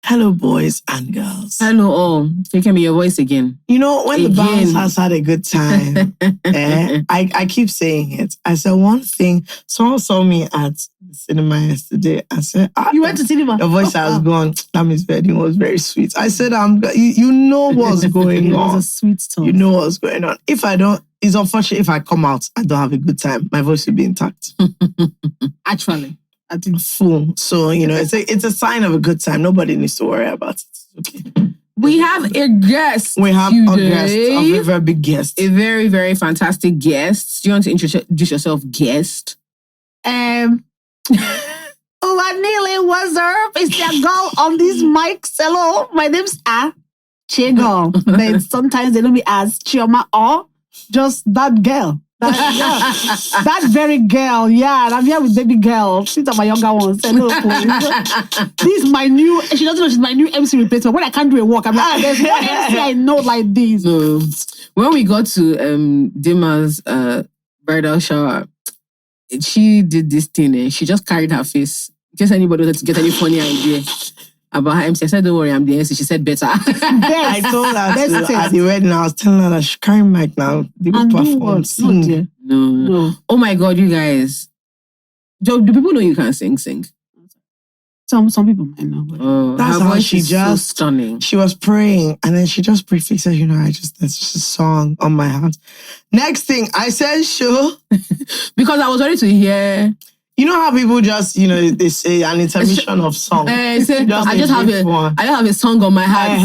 Hello, boys and girls. Hello, all. Taking me your voice again. You know, when the bounce has had a good time, I keep saying it. I said one thing. Someone saw me at the cinema yesterday. I said, you went to cinema? Your voice has gone. That means wedding was very sweet. I said, you know what's going on. It was a sweet talk. You know what's going on. If I don't, it's unfortunate if I come out, I don't have a good time. My voice will be intact. Actually. I think full. So, it's a sign of a good time. Nobody needs to worry about it. Okay. We have a guest. We have a guest, a very big guest. A very, very fantastic guest. Do you want to introduce yourself, guest? Oh, I nearly was up. It's your girl on these mics. Hello, my name's Chigul. But sometimes they know me as Chioma or just that girl. That very girl, yeah. I'm here with baby girl. She's my younger one. Say hello, please. This is my new. She doesn't know she's my new MC replacement. When I can't do a walk, I'm like, there's one MC I know like this. So, when we got to Dimma's bridal shower, she did this thing and she just carried her face. In case anybody wanted to get any funny idea about her MC, I said, don't worry, I'm the MC. She said, better. I told her at the wedding, I was telling her that she carry mic now. They will perform, sing. No. Oh my God, you guys. Do people know you can sing? Some people might know. But that's her how voice she is just, so stunning. She was praying and then she just briefly said, that's just a song on my heart. Next thing, I said, sure. Because I was ready to hear... You know how people just, they say an intermission of song. I just have a song on my heart.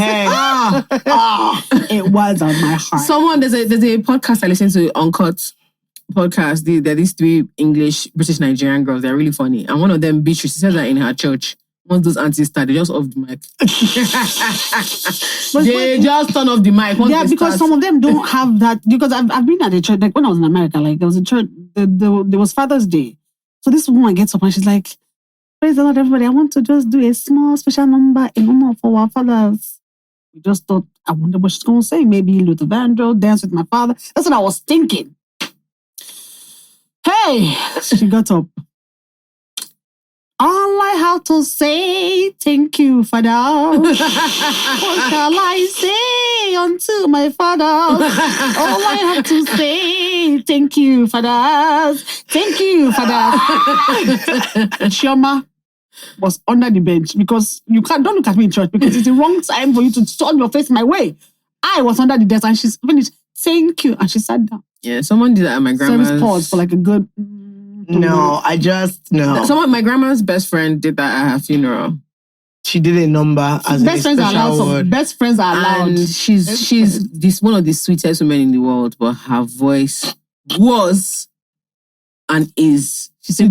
It was on my heart. There's a podcast I listen to, Uncut podcast. They're these three English, British, Nigerian girls. They're really funny. And one of them, Beatrice, she says that in her church. Once those aunties start, they just off the mic. They just turn off the mic. Because some of them don't have that. Because I've been at a church, like when I was in America, like there was a church, there was Father's Day. So this woman gets up and she's like, praise the Lord, everybody. I want to just do a small special number in honor of our fathers. We just thought, I wonder what she's going to say. Maybe Luther Vandross, dance with my father. That's what I was thinking. Hey, she got up. All I have to say, thank you, Father. What shall I say unto my Father? All I have to say, thank you, Father. Thank you, Father. Chioma was under the bench because don't look at me in church because it's the wrong time for you to turn your face my way. I was under the desk and she's finished. Thank you, and she sat down. Yeah, someone did that at my grandma's. Service pause for like a good. No. My grandma's best friend did that at her funeral. She did a number as best friends are allowed. Best friends are allowed. And she's this one of the sweetest women in the world, but her voice was and is. She's a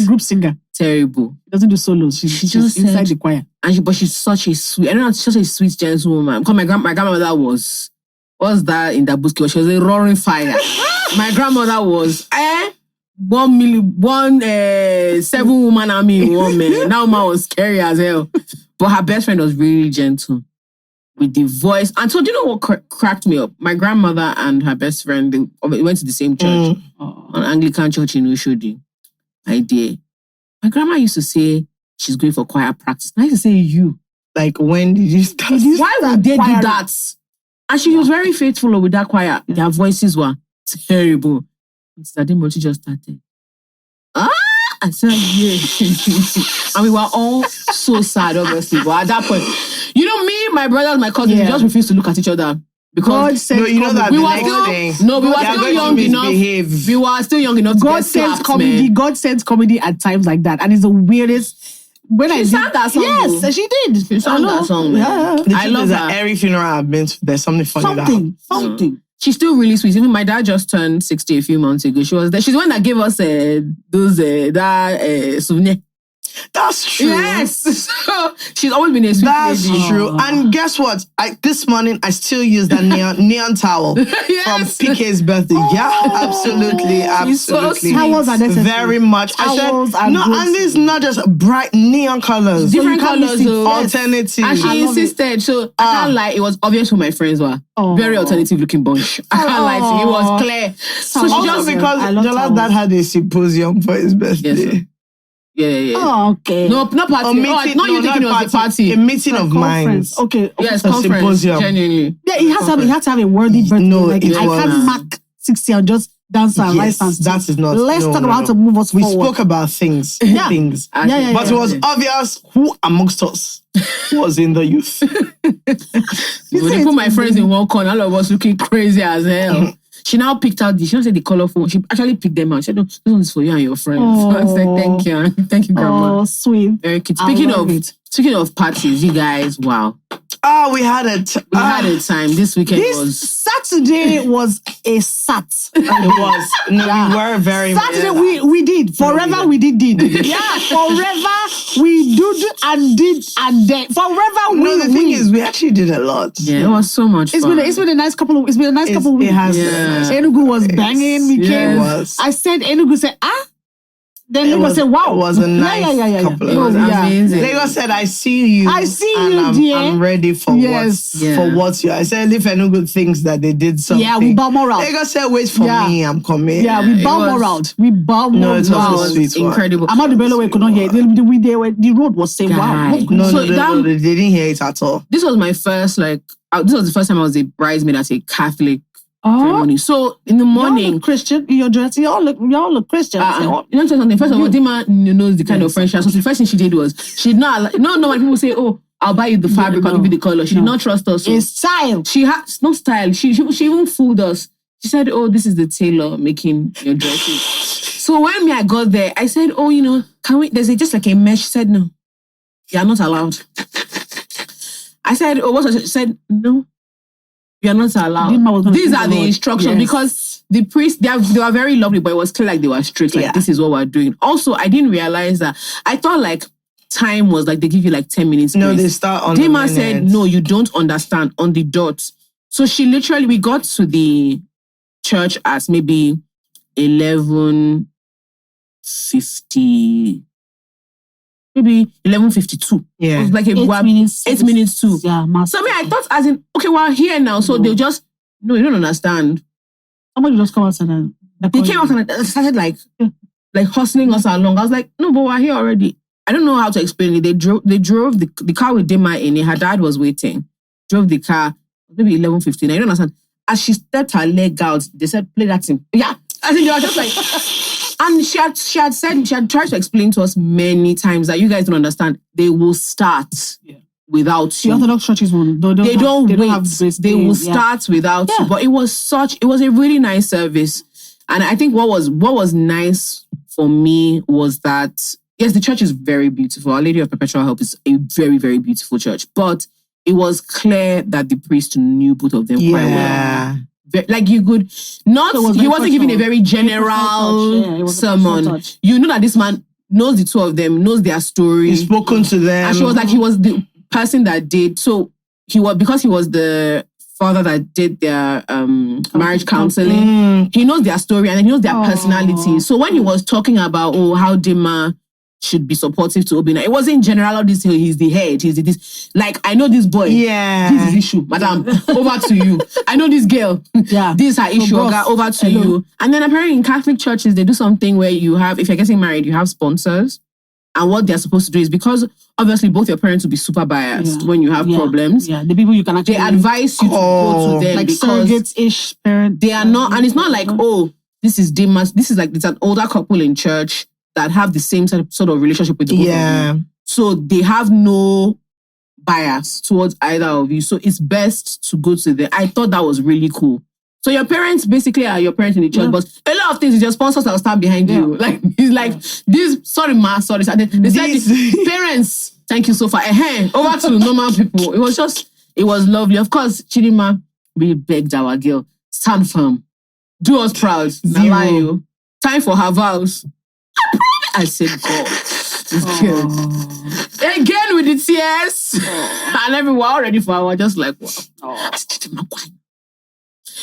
group singer. Terrible. She doesn't do solos. She's just inside the choir. But she's such a sweet. I don't know. She's such a sweet, gentle woman. Because my grandmother was. What's that in that buski? She was a roaring fire. My grandmother was 7 woman army in one man. That woman was scary as hell. But her best friend was really gentle with the voice. And so, do you know what cracked me up? My grandmother and her best friend, they went to the same church, an Anglican church in Ushodi. I did. My grandma used to say she's going for choir practice. I used to say you. Like, when did you start? Why would they do that? And she was very faithful with that choir. Yeah. Their voices were terrible. Mr. Dimma just started. I said, yeah. And we were all so sad, obviously. But at that point, me, my brothers, my cousins, we just refused to look at each other. Because we were still young enough. We were still young enough to get slapped, comedy. God sends comedy at times like that. And it's the weirdest. She sang that song. Yes, she did. She sang that song. Yeah. I love that. Every funeral I've been to, there's something funny. Something. She's still really sweet. Even my dad just turned 60 a few months ago. She was there. She's the one that gave us souvenir. That's true. Yes. So she's always been a sweet lady. That's true. And guess what? This morning, I still use that neon towel from PK's birthday. Absolutely. So towels are necessary. Very much. Towels I said, and it's not just bright neon colors. Different colors. Alternative. And she insisted. So I can't lie. It was obvious who my friends were. Very alternative looking bunch. I can't lie to you. It was clear. So she just because Jola's dad had a symposium for his birthday. Yes, Yeah. Oh, okay. No, not party. You're thinking it was a party. A meeting of minds. Okay. Yes, a conference. symposium. Genuinely. Yeah, he has to have a worthy birthday. No, like, it I was. can't mark 60 and just dance and Yes, rise and that is not. Let's talk about how to move us We forward. spoke about things. Yeah. Things. Yeah. But it was obvious who amongst us was in the youth. When they put my friends in one corner, all of us looking crazy as hell. She now picked out she said the colorful. She actually picked them out. She said, no, this one's for you and your friends. I said, thank you. Thank you, Grandma. Oh, sweet. Very cute. Speaking of parties, you guys, wow. We had it. We had a time. This weekend was... Saturday was a sat. It was. No, we were very... Saturday, we did. Forever, we did. Yeah, forever, we did and then. Forever, No, the thing is, we actually did a lot. Yeah, it was so much fun. It's been a nice couple of weeks. It has. Enugu was banging. We came. It was. I said, Enugu said, Then Lagos said, wow. It was a nice couple of It was amazing. Lagos said, I see you. Dear. I'm ready for what you... I said, if Enugu thinks that they did something. Yeah, we bomb around. Lagos said, wait for me, I'm coming. Yeah, we bomb around. We bomb around. No, it was a sweet incredible. I'm not the bellow, we could not hear it. The road was saying, wow. No, they didn't hear it at all. This was my first, this was the first time I was a bridesmaid at a Catholic ceremony. So in the morning, y'all look Christian in your dress. Y'all look Christian. You know something? First of all, Dimma knows the kind of friendship. So the first thing she did was she did not when people say, "Oh, I'll buy you the fabric, I'll give you the color." She did not trust us. So it's style. She had no style. She even fooled us. She said, "Oh, this is the tailor making your dresses." So when I got there, I said, "Oh, can we?" There's just like a mesh. She said, "No, you are not allowed." I said, "Oh, what's?" She said, "No. You are not allowed." These are the instructions because the priests, they were very lovely, but it was clear like they were strict. Like, this is what we're doing. Also, I didn't realize that. I thought time was they give you 10 minutes. No, they start on Dimma said, no, you don't understand on the dot. So she literally, we got to the church at maybe 11:50. Maybe 11:52. Yeah. It was like 8 minutes too. Yeah, so I thought as in, okay, we're here now. So they'll just, no, you don't understand. Somebody just come outside and... He came out and started like hustling us along. I was like, no, but we're here already. I don't know how to explain it. They drove the car with Dimma in it. Her dad was waiting. Drove the car, maybe 11:59. I don't understand. As she stepped her leg out, they said, play that thing. Yeah. I think they were just like... And she had tried to explain to us many times that you guys don't understand. They will start without you. The Orthodox churches won't. They don't wait. They will start without you. But it was a really nice service. And I think what was nice for me was that, yes, the church is very beautiful. Our Lady of Perpetual Help is a very, very beautiful church. But it was clear that the priest knew both of them quite well. You could not. He wasn't giving a very general sermon. You know that this man knows the two of them, knows their story. He's spoken to them, and she was like, he was the person that did. So because he was the father that did their marriage counseling. He knows their story and then he knows their personality. So when he was talking about how Dimma should be supportive to Obina, it wasn't general. This he's the head. He's this. I know this boy. Yeah. This is issue, madam. Over to you. I know this girl. Yeah. This is her issue. Over to you. And then apparently in Catholic churches they do something where you have, if you're getting married, you have sponsors, and what they're supposed to do is, because obviously both your parents will be super biased when you have problems. Yeah. The people you can actually they advise you to go to them like because surrogates-ish parents. They are not, and it's not like this is Dimma's. This is it's an older couple in church that have the same sort of relationship with the both of you. So they have no bias towards either of you. So it's best to go to them. I thought that was really cool. So your parents basically are your parents in the church, but a lot of things is your sponsors that will stand behind you. It's like this, sorry ma, sorry. They said, parents, thank you so far. Over to normal people. It was lovely. Of course, Chidima, we begged our girl, stand firm. Do us proud. You. Time for her vows. I said, God, this girl. Again with the tears. And everyone already for our just like, wow.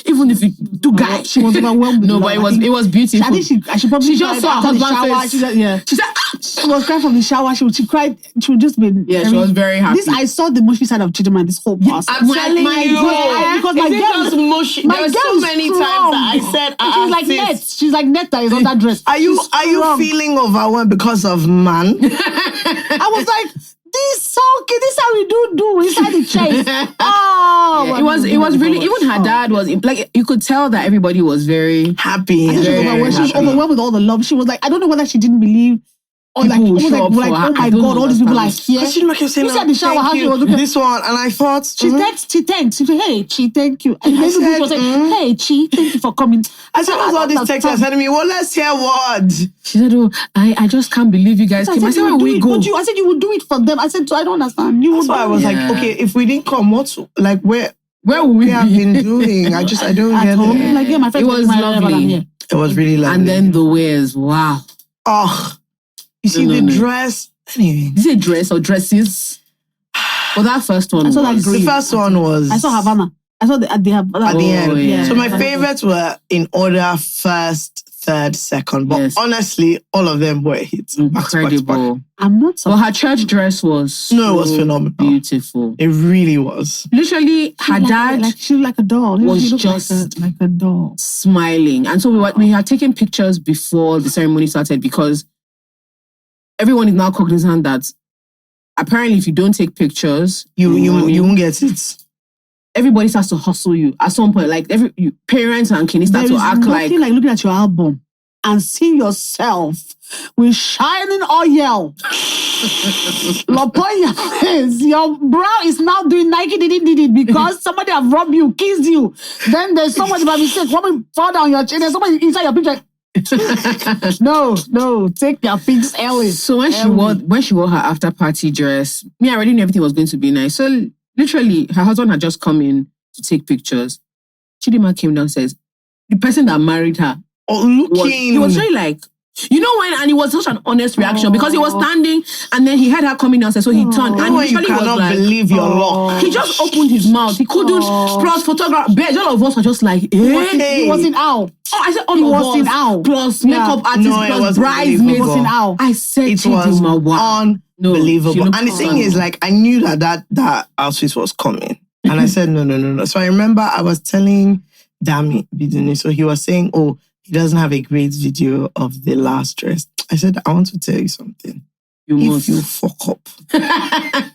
Even if you do guy, she was overwhelmed. No, but it was beautiful. I think she probably just saw her husband face. She said, She was crying from the shower. She cried. She would just be. Yeah, she was very happy. This I saw the mushy side of Chidima this whole process. I'm telling you, because my girl is mushy. My There's girl so is many strong. times that I said, she's like net. She's like net that is on that dress. Are you strong. feeling overwhelmed because of man? I was like, this so okay. This is how we do inside the chase. Oh, yeah, it was really. Even her dad was like, you could tell that everybody was very happy. She was overwhelmed with all the love. She was like, I don't know whether she didn't believe. Or like, people show up oh for her. my God, all these people are here. She kept saying, said the shower thank you, this one, and I thought she thanked. She said, hey, Chi, thank you. And then she was like, hey, Chi, thank you for coming. I said, what's all this text? I said to me, well, let's hear what. She said, oh, I just can't believe you guys came. I said, where we go? I said, you would do it for them. I said, so I don't understand. That's why I was like, okay, if we didn't come, where would we have been doing? I don't get it. Like, yeah, my friend it was lovely. It was really lovely. And then the wears, wow. Oh, you see the dress. Anyway, is it dress or dresses? Well, that first one. I saw that green. The first one was. I saw Havana. I saw at the end. Yeah. So my favorites were in order: first, third, second. But honestly, all of them were hits. Incredible. I'm not. Well, her church dress was it was phenomenal. Beautiful. It really was. Literally, her dad she looked like a doll. Was just like a doll, smiling. And so we had taken pictures before the ceremony started because everyone is now cognizant that apparently if you don't take pictures, you won't get it. Everybody starts to hustle you at some point. Like parents and kids start to act like looking at your album and seeing yourself with shining oil upon your face. Your brow is now doing Nike did because somebody have robbed you, kissed you. Then there's somebody by mistake, probably fall down your chin. There's somebody inside your picture. No, take your pics early. So when she wore her after party dress, me, I already knew everything was going to be nice. So literally, her husband had just come in to take pictures. Chidima came downstairs. The person that married her, he was very like, you know when, and it was such an honest reaction because he was standing and then he had her coming downstairs, so he turned and you cannot believe your luck. He just opened his mouth. He couldn't. Plus, photograph. All of us were just like, He wasn't out. Oh, I said all of us. Plus makeup artist, plus bridesmaids. I said it was unbelievable. And the thing is, like, I knew that outfit was coming, and I said no. So I remember I was telling Dami, so he was saying, oh, he doesn't have a great video of the last dress. I said, I want to tell you something. If you fuck up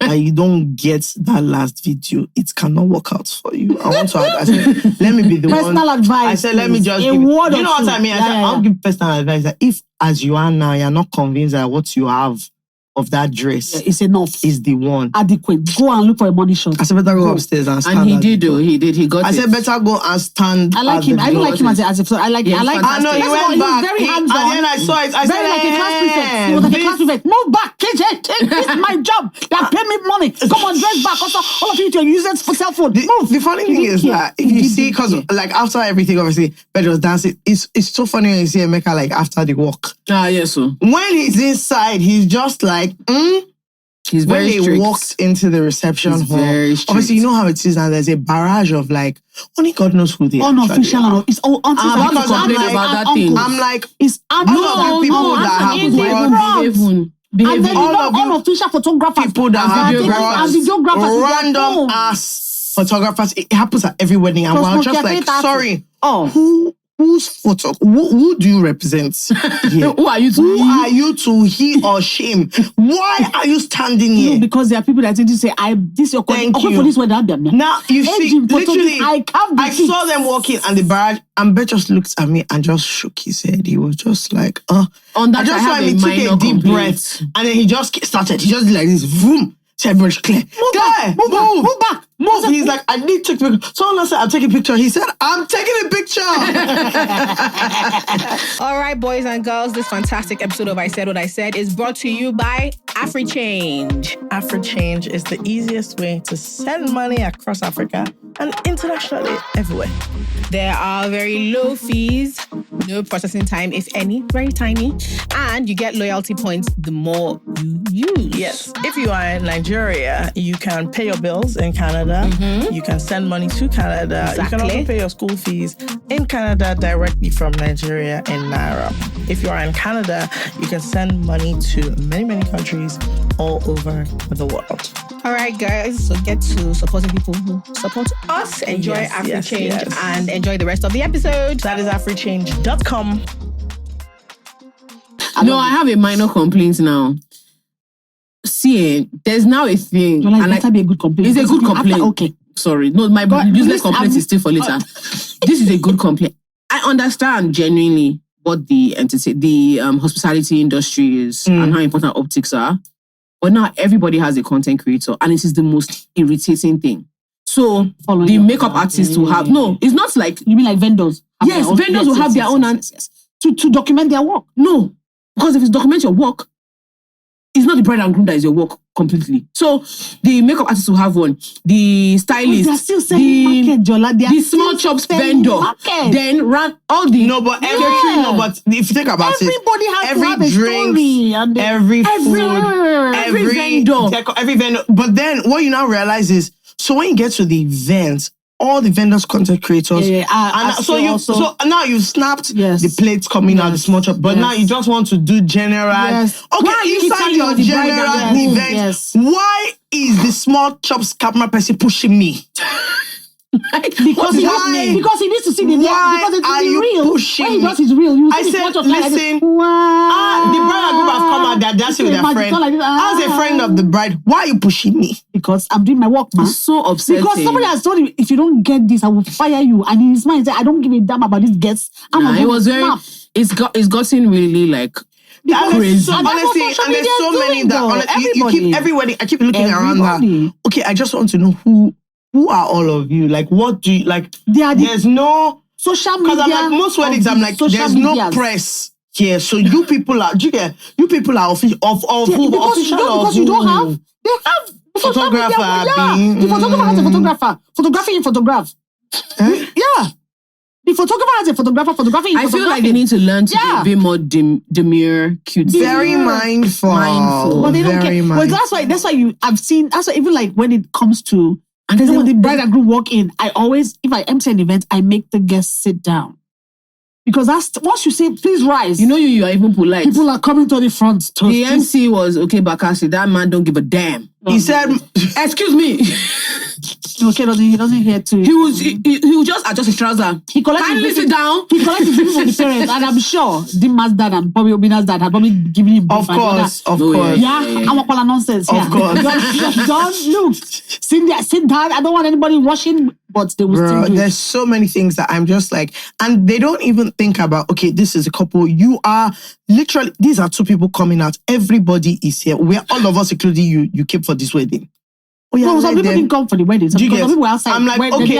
and you don't get that last video, it cannot work out for you. I want to I said, let me be the personal one. advice. I said, let me just give you know what I mean? I said, I'll give personal advice that if, as you are now, you're not convinced that what you have of that dress is enough, is the one. Adequate. Go and look for a money shot. I said, better go upstairs and stand. And he did, though. He did. He got I said, better go and stand. I like him. I don't like him as a I like him. I know, he went back. Very hands-on. And then I saw it. I said, like a class prefect. He was like a class prefect. Move back, KJ. This is my job. They are paying me money. Come on, dress back. Also, all of you to use it for cell phone. Move. The funny thing is that if you see, because like after everything, obviously, Pedro was dancing. It's so funny when you see Emeka like after the walk. Yes, so. When he's inside, he's just like, He's very strict. When they walked into the reception hall, obviously you know how it is now. There's a barrage of like, only God knows who they are. Unofficial. It's all I'm like, it's all of the people that have brought all of unofficial photographers, people that have videographers, random ass photographers. It happens at every wedding, and we're just like, sorry, whose photo? Who do you represent here? Who are you to? Who are you to he or shame? Why are you standing here? No, because there are people that tend to say, this your thank you. For this wedding, them. Now you see, literally, I saw them walking and the barrage, and Bet just looked at me and just shook his head. He was just like, on that, I just saw him. He took a deep breath, and then he just started. He just did like this, vroom. So everybody's clear. Move back. He's like, I need to take a picture. Someone else said, I'm taking a picture. He said, I'm taking a picture. All right, boys and girls, this fantastic episode of I Said What I Said is brought to you by AfriChange. AfriChange is the easiest way to send money across Africa and internationally everywhere. There are very low fees, no processing time, if any, very tiny, and you get loyalty points the more you use. Yes. If you are in Nigeria, you can pay your bills in Canada. You can send money to Canada. Exactly. You can also pay your school fees in Canada directly from Nigeria in Naira. If you are in Canada, you can send money to many, many countries all over the world. All right, guys, so get to supporting people who support us. Enjoy AfriChange and enjoy the rest of the episode. That is africhange.com. No, I have a minor complaint now. See, there's now a thing. You're like, better be a good complaint. It's a good complaint. Okay. Sorry. No, my useless complaint is still for later. This is a good complaint. I understand genuinely what the hospitality industry is and how important optics are. But now everybody has a content creator and it is the most irritating thing. So the makeup artists will have... No, it's not like... You mean like vendors? Yes, vendors will have their own... To document their work. No, because if it's document your work, it's not the bride and groom that is your work completely. So the makeup artist will have one. The stylist, they're still selling market, Jola. The small chops vendor, market. then run all the... No, but but if you think about everybody it, has to have a story. And every food, every vendor. But then what you now realize is, so when you get to the event, all the vendors, content creators, so now you've snapped the plates coming out, the small chop, but now you just want to do general. Yes. Okay, inside your general event, why is the small chops camera person pushing me? Because he needs to see the why because are you real. pushing when he me? does his real, you I said, listen, the bride and groom have come out, they're dancing with their friend. As a friend of the bride, why are you pushing me? Because I'm doing my work, man. It's so upsetting. Because somebody has told him, if you don't get this, I will fire you. And in his mind, he said, I don't give a damn about these guests. It was very... It's gotten really like... crazy. Honestly, and there's so many that you keep everybody. I keep looking around that. Okay, I just want to know who are all of you? Like, what do you like? There's no social media. Because I'm like most weddings, I'm like there's no press here. So you people are. You people are official because you don't have. They have photographer. The photographer has a photographer. Photography in photograph. Yeah. The photographer has a photographer. Photography. I feel like they need to learn to be a bit more demure, cute, very mindful. But they don't care. Well, that's why I've seen. That's why even like when it comes to and then when the bride and groom walk in, I always, if I empty an event, I make the guests sit down. Because once you say, please rise. You are even polite. People are coming to the front. The MC was, okay, Bakasi, that man don't give a damn. He said, excuse me. Okay, he doesn't hear to. He will just adjust his trouser. He collected sit down. He collected his people from the parents, and I'm sure Dimma's dad and probably Obina's dad had probably given him. Of course. Yeah, I'm a nonsense. Of course. Don't look. Sit down. I don't want anybody rushing, but they will still do. There's so many things that I'm just like, and they don't even think about. Okay, this is a couple. You are literally. These are two people coming out. Everybody is here. We're all of us, including you. You came for this wedding. Oh yeah, no, some people didn't come for the wedding. Some people were outside. I'm like, okay,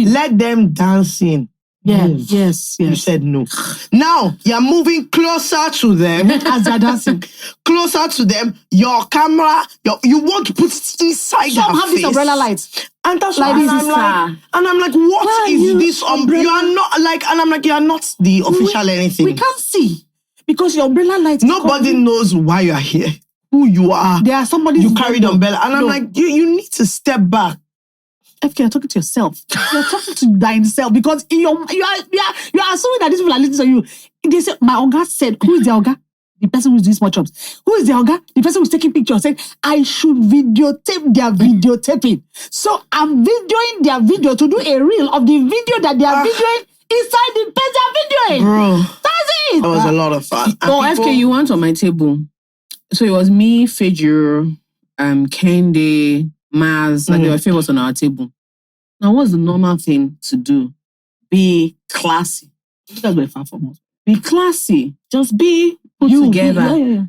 let them dance in. Yeah, yes. You said no. Now you're moving closer to them as they're dancing. Closer to them. Your camera, you want to put it inside their have face. This umbrella light. And that's like why I'm like, what is this umbrella? You are not like, and I'm like, you are not the official anything. We can't see because your umbrella light. Nobody knows why you are here. Who you are. There are somebody you carry the umbrella. And I'm like, you need to step back. FK, you're talking to yourself. You're talking to thyself because you are assuming that these people are listening to you. They say, my Oga said, who is the Oga? The person who's doing small jobs. Who is the Oga? The person who's taking pictures. Said, I should videotape their videotaping. So I'm videoing their video to do a reel of the video that they are videoing inside the page they're videoing. Bro. That's it. That was a lot of fun. FK, you weren't on my table. So it was me, Fejir, Kende, Maz, like they were famous on our table. Now, what's the normal thing to do? Be classy. You guys were far from us. Be classy. Just be put together. Yeah.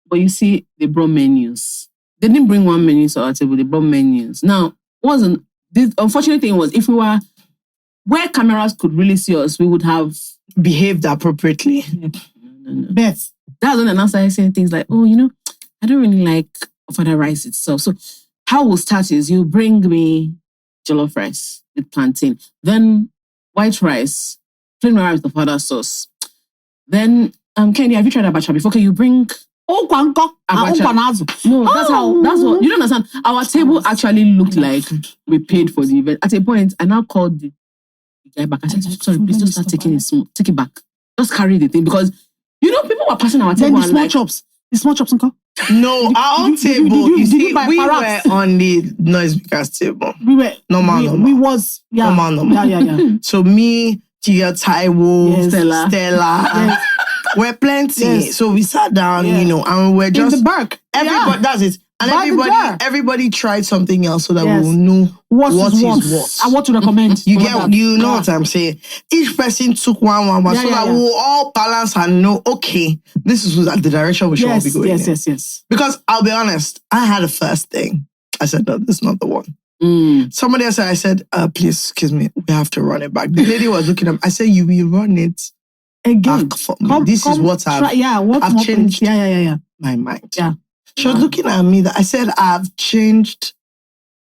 But you see, they brought menus. They didn't bring one menu to our table. They brought menus. Now, the unfortunate thing was, if we were where cameras could really see us, we would have behaved appropriately. Beth, that's when I now started saying things like, oh, I don't really like ofada rice itself. So how we'll start is you bring me jollof rice with plantain, then white rice, plain rice with ofada sauce. Then, Kenny, have you tried abacha before? Okay, you bring abacha. No, that's what, you don't understand. Our table actually looked like we paid for the event. At a point, I now called the guy back. I said, sorry, please just start taking it, take it back. Just carry the thing because, people were passing our table. Then the small chops, uncle. No, our own table. You see, we were on the noise makers table. We were normal. We was normal. Yeah. So me, Tia, Taiwo, Stella. Yes. We're plenty. Yes. So we sat down, and we're just in the back. Everybody does it. And everybody tried something else so that we will know what is what. And what to recommend. You know what I'm saying? Each person took one so that we will all balance and know, okay, this is the direction we should all be going in. Yes. Because I'll be honest, I had a first thing. I said, no, this is not the one. Somebody else said, please, excuse me, we have to run it back. The lady was looking at me. I said, you will run it again. Back for me. This is what I've changed my mind. Yeah. She was looking at me that I said, I've changed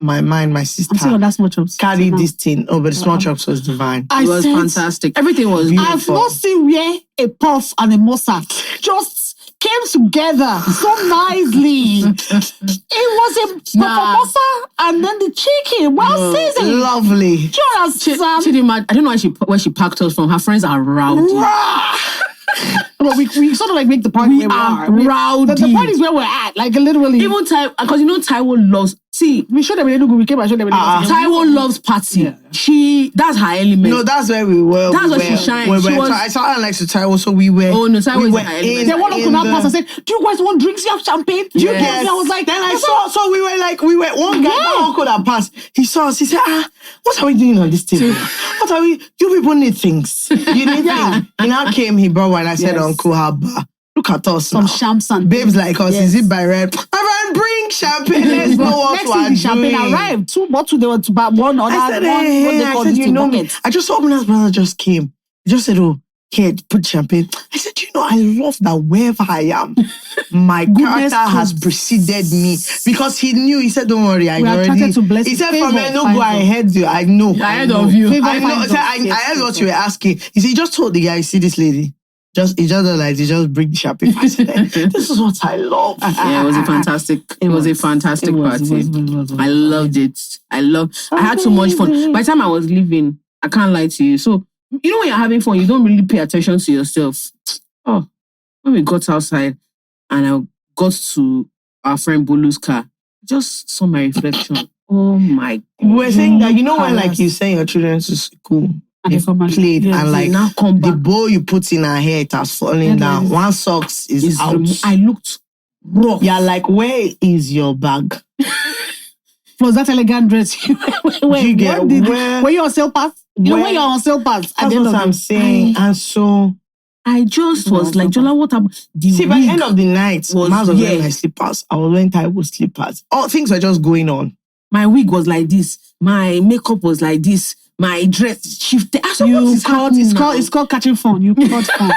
my mind, my sister. I'm still on that small chops. Carried this thing. Oh, but the small chops was divine. It was fantastic. Everything was beautiful. I've not seen where a puff and a mozart just came together so nicely. It was a mozart and then the chicken. Seasoned. Lovely. Chidima, I don't know where she packed us from. Her friends are rowdy. Well, we sort of like make the party where we are. Rowdy. The party is where we're at. Like literally. Even because Taiwo loves. See, we showed them in Enugu. We came and showed them in Enugu. Taiwo loves party. Yeah. That's her element. No, that's where we were. That's where she shined. I saw her next to Taiwo, so we were. Oh no, Taiwo is her element. Then one of them pass and said, "Do you guys want drinks? You have champagne? Do you guys?" I was like, then I saw. So we were one guy. That uncle that passed. He saw us. He said, what are we doing on this table? What are we? You people need things. You need things. He now came. He brought one. I said, Uncle Haba. Look at us some now. champagne. Babes like us, is it by red? Bring champagne. Let's know what we are doing. Champagne arrived. 2 bottles, they were to buy one other. I said, you know me. I just saw Omina's brother just came. He just said, here, put champagne. I said, I love that wherever I am, my character has preceded me. Because he knew, he said, don't worry, I already. He said, from me, no go ahead you. I know. Ahead of you. I know. I heard what you were asking. He said, he just told the guy, see this lady. He just bring the champagne. I said, this is what I love. Yeah, it was a fantastic party. I loved it. I had so much fun. By the time I was leaving, I can't lie to you. So, when you're having fun, you don't really pay attention to yourself. Oh, when we got outside and I got to our friend Bolu's car, I just saw my reflection. Oh my God. We're saying that, when you send your children to school, they played and now come back. The bow you put in her hair, it has fallen down. One socks is out. I looked rough. You're like, where is your bag? Was that elegant dress? Were you on sale pass? When you're on sale pass. That's what I'm saying. And so I just was like, Jola, what happened? By the end of the night, I was wearing my slippers. I was wearing Taiwo slippers. All things were just going on. My wig was like this. My makeup was like this. My dress shifted. It's called catching fun. You caught fun.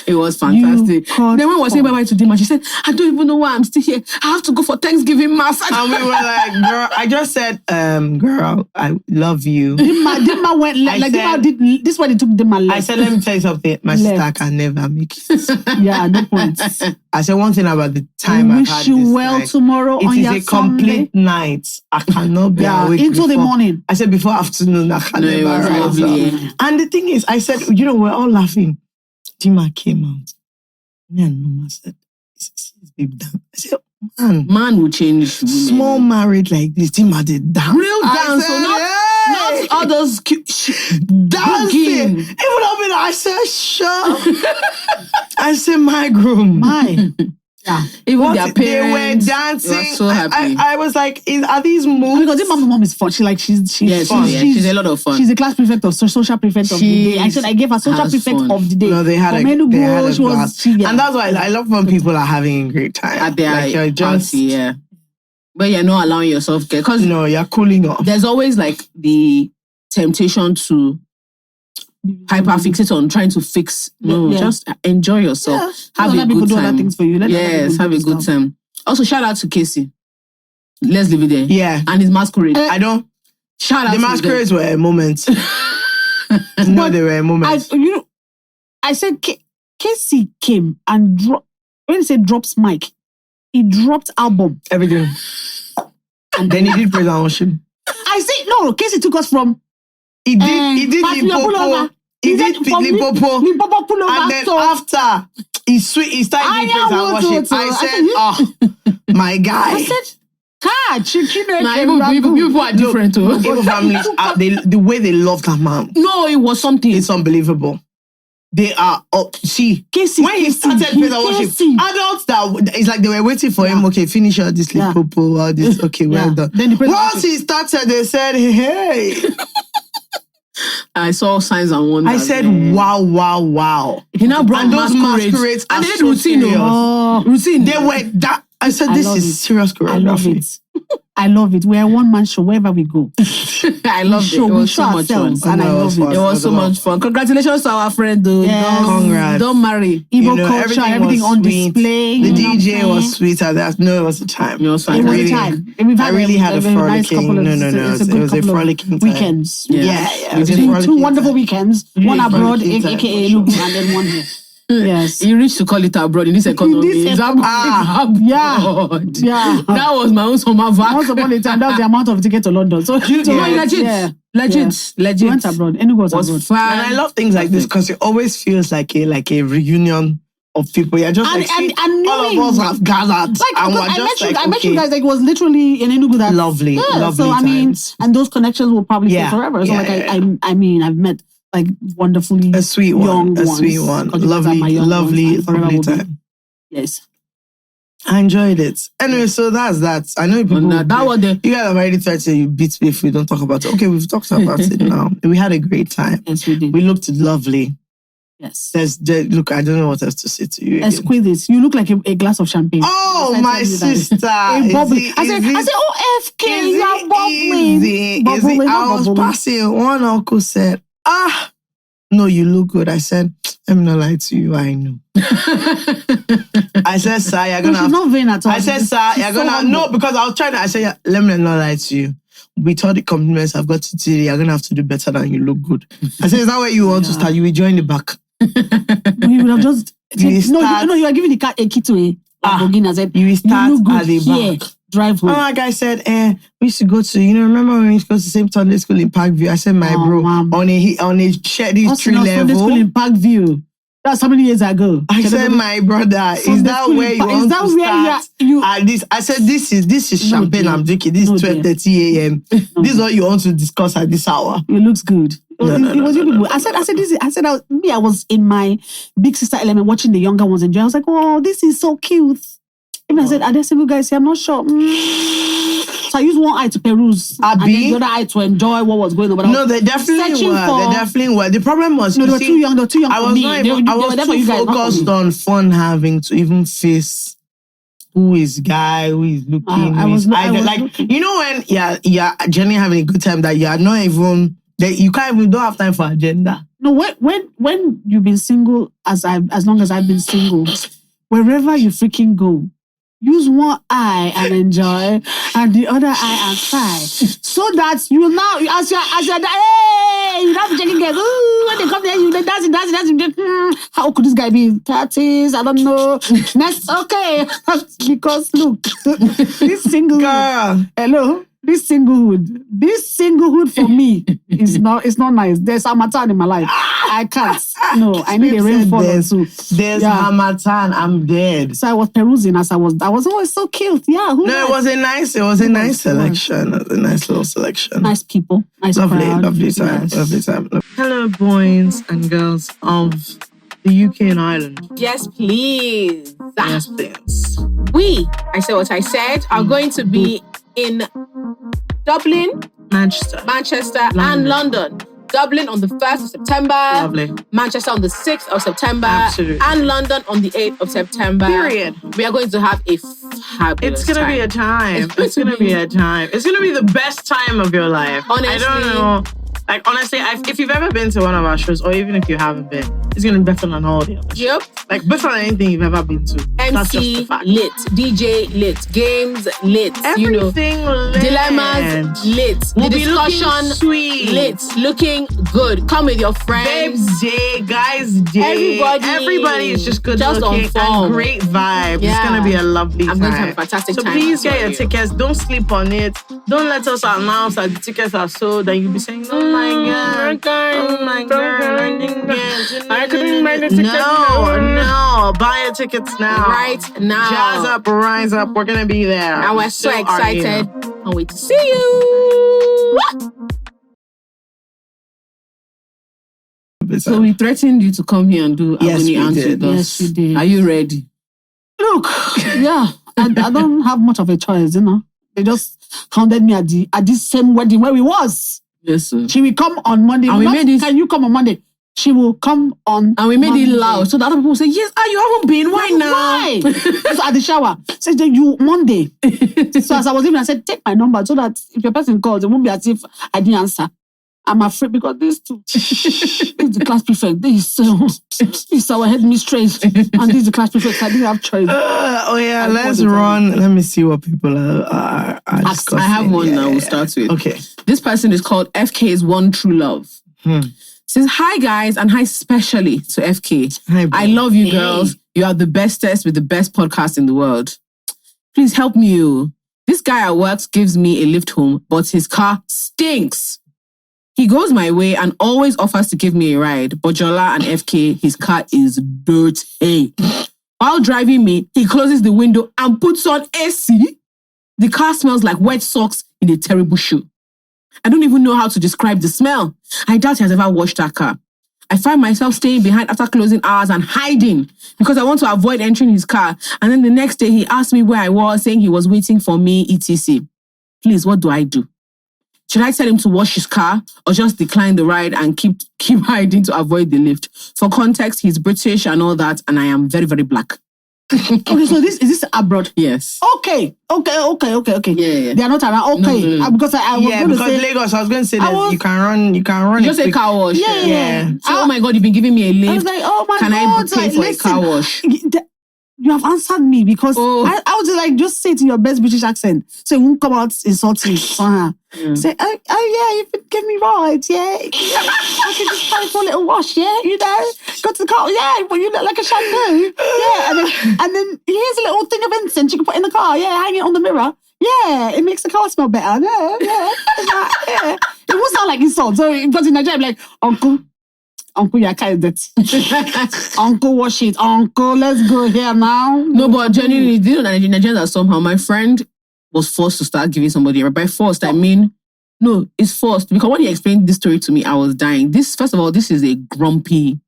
It was fantastic. Then when we were saying bye-bye to Dimma, she said, I don't even know why I'm still here. I have to go for Thanksgiving mass. And we were like, girl, I just said, girl, I love you. Dimma went, Dimma did, this is what it took Dimma left. I said, let me tell you something. My sister can never make it. Yeah, no point. I said one thing about the time I've had this wish you well tomorrow on your Sunday. It is a complete night. I cannot be awake into the morning. I said before afternoon, I can never rise up. And the thing is, I said, we're all laughing. Dimma came out. Me and Mama said, baby down. I said, man will change. Small married like this. Dimma did dance. Real dance. So not all those dancing. Even though I said, sure. I said, my groom. Mine. Yeah. Even their parents. They were dancing. Were so happy. I was like, are these moves? Because Dimma's mom is fun. She's fun. She's a lot of fun. She's a class prefect of social prefect of the day. I said I gave her social prefect of the day. No, they had a blast. And that's why I love when people are having a great time. At their party, yeah. But you're not allowing yourself because no, you're cooling off. There's always like the temptation to hyper fixate on trying to fix. No, just enjoy yourself. Have a good time. Things for you. Yes, have a good time. Also, shout out to Casey. Let's leave it there. Yeah. And his masquerade. I don't. Shout out the masquerades were a moment. No, they were a moment. I said Casey came and when he said drops mic, he dropped album. Everything. And then he did praise and worship. I said, no, Casey took us from... He did Limpopo. He did Limpopo. And then after, he started doing praise and worship. I said, my guy. I said, people are different too. Even families, the way they love that man. No, it was something. It's unbelievable. They are up. See, Casey, when he started praise and worship, adults it's like they were waiting for him. Okay, finish all this Limpopo, all this. Okay, well done. Then once he started, they said, hey. I saw signs and wonders. I said, wow. He now brought masquerades and they did routine. Routine. They were that. I said, this is serious choreography. I love it. We're a one-man show wherever we go. I love it. It was so much fun. And I love it. It was so much fun. Congratulations to our friend, dude. Yes. Congrats. Don't marry. Igbo culture, everything on display. The DJ was sweet at that. No, it was a time. It was fun. It was a time. I really had a frolicking. No. It was a frolicking time. Weekends. Yeah. We did two wonderful weekends. One abroad, aka Enugu, and then one here. Yes. You reached to call it abroad in this economy. Yeah. That was my own summer vac. Once upon a time, that was the amount of ticket to London. So legit. We went abroad. Enugu was abroad. Fun. And I love things like this because it always feels like a reunion of people. You're just and all of us have gathered. And we're just I met you guys. Like, it was literally in Enugu that lovely. So I mean, and those connections will probably stay forever. So I mean, I've met like wonderfully a sweet one, lovely time. Yes, I enjoyed it. Anyway, so that's that. I know people. You guys have already tried to beat me if we don't talk about it. Okay, we've talked about it now. We had a great time. Yes, we did. We looked lovely. Yes. Look, I don't know what else to say to you. Exquisite. You look like a glass of champagne. Oh, my sister. Bubbly. I said, oh, FK, you're bubbling. Easy. I was passing. One uncle said, no, you look good. I said, let me not lie to you. I know. I said, sir, you're gonna. She's not vain at all. I said, sir, you're gonna. No, because I was trying to. I said, let me not lie to you. With all the compliments I've got to today, you're gonna have to do better than you look good. I said, is that where you want to start? You will join the back. You would have just. You are giving the car a key to a Lamborghini. I said, you will start at the back. Drive home. Like I said, we used to go to, remember when we used to go to the same Sunday school in Parkview? I said, my bro, on a tree level. Sunday school in Parkview. That's how many years ago? I said, my brother, is that where you want to start? I said, this is champagne I'm drinking. This is 12:30 a.m. This is what you want to discuss at this hour. It looks good. It was really good. I was in my big sister element watching the younger ones enjoy. I was like, oh, this is so cute. Even I said, are there single guys? I'm not sure. So I used one eye to peruse and then the other eye to enjoy what was going on. But no, they definitely were. The problem was, they were too young. I was too focused on fun having to even face who is guy, who is looking. You know when you're genuinely having a good time that you are not even, that you can't even, don't have time for agenda. No, when you've been single as long as I've been single, wherever you freaking go, use one eye and enjoy, and the other eye and cry, so that you will now, as you're hey, you not be checking guys. Ooh, when they come there, you dancing. How could this guy be 30s? I don't know. Next, okay, because look, this single girl. Hello. This singlehood for me is not nice. There's Hamatan in my life. I can't. No, I need a rainfall or two. There's Hamatan. I'm dead. So I was perusing as I was always so cute. Yeah. It was a nice selection. It was a nice little selection. Nice people. Nice lovely crowd. Lovely time. Hello, boys and girls of the UK and Ireland. Yes, please. Yes, please. I said what I said, are going to be in Dublin, Manchester, and London. Dublin on the 1st of September. Lovely. Manchester on the 6th of September. Absolutely. And London on the 8th of September. Period. We are going to have a fabulous It's going to be a time. It's going to be a time. It's going to be the best time of your life. Honestly. I don't know. Like, honestly, if you've ever been to one of our shows, or even if you haven't been, it's going to be better than all the other shows. Yep. Like, better than anything you've ever been to. That's just the MC fact. lit, DJ lit, games lit, Everything lit. Dilemmas lit, We'll the be looking discussion sweet. lit, looking good. Come with your friends. Babes day, guys day. Everybody is just good Just on looking form. and great vibes. Yeah. It's going to be a lovely time. I'm going to have a fantastic so time. please get as your well. tickets. Don't sleep on it. Don't let us announce that the tickets are sold and you'll be saying, oh my God. Oh my God. I couldn't buy the tickets. No. Buy your tickets now. Right now. Jazz up, rise up. We're going to be there. And we're so Still excited. arguing. Can't wait to see you. So we threatened you to come here and do Yes, agony we ants did. with us. Yes, we did. Are you ready? Look, yeah, I don't have much of a choice, you know. They just counted me at this same wedding where we was. Yes, sir. She will come on Monday. And we made it. Can you come on Monday? She will come on And we made Monday. it loud so the other people will say, yes, you haven't been. Why now? Why? So at the shower. Said you Monday. So as I was leaving, I said, take my number so that if your person calls, it won't be as if I didn't answer. I'm afraid because this too. This is the class prefect. This is our headmistress. And this is the class prefect. I didn't have choice. Let's run. Let me see what people are discussing. I have one now. We'll start with. Okay. This person is called FK's One True Love. Says, hi guys, and hi especially to FK. Hi, bro. I love you girls. You are the bestest with the best podcast in the world. Please help me. This guy at work gives me a lift home, but his car stinks. He goes my way and always offers to give me a ride, but Jola and FK, his car is dirty. While driving me, he closes the window and puts on AC. The car smells like wet socks in a terrible shoe. I don't even know how to describe the smell. I doubt he has ever washed that car. I find myself staying behind after closing hours and hiding because I want to avoid entering his car. And then the next day, he asked me where I was, saying he was waiting for me, etc. Please, what do I do? Should I tell him to wash his car or just decline the ride and keep hiding to avoid the lift? For context, he's British and all that, and I am very, very black. Okay, so is this abroad? Yes. Okay. Yeah. They are not around. Okay. No. Because I was going to because say Lagos, I was going to say that was- you can run. Just a car wash. Yeah. So, oh my God, you've been giving me a lift. I was like, oh my Can God. I pay for a car wash? You have answered me because Oh. I was like, just say it in your best British accent. So it won't come out insulting. Say, yeah, you can give me rides, yeah. I can just pay for a little wash, yeah, you know. Go to the car, yeah, but you look like a shampoo. Yeah, and then here's a little thing of incense you can put in the car, yeah, hang it on the mirror. Yeah, it makes the car smell better. Yeah. Yeah. It won't sound like insult. So because in Nigeria, I'm like, Uncle, your car is dirty. Uncle, wash it. Uncle, let's go here now. No, but genuinely, you know, Nigerians are somehow. My friend was forced to start giving somebody. By forced, I mean, no, it's forced. Because when he explained this story to me, I was dying. First of all, this is a grumpy,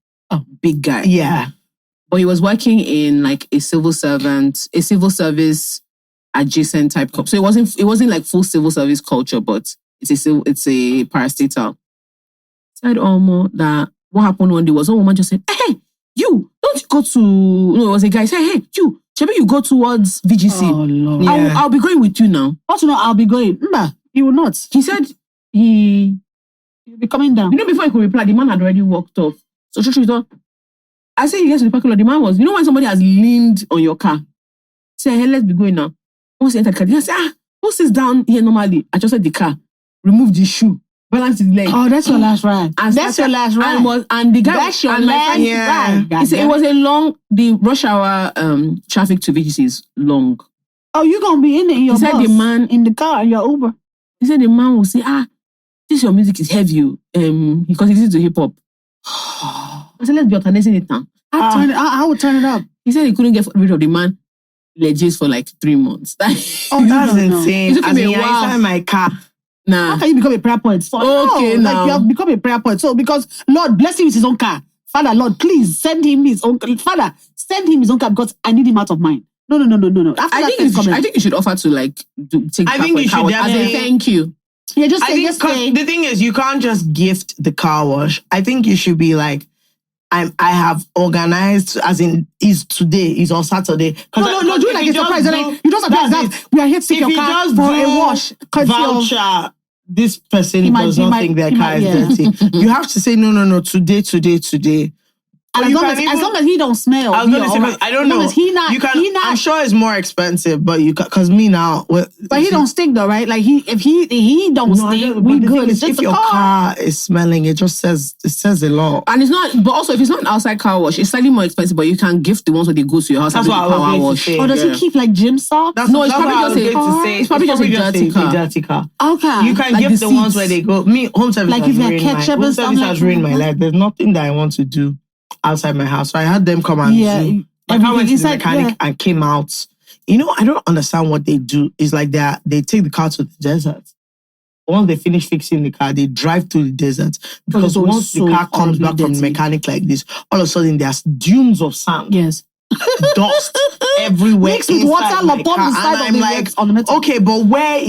big guy. Yeah. But he was working in like a civil service adjacent type cop. So it wasn't like full civil service culture, but it's a parastatal. Said almost that what happened one day was one woman just said, hey, you, don't you go to, no, it was a guy, said, hey, you, maybe you go towards VGC. Oh, Lord. Yeah. I'll be going with you now. How to know I'll be going? Nah, he will not. He said He'll be coming down. you know, before he could reply, the man had already walked off. So she thought, I said he gets to the parking lot, the man was, you know when somebody has leaned on your car? Say, hey, let's be going now. Once he entered the car, he said, who sits down here normally? I just said the car, remove the shoe, balance his leg. Oh, that's your last ride. And That's your last ride. And the guy, That's your and my last friend- Yeah. ride. He said it was the rush hour traffic to VGC is long. Oh, you gonna be in it in your He said bus, the man- in the car, in your Uber. He said the man will say, this your music is heavy, because he listens to hip hop. I said, let's be alternating it now. I would turn it up. He said he couldn't get rid of the man legit for like 3 months. Oh, that's no. insane. It took As me in, a you're while. inside my car. Nah. How can you become a prayer point? Okay, no, now. like you have become a prayer point. So because Lord bless him with his own car. Father, Lord, please send him his own car. Father, send him his own car because I need him out of mine. No. After I that think first comment, you should offer to like take I the think car you for a car should wash as a definitely- thank you. yeah, just I say, think just 'cause say. the thing is, you can't just gift the car wash. I think you should be like, I have organized, as in, is on Saturday. No, do it like a surprise. Like, you don't surprise that. We are here to take your car for a wash. Voucher this person does not think their car is dirty. You have to say, no, today. And as long as he don't smell. I was going to say, right. I don't know. I'm sure it's more expensive, but because me now. But he don't stink though, right? Like if he don't stink, we good. It's just if your car is smelling, it says a lot. And it's not. But also, if it's not an outside car wash, it's slightly more expensive. But you can gift the ones when they go to your house. That's what I was going to say. Or does he keep like gym socks? It's probably just a dirty car. Okay. You can gift the ones where they go. Me, home service has ruined my life. There's nothing that I want to do outside my house. So I had them come and do. My car went to the mechanic and came out. You know, I don't understand what they do. It's like they take the car to the desert. Once they finish fixing the car, they drive to the desert. Because once the car comes back from the mechanic like this, all of a sudden there's dunes of sand. Yes. Dust everywhere. Mixed with water upon the side of the legs on the metal. Okay, but where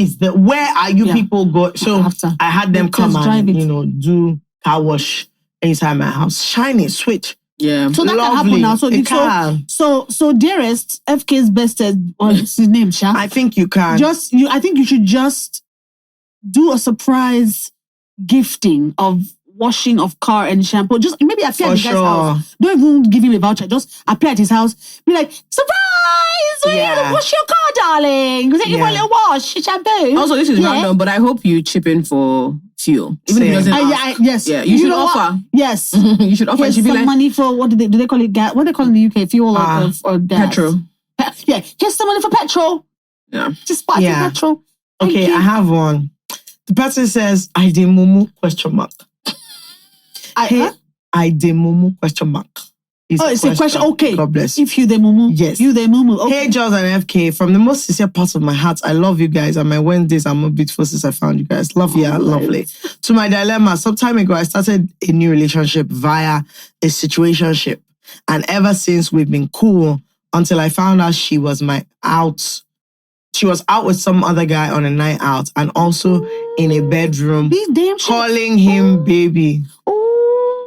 are you people going? So I had them come and, do car wash inside my house. Shiny, switch. Yeah. So that lovely. can happen now. So dearest, FK's bested, what's his name, Sha? I think you can. I think you should just do a surprise gifting of washing of car and shampoo. Just maybe appear at the guy's house. Don't even give him a voucher. Just appear at his house. Be like, surprise! We're here to wash your car, darling. We're taking for a little wash, shampoo. Also, this is random, but I hope you chip in for fuel. Even if it doesn't yes. Yeah, you should offer. Yes. You should offer. Here's some money for, what do they call it? Gas? What do they call it in the UK? Fuel or gas? Petrol. Here's some money for petrol. Yeah. Just buy some petrol. Okay, I have one. The person says, I did mumu ? I did mumu ? It's a question. Okay. God bless. If you the mumu. Yes. You the mumu. Okay. Hey, Giles and FK, from the most sincere parts of my heart, I love you guys. And my Wednesdays are more beautiful since I found you guys. Love you, lovely. To my dilemma, some time ago, I started a new relationship via a situationship. And ever since, we've been cool until I found out she was out with some other guy on a night out and also in a bedroom calling him baby.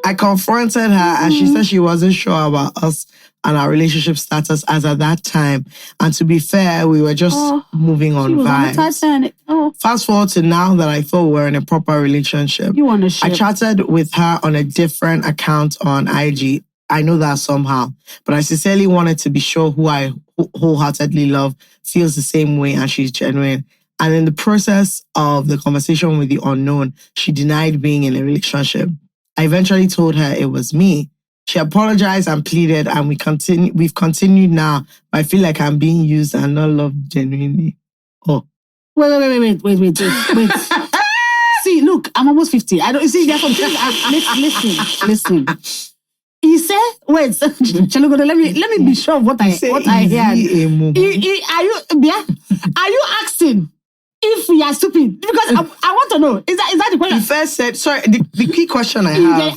I confronted her and she said she wasn't sure about us and our relationship status as at that time. And to be fair, we were just moving on vibes. Fast forward to now that I thought we were in a proper relationship. I chatted with her on a different account on IG. I know that somehow, but I sincerely wanted to be sure who I wholeheartedly love feels the same way and she's genuine. And in the process of the conversation with the unknown, she denied being in a relationship. I eventually told her it was me. She apologized and pleaded, and we've continued now. But I feel like I'm being used and not loved genuinely. Oh. Wait. See, look, I'm almost 50. I don't see. There's some things. Listen. He said, wait, Chalugodo, let me be sure of what I heard. Are you asking if we are stupid? Because I want to know. Is that the question? He first said, sorry, the key question I have.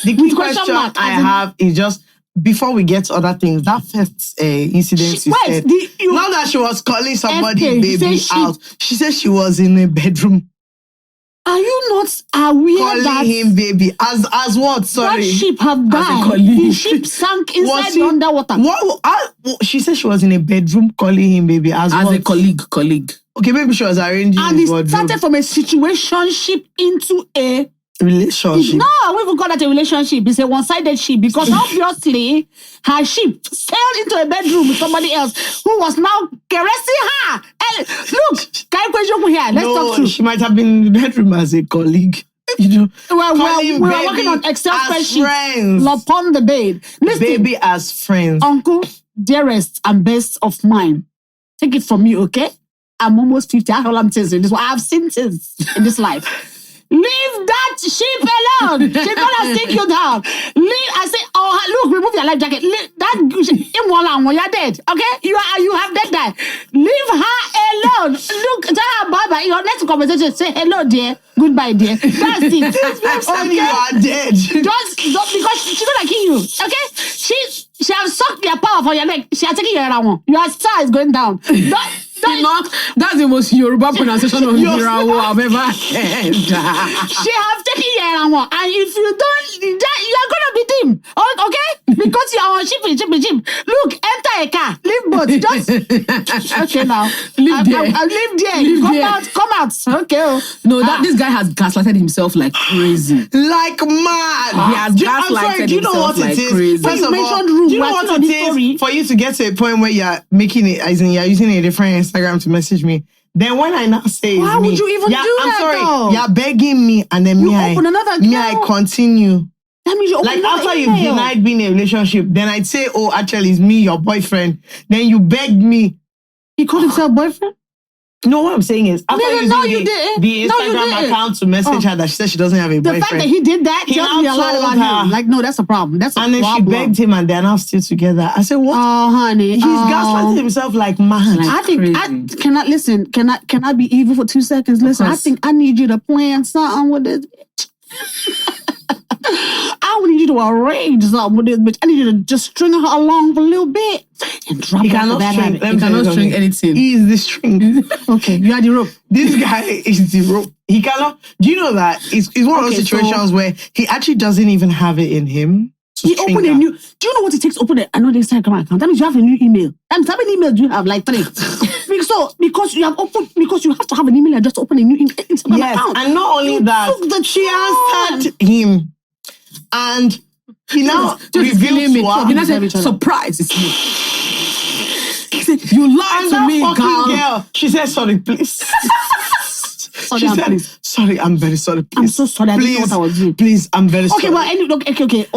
The key question I have is just, before we get to other things, that first incident you said, now that she was calling somebody baby out, she said she was in a bedroom. Are you not aware calling him baby? As what? Sorry. That ship have died. The ship sank inside the underwater. She said she was in a bedroom calling him baby. As what? A colleague. Okay, maybe she was arranging and it started from a situationship into a relationship. No, we even call that a relationship. It's a one-sided ship because obviously her ship sailed into a bedroom with somebody else who was now caressing her. And look, let's talk through. She might have been in the bedroom as a colleague. You know, we were working on Excel spreadsheets upon the bed. Listen, baby as friends. Uncle, dearest and best of mine. Take it from me, okay? I'm almost 50. That's all I'm saying. This is what I've seen since in this life. Leave that sheep alone. She's gonna take you down. I say, look, remove your life jacket. You're dead. Okay? You have dead guy. Leave her alone. Look, tell her bye-bye. Your next conversation, say hello, dear. Goodbye, dear. That's it. Okay? You are dead. Just because she's gonna kill you. Okay? She has sucked your power for your neck. She has taken your one. Your star is going down. That's the most Yoruba pronunciation of Irawo I've ever heard. She have taken your animal, and if you don't, you are gonna be dim. Okay? Because you are on ship. Look, enter a car, leave boat. Just okay now. Live there. I live there. Come out. Okay. No, this guy has gaslighted himself like crazy. Like mad. He has gaslighted himself like crazy. First of all, mentioned room, do you know what it is for you to get to a point where you're making it, as in you're using a different Instagram to message me? Then when I now say, why would you even do I'm that? sorry, though? you're begging me, and then open another I continue. That means you open Like another after email. you've denied being in a relationship, then I'd say, oh, actually, it's me, your boyfriend. Then you begged me. He called himself boyfriend? No, what I'm saying is, after Nigga, using no, you didn't. the No, you Instagram didn't. account to message her that she said she doesn't have a The boyfriend. fact that he did that He tells me a now lot told about him. her. Like, no, that's a problem. That's a And then problem. she begged him, and they're now still together. I said, what? Oh, honey. He's gaslighting himself like mad. Like- I think crazy. can I listen? Can I be evil for 2 seconds? Listen, I course. think I need you to plan something with this bitch. I need you to arrange something with this bitch. I need you to just string her along for a little bit and drop He her off cannot the bad string. habit. Let He me tell you cannot string something. anything. He is the string. Okay, you are the rope. This guy is the rope. He cannot. Do you know that it's one of those Okay, situations where he actually doesn't even have it in him to He string opened a her. new. Do you know what it takes to open another Instagram account? That means you have a new email. That means how many emails do you have? Like 3. because you have to have an email address to open a new Instagram Yes, account. and not only that, took the she time. answered him, and he now revealed to her. You know, said, surprise, it's me. He said, you lied And to that me, fucking girl. girl, she said, sorry, please. She said, please. sorry, I'm very sorry, please. I'm so sorry. I didn't know what I was doing. Please, I'm very sorry. Okay, well,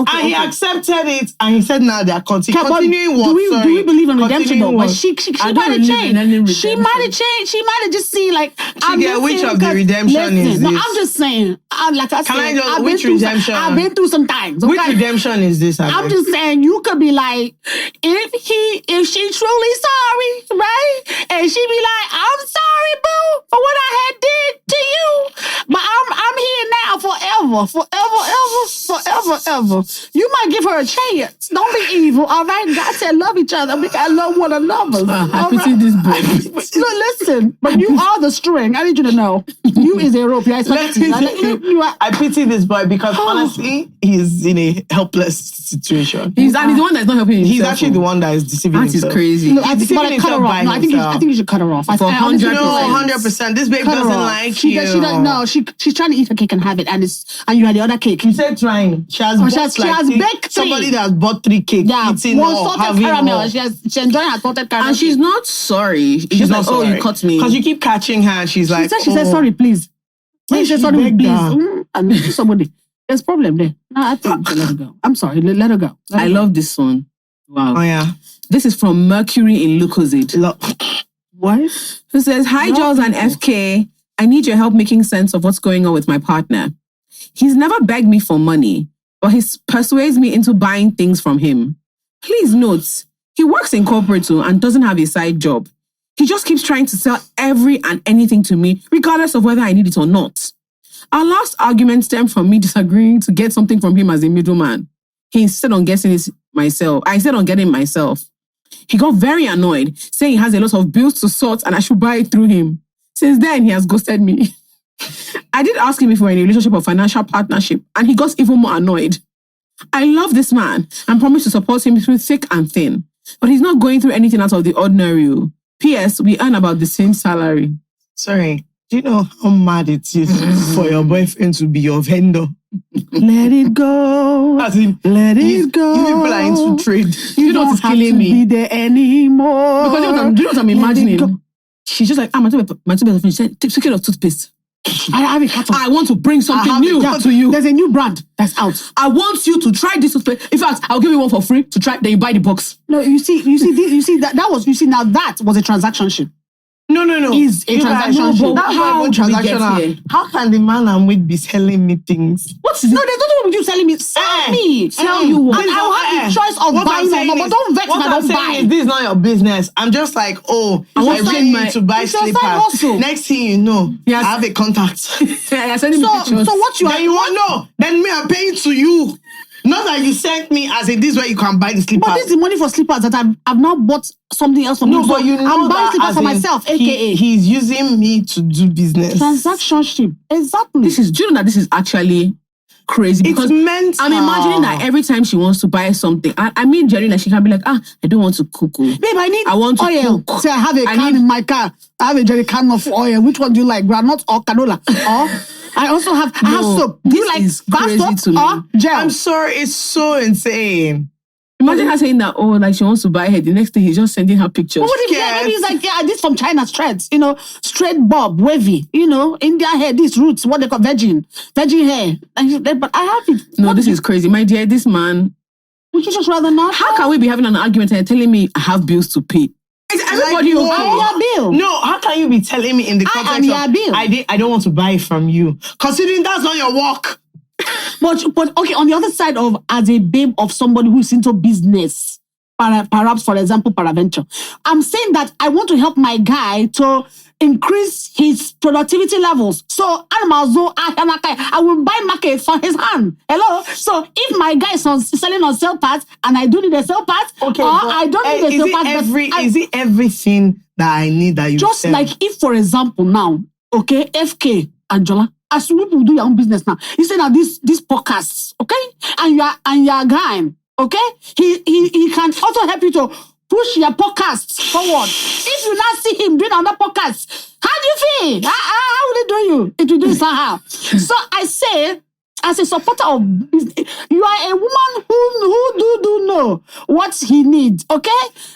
okay. And he accepted it, and he said, now they are continuing what? Do we believe in redemption though? Continuing But what? she I might don't have believe in any changed. She redemption. might have changed. She might have just seen like. Chigul, which of the redemption is No, this? I'm just saying. Like I said, Can I just- I've which been through redemption? I've been through some times. Which Okay? redemption is this? I'm Abby? just saying you could be like, if she truly sorry, right? And she be like, I'm sorry, boo, for what I had did to you. But I'm here now forever. You might give her a chance. Don't be evil, all right? God said love each other. We gotta love one another. I all pity right? this boy. No, listen, but you are the string. I need you to know. You is a rope. You are I pity this boy because honestly, he's in a helpless situation. He's the one that's not helping himself. He's actually the one that is deceiving That is himself. crazy. No, I He's think, but deceiving cut her himself off. by No, I think you should cut her off. For 100%. No, 100%. This babe Cut her doesn't off. like She you. does, no, she's trying to eat her cake and have it, and you had the other cake. You said trying. She has, she has baked 3. somebody that has bought 3 cakes. Yeah, eating one all, salted having caramel. all. She's enjoying her salted caramel. And she's not sorry. She's She's like, not oh, sorry. you cut me. Because you keep catching her and she's like, she said sorry, please. When She said she sorry, begged please. her. And somebody, there's problem there. No, I think let her go. I'm sorry, let her go. I love this one. Wow. Oh, yeah. This is from Mercury in Lucozade. What? Who says, hi, Jules and FK. I need your help making sense of what's going on with my partner. He's never begged me for money, but he persuades me into buying things from him. Please note, he works in corporate too and doesn't have a side job. He just keeps trying to sell every and anything to me, regardless of whether I need it or not. Our last argument stemmed from me disagreeing to get something from him as a middleman. He insisted on getting it myself. I insisted on getting it myself. He got very annoyed, saying he has a lot of bills to sort and I should buy it through him. Since then, he has ghosted me. I did ask him if we were in a relationship or financial partnership, and he got even more annoyed. I love this man and promise to support him through thick and thin, but he's not going through anything out of the ordinary. P.S. We earn about the same salary. Sorry. Do you know how mad it is for your boyfriend to be your vendor? Let it go. As in, Let you it go. people are into trade. You know don't what's have killing to me? be there anymore. Because do you know what I'm Let it imagining? go. She's just like, my two best friends said, speaking of toothpaste, I have a carton. I want to bring something have new it. to you. There's a new brand that's out. I want you to try this toothpaste. In fact, I'll give you one for free to try. Then you buy the box. No, that was a transactionship. No. Is a You guys, transactionship. That's How why do we get transactional. here? How can the man I'm with be selling me things? What is it? No, there's nothing wrong with you selling me. Sell me. Tell you what. And I'll have the choice of buying or not, but don't vex me. What I'm Don't saying buy. is this is not your business. I'm just like, oh, I I want to really send my- need to buy It's your side slippers. hustle. Next thing you know, Yes. I have a contact. You're sending me So pictures. what you Then you want no? Then me I'm paying to you. Not that you sent me as in this way you can buy the slippers. But this is the money for slippers that I've now bought something else for me. No, but you know I'm buying that slippers as for in myself, aka he's using me to do business. Transactionship. Exactly. Do you know that this is actually crazy? Because It's mental. I'm imagining that every time she wants to buy something, I mean, genuinely, that she can be like, I don't want to cook. Babe, I want to oil. cook. So I have a can in my car. I have a jerry can of oil. Which one do you like? Granite or canola? Or I also have soap. Do you like bar soap or gel? I'm sorry, it's so insane. Imagine her saying that, like she wants to buy her. The next thing he's just sending her pictures. What if maybe he's like, this from China threads, straight bob, wavy, India hair, these roots, what they call virgin hair. But I have it. No, this is crazy. My dear, this man. Would you just rather not? How can we be having an argument and telling me I have bills to pay? Is everybody okay? I am your bill. No, how can you be telling me in the context I am your bill. I don't want to buy it from you, considering that's not your work. But okay, on the other side of as a babe of somebody who's into business, perhaps for example, paraventure, I'm saying that I want to help my guy to increase his productivity levels. So I will buy market for his hand. Hello. So if my guy is selling on sale parts and I do need a sale part, okay, or I don't need a sale part, is it everything that I need that you just sell? like if, for example, now, okay, FK Angela. As people do your own business now, you say now this podcasts, okay, and you're a guy, okay. He can also help you to push your podcasts forward. If you not see him doing another podcast, how do you feel? How will it do you? It will do somehow. So I say, as a supporter of business, you are a woman who do know what he needs, okay?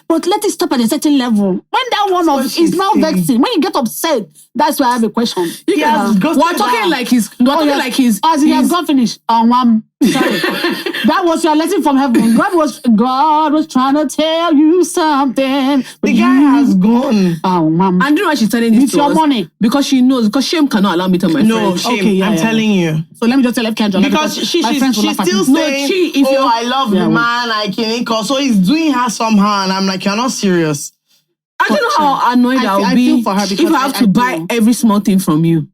But let it stop at a certain level. When that one is now vexing, when you get upset, that's why I have a question. We're talking like he's. As he has gone finished. Sorry. That was your lesson from heaven. God was trying to tell you something. The guy has gone. Oh, mom. And do you know why she's telling this it's to your us? money. Because she knows. Because shame cannot allow me to my No, friends. shame. I'm telling you. So let me just tell FK because she's still saying, I love the man, I can call. So he's doing her somehow, and I'm like, you're not serious. I don't know how annoyed I'll be for her if I have to buy every small thing from you.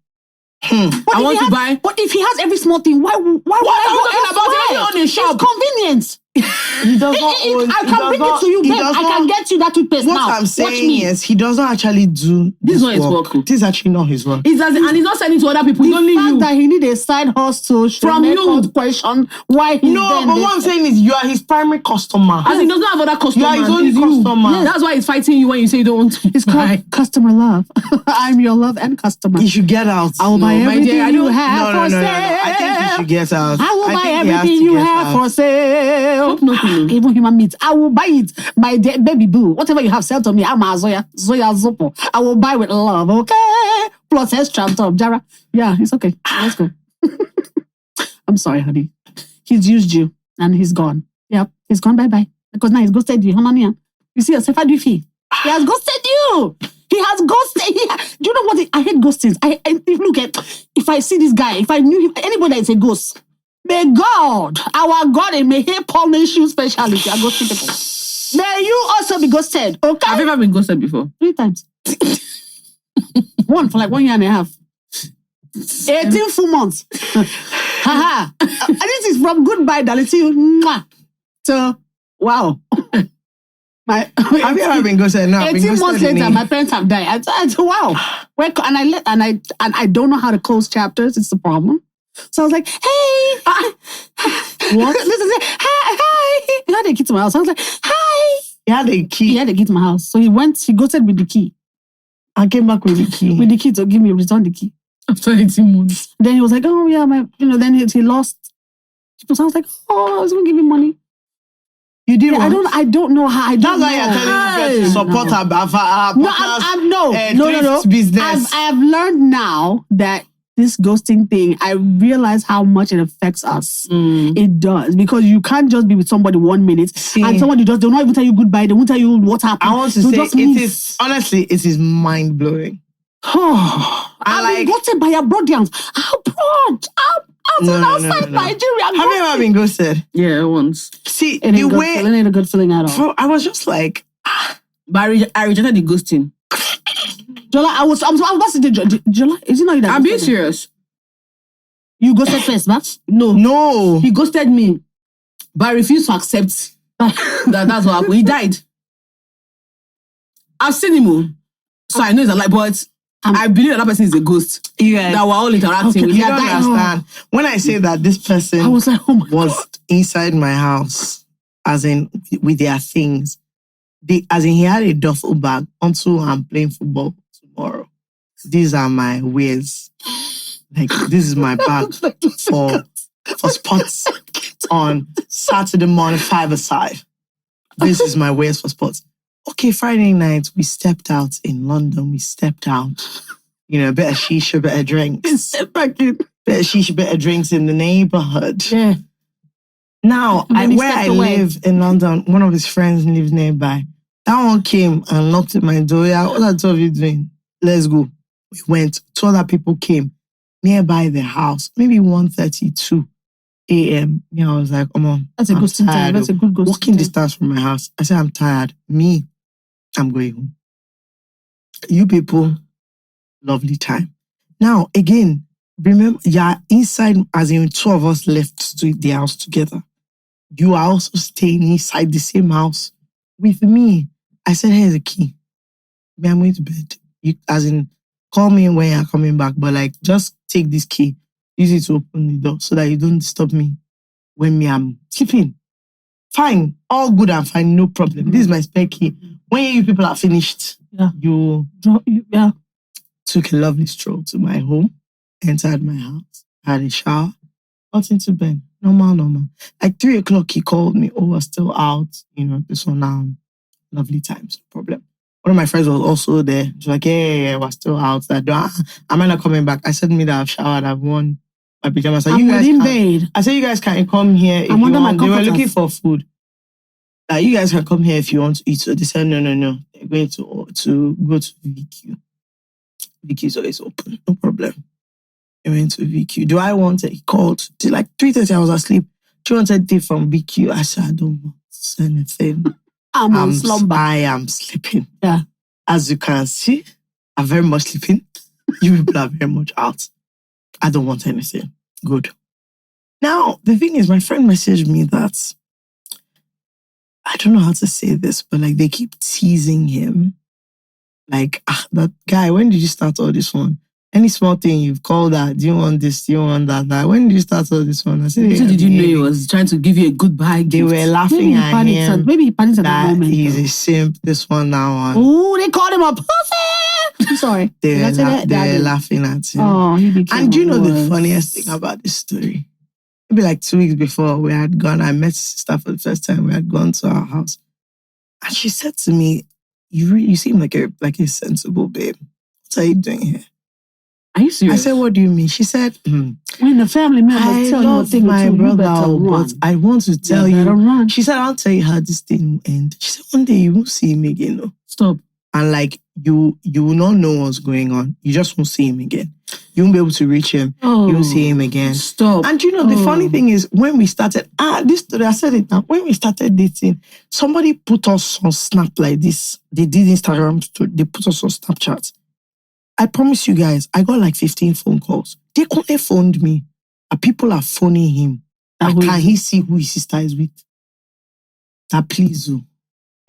I want to buy. But if he has every small thing, why would what are you talking about? If you own a shop, it's convenience. He does not own. I can bring it to you, babe. I can get you that toothpaste now. What I'm saying is, he does not actually do this. Is not his work. This is actually not his work. And he's not selling to other people. The only fact you. that he need a side hustle from you. Question why he's but what I'm saying is, you are his primary customer. As he does not have other customers. You are his only customer. Yes. That's why he's fighting you when you say you don't want to. It's called customer love. I'm your love and customer. You should get out. I will buy everything you have for sale. I think you should get out. I will buy everything you have for sale. Even human meat. I will buy it. My baby boo. Whatever you have, sell to me. I'm a Zoya Zopo. I will buy with love, okay? Plus extra on top. Jara. Yeah, it's okay. Let's go. I'm sorry, honey. He's used you and he's gone. Yep, he's gone bye-bye. Because now he's ghosted you. You see yourself, how do you feel? He has ghosted you. He has ghosted. Do you know what? I hate ghostings. Look at, if I see this guy, if I knew him, anybody that is a ghost, may God, our God, and may he punish you speciality. I ghosting people. May you also be ghosted, okay? Have you ever been ghosted before? 3 times. One for like 1 year and a half. 18 full months. Haha. And this is from goodbye, darling. See you. Mwah. So, wow. Have you ever been ghosted? No, 18 months later, my parents have died. I said, wow. And I don't know how to close chapters. It's the problem. So I was like, hey. What? Listen, hi. He had a key to my house. I was like, hi. He had a key? He had a key to my house. So he ghosted with the key. I came back with the key. With the key to return the key. After 18 months. Then he was like, oh yeah, then he lost. So I was like, oh, I was going to give him money. You did. Yeah, I don't know how. That's why you're telling me to support our No. business. I have learned now that this ghosting thing, I realize how much it affects us. It does. Because you can't just be with somebody 1 minute and somebody just, they'll not even tell you goodbye. They won't tell you what happened. I want to say, honestly, it is mind blowing. I've been ghosted by your brothers. Abroad. Outside Nigeria. Have you ever been ghosted? Yeah, once. See, it ain't a good feeling at all. I was just like, but I rejected the ghosting. Jola, I was about to say, Jola, is it not you that? I'm being serious. You ghosted first, man? No. No. He ghosted me. But I refuse to accept that's what happened. He died. I've seen him, so I know it's a lie, but I believe that person is a ghost. Yeah. That we're all interacting with. You don't understand. When I say that this person I was like, oh my was God. inside my house, as in with their things, as in he had a duffel bag until I'm playing football tomorrow. These are my wares. Like, this is my bag for sports on Saturday morning, 5-a-side. This is my wares for sports. Okay, Friday night, we stepped out in London. We stepped out. You know, better shisha, better drinks. Better shisha, better drinks in the neighborhood. Yeah. Now, where I live in London, one of his friends lives nearby. That one came and knocked at my door. Yeah, what are two of you doing? Let's go. We went. 2 other people came nearby the house, maybe 1:32 a.m. Yeah, I was like, come on. That's a good time. That's a good ghost. Walking distance from my house. I said, I'm tired. I'm going home. You people, lovely time. Now, again, remember, yeah, inside, as in 2 of us left the house together. You are also staying inside the same house with me. I said, here's the key. I'm going to bed. As in, call me when you're coming back, but like, just take this key, use it to open the door so that you don't disturb me when I'm sleeping. Fine, all good and fine, no problem. This is my spare key. When you people are finished, you took a lovely stroll to my home, entered my house, had a shower, got into bed. Normal. Like 3 o'clock, he called me. Oh, we're still out. You know, this one now. Lovely times, no problem. One of my friends was also there. She was like, yeah, we're still out. Am I not coming back? I said, me that I've showered, I've worn my pajamas. I'm in bed. I said, you guys can come here if you want. They were looking for food. You guys can come here if you want to eat. So they said, no. They're going to go to VQ. VQ is always open. No problem. They went to VQ. Do I want it? He called. Till like 3:30, I was asleep. She wanted tea from VQ. I said, I don't want anything. I'm on slumber. I am sleeping. Yeah. As you can see, I'm very much sleeping. You people are very much out. I don't want anything. Good. Now, the thing is, my friend messaged me that, I don't know how to say this, but like they keep teasing him. Like, that guy, when did you start all this one? Any small thing you've called that, do you want this, do you want that? Like, when did you start all this one? I said, did you know he was trying to give you a goodbye gift? They were laughing at him. Maybe he panicked at the moment. He's a simp, this one, that one. Oh, they called him a pussy! I'm sorry. They were laughing at him. Oh, he became And do you know the funniest thing about this story? Maybe like 2 weeks before we had gone, I met sister for the first time. We had gone to our house. And she said to me, you seem like a sensible babe. What are you doing here? Are you serious? I said, what do you mean? She said, when the family members tell you thing my brother, but I want to tell you. She said, I'll tell you how this thing will end. She said, one day you won't see him again. No. Stop. And like, you will not know what's going on. You just won't see him again. You won't be able to reach him. You won't see him again. Stop. And you know, the funny thing is, when we started, this story, I said it now. When we started dating, somebody put us on Snap like this. They did Instagram story. They put us on Snapchat. I promise you guys, I got like 15 phone calls. They couldn't phoned me. And people are phoning him. Can he see who his sister is with? That please,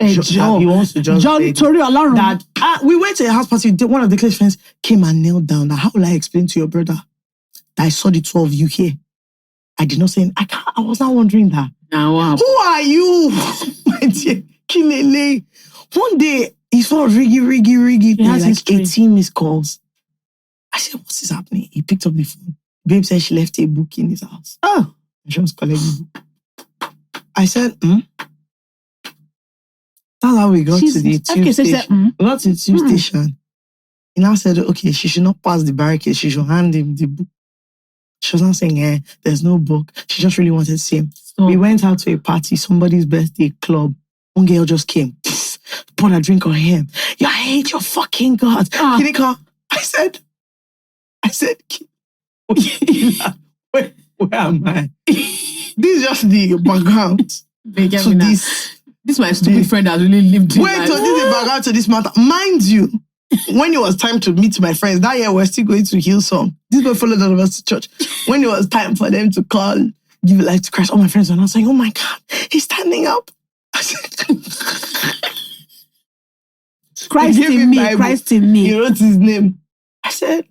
Hey, John. He wants to just John, Tori Alarum. That we went to a house party. One of the close friends came and knelt down. How will I explain to your brother that I saw the 2 of you here? I did not say. I was not wondering that. Now, who are you, my dear Kilele? One day his phone riggy. He has like 18 missed calls. I said, "What is happening?" He picked up the phone. Babe said she left a book in his house. Oh, and she was collecting the book. I said, That's how we got to the tube station. We got to the tube station. He now said, okay, she should not pass the barricade. She should hand him the book. She was not saying, there's no book. She just really wanted to see him. We went out to a party, somebody's birthday club. One girl just came, poured a drink on him. I hate your fucking God. Kinika. I said, where am I? This is just the background. So this is my stupid friend that really lived in life. Wait, so this is the background to this matter. Mind you, when it was time to meet my friends, that year we're still going to Hillsong. This boy followed all of us to church. When it was time for them to call give life to Christ. All my friends were now saying, oh my God, he's standing up. I said, Christ in me, Christ in me. He wrote his name. I said,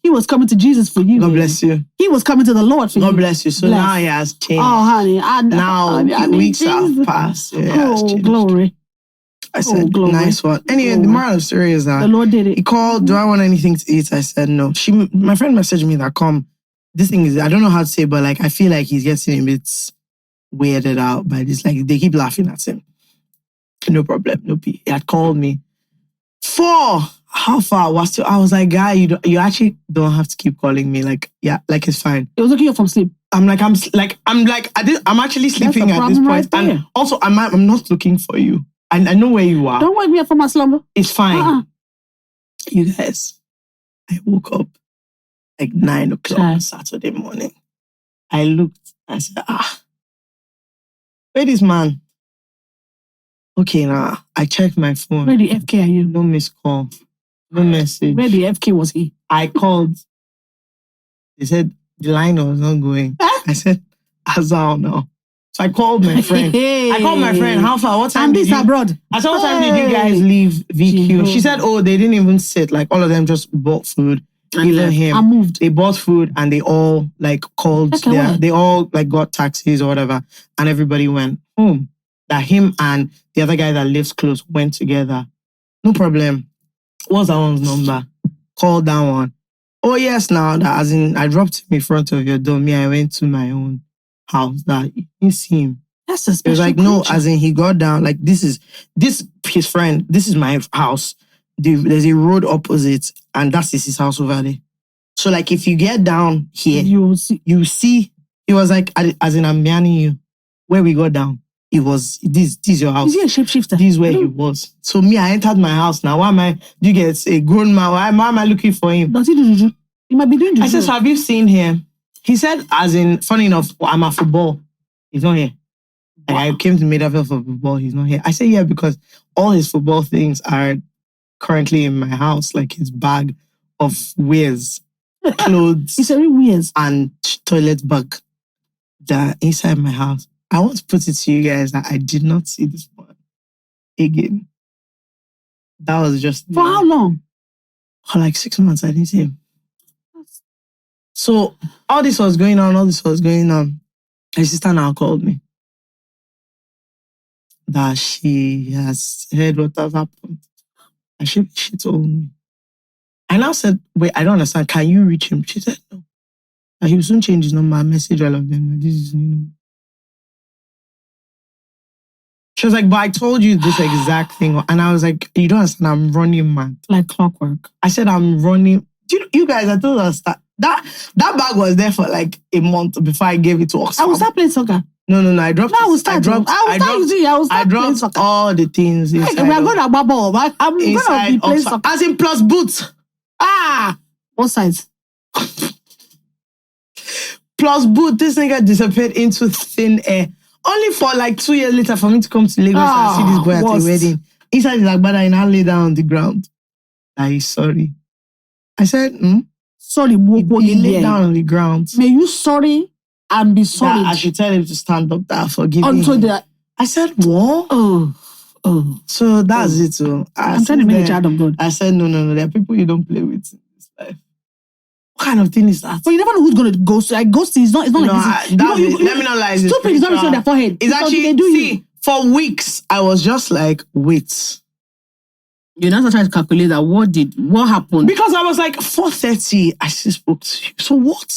He was coming to Jesus for you. God bless you. He was coming to the Lord for you. God bless you. So now he has changed. Oh, honey. Now weeks have passed. Yeah, glory. I said, nice one. Anyway, the moral of the story is that the Lord did it. He called, do I want anything to eat? I said, no. My friend messaged me that, this thing is, I don't know how to say, but like, I feel like he's getting a bit weirded out by this. Like, they keep laughing at him. No problem. No P. He had called me. 4. How far was to? I was like, guy, you actually don't have to keep calling me. Like, yeah, like it's fine. It was waking you up from sleep. I'm actually sleeping at this point. Right, and also, I'm not looking for you. I know where you are. Don't wake me up from my slumber. It's fine. You guys, I woke up like 9 o'clock Saturday morning. I looked. I said, where this man? Okay, now I checked my phone. Where the FK are you? No missed call. No message. Where the FK was he? I called. They said the line was not going. I said, Azal now. So I called my friend. How far? What time did you? Abroad. I said, what time did you guys leave VQ? She said, they didn't even sit. Like all of them just bought food. Even him. I moved. They bought food and they all like called. They all like got taxis or whatever. And everybody went home. That him and the other guy that lives close went together. No problem. What's that one's number? Call that one. Oh yes, now that as in I dropped him in front of your door. Me, I went to my own house. That you see him. That's a special. It was like no, as in he got down. Like this his friend. This is my house. There's a road opposite, and that is his house over there. So like if you get down here, you see. It was like as in I'm behind you. Where we got down. It was, this is your house. Is he a shapeshifter? This is where he was. So me, I entered my house. Now, you get a grown man, why am I looking for him? Does he do juju? He might be doing juju. I said, so have you seen him? He said, as in, funny enough, I'm at football. He's not here. Like, I came to Mid-Africa for football. He's not here. I say, yeah, because all his football things are currently in my house. Like his bag of wares, clothes. He's very weird. And toilet bag that are inside my house. I want to put it to you guys that I did not see this one again. That was just... For how long? For like 6 months, I didn't see him. So, all this was going on. My sister now called me. That she has heard what has happened. And she told me. I now said, wait, I don't understand. Can you reach him? She said, no. And he will soon change his number and message all of them. This is his new number. She was like, but I told you this exact thing. And I was like, you don't understand, I'm running mad. Like clockwork. I said, I'm running. You guys, I told us that bag was there for like a month before I gave it to Oxfam. I will start playing soccer. No, I dropped. I dropped all the things inside. We are going to bubble. I'm going to be playing soccer. As in plus boots. What size? Plus boot, this nigga disappeared into thin air. Only for like 2 years later for me to come to Lagos and see this boy at a wedding. Inside his agbada, and I lay down on the ground. He's sorry. I said, Sorry, he laid down on the ground. May you sorry and be sorry. I should tell him to stand up there, forgive me. I said, what? Oh. So that's it. So I'm trying to make a child of God. I said, no. There are people you don't play with in this life. What kind of thing is that? But you never know who's going to ghost. Like ghosting is not like this. Let me not lie. Stupid is not written on their forehead. It's actually, for weeks, I was just like, wait. You're not trying to calculate that. What happened? Because I was like, 4:30, I still spoke to you. So what?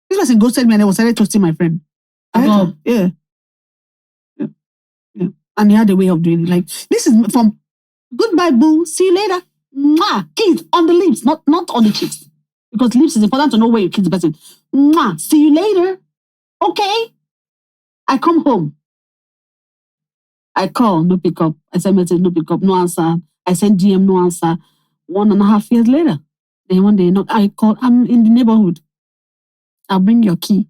This person ghosted me and I was started toasting my friend. Yeah. And he had a way of doing it. Like, this is from goodbye, boo. See you later. Mwah. Kiss on the lips, not on the cheeks. Because lips is important to know where you kiss the person. Mwah. See you later. Okay. I come home. I call, no pick up. I send message, no pick up, no answer. I send DM, no answer. 1.5 years later. Then one day, I call, I'm in the neighborhood. I'll bring your key.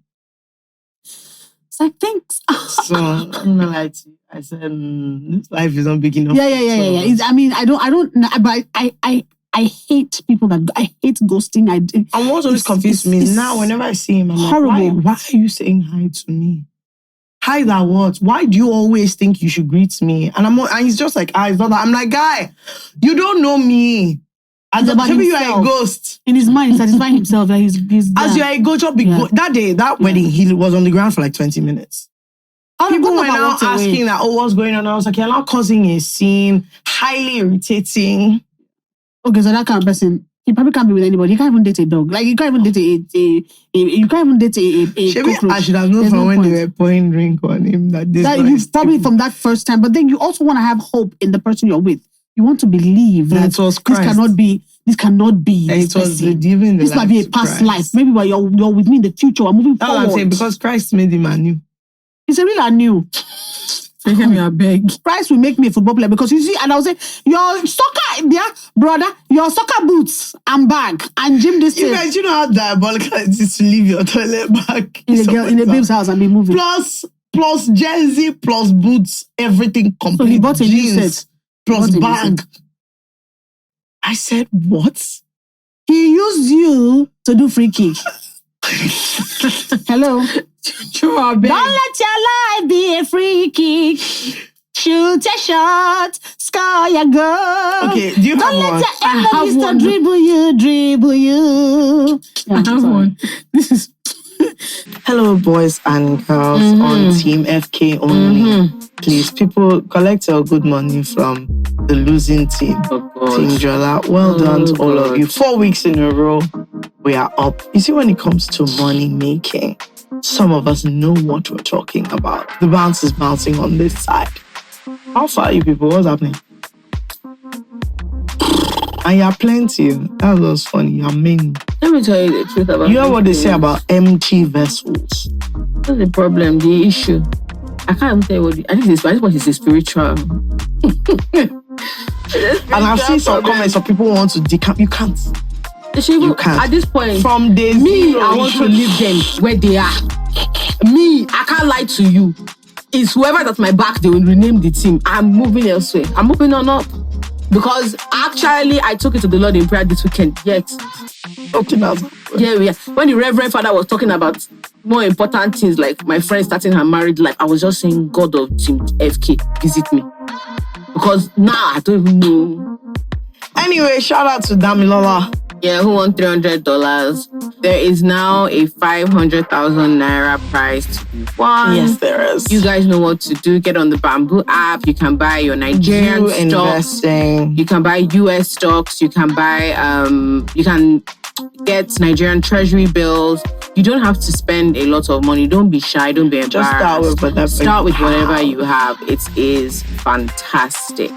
It's like, thanks. So, I'm gonna lie to you. I said, this life is not big enough. Yeah. I mean, I don't, but I hate people I hate ghosting. And what always confused me now, whenever I see him, I'm horrible. like, why are you saying hi to me? Hi that what? Why do you always think you should greet me? And he's just like, it's not that. I'm like, guy, you don't know me. Maybe you are a ghost. In his mind, he's satisfying himself that he's as you are a ghost, that day, that wedding, he was on the ground for like 20 minutes. People were now asking that, what's going on? I was like, you're now causing a scene, highly irritating. Okay, so that kind of person, he probably can't be with anybody. He can't even date a dog. Like, you can't even date you can't even date a cockroach. I should have known from when they were pouring drink on him that you probably from that first time. But then you also want to have hope in the person you're with. You want to believe that this cannot be this person. This might be a past life. Maybe while you're with me in the future, we're moving forward. That's what I'm saying, because Christ made him anew. It's a real anew. Christ will make me a football player, because you see, and I'll say, your soccer, brother, your soccer boots and bag and gym this thing. You guys, you know how diabolical it is to leave your toilet bag in a babe's house and be moving. Plus jersey, plus boots, everything complete. So he bought a new set. Plus bag. I said, what? He used you to do free kick. Hello? Don't let your life be a free kick. Shoot a shot, score your goal. Okay, do you have one? Don't let your dribble you. Yeah, I have one. This is... Hello, boys and girls on Team FK only. Please, people, collect your good money from the losing team. Team Jola, well done to all of you. 4 weeks in a row, we are up. You see, when it comes to money making, some of us know what we're talking about. The bounce is bouncing on this side. How far are you people? What's happening? And you're plenty. That was funny. You're many. Let me tell you the truth about you know what they say about empty vessels? That's the problem, the issue. I can't even tell you what I think what is a spiritual. And I've seen some comments of people who want to decamp. You can't. You can't. At this point, from day zero, I want to leave them where they are. Me, I can't lie to you. It's whoever that's my back, they will rename the team. I'm moving elsewhere. I'm moving on up. Because actually, I took it to the Lord in prayer this weekend. Yet. Okay, now. Yeah. When the Reverend Father was talking about more important things like my friend starting her married life, I was just saying, God of Team FK, visit me. Because now I don't even know. Anyway, shout out to Damilola. Yeah, who won $300? There is now a 500,000 naira prize to be won. Yes, there is. You guys know what to do. Get on the Bamboo app. You can buy your Nigerian stocks. Investing. You can buy US stocks. You can buy, you can get Nigerian treasury bills. You don't have to spend a lot of money. Don't be shy. Don't be embarrassed. Start with whatever you have. It is fantastic.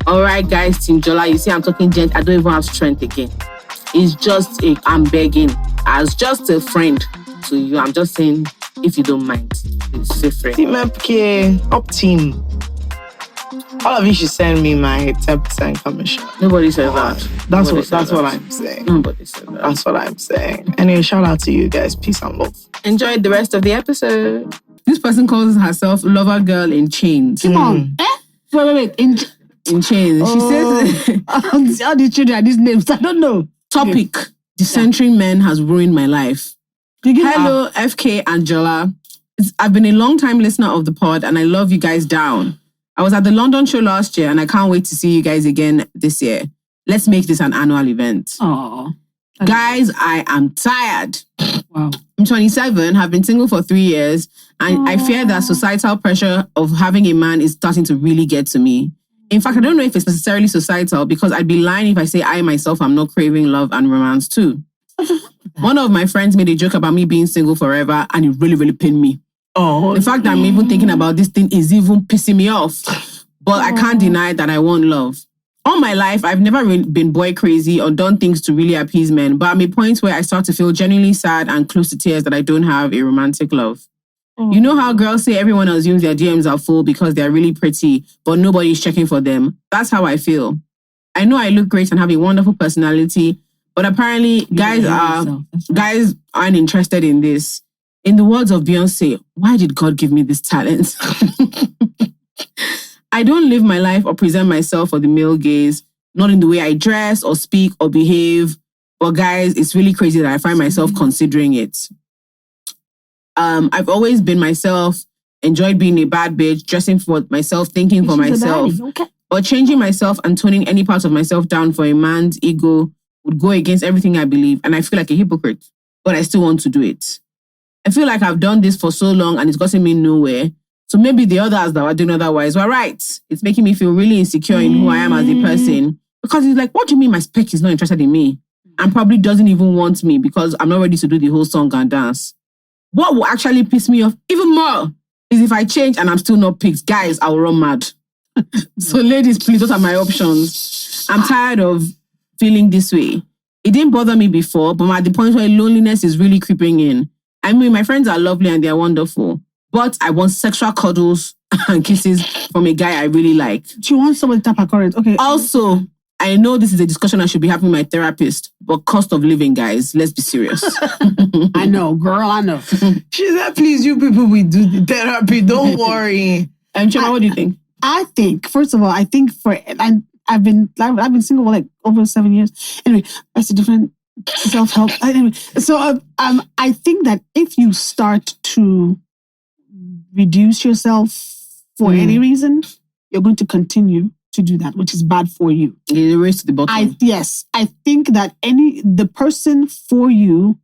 All right, guys, Team Jola, you see I'm talking gent. I don't even have strength again. It's just, I'm begging. As just a friend to you, I'm just saying, if you don't mind, please feel free. Team FK, up team. All of you should send me my 10% commission. Nobody said that. That's what I'm saying. Nobody said that. That's what I'm saying. Anyway, shout out to you guys. Peace and love. Enjoy the rest of the episode. This person calls herself Lover Girl in Chains. Come on. Wait. In chains. She says, all the children are these names. I don't know. Topic. The centering man has ruined my life. Hello, FK and Jola. I've been a long-time listener of the pod and I love you guys down. I was at the London show last year and I can't wait to see you guys again this year. Let's make this an annual event. Oh, guys, I am tired. Wow. I'm 27, have been single for 3 years, and I fear that societal pressure of having a man is starting to really get to me. In fact, I don't know if it's necessarily societal because I'd be lying if I say I myself am not craving love and romance too. One of my friends made a joke about me being single forever and it really, really pained me. Oh, the fact that I'm even thinking about this thing is even pissing me off. But I can't deny that I want love. All my life, I've never been boy crazy or done things to really appease men, but I'm at a point where I start to feel genuinely sad and close to tears that I don't have a romantic love. You know how girls say everyone assumes their DMs are full because they're really pretty, but nobody's checking for them? That's how I feel. I know I look great and have a wonderful personality, but apparently guys aren't interested in this. In the words of Beyonce, why did God give me this talent? I don't live my life or present myself for the male gaze. not in the way I dress or speak or behave. But guys, it's really crazy that I find myself considering it. I've always been myself, enjoyed being a bad bitch, dressing for myself, thinking for myself. Okay. But changing myself and toning any part of myself down for a man's ego would go against everything I believe. And I feel like a hypocrite, but I still want to do it. I feel like I've done this for so long and it's gotten me nowhere. So maybe the others that were doing otherwise were right. It's making me feel really insecure in who I am as a person. Because it's like, what do you mean my spec is not interested in me? And probably doesn't even want me because I'm not ready to do the whole song and dance. What will actually piss me off even more is if I change and I'm still not picked. Guys, I'll run mad. So ladies, please, what are my options? I'm tired of feeling this way. It didn't bother me before, but I'm at the point where loneliness is really creeping in. I mean, my friends are lovely and they're wonderful, but I want sexual cuddles and kisses from a guy I really like. Do you want someone to tap her current? Okay. Also, I know this is a discussion I should be having with my therapist, but cost of living, guys, let's be serious. I know, girl, I know. She said, please, you people, we do the therapy. Don't worry. Chima, what do you think? I think, first of all, I've been single for like over 7 years. Anyway, that's a different self-help. Anyway, so I think that if you start to reduce yourself for any reason, you're going to continue to do that, which is bad for you. The race to the bottom. Yes, I think that the person for you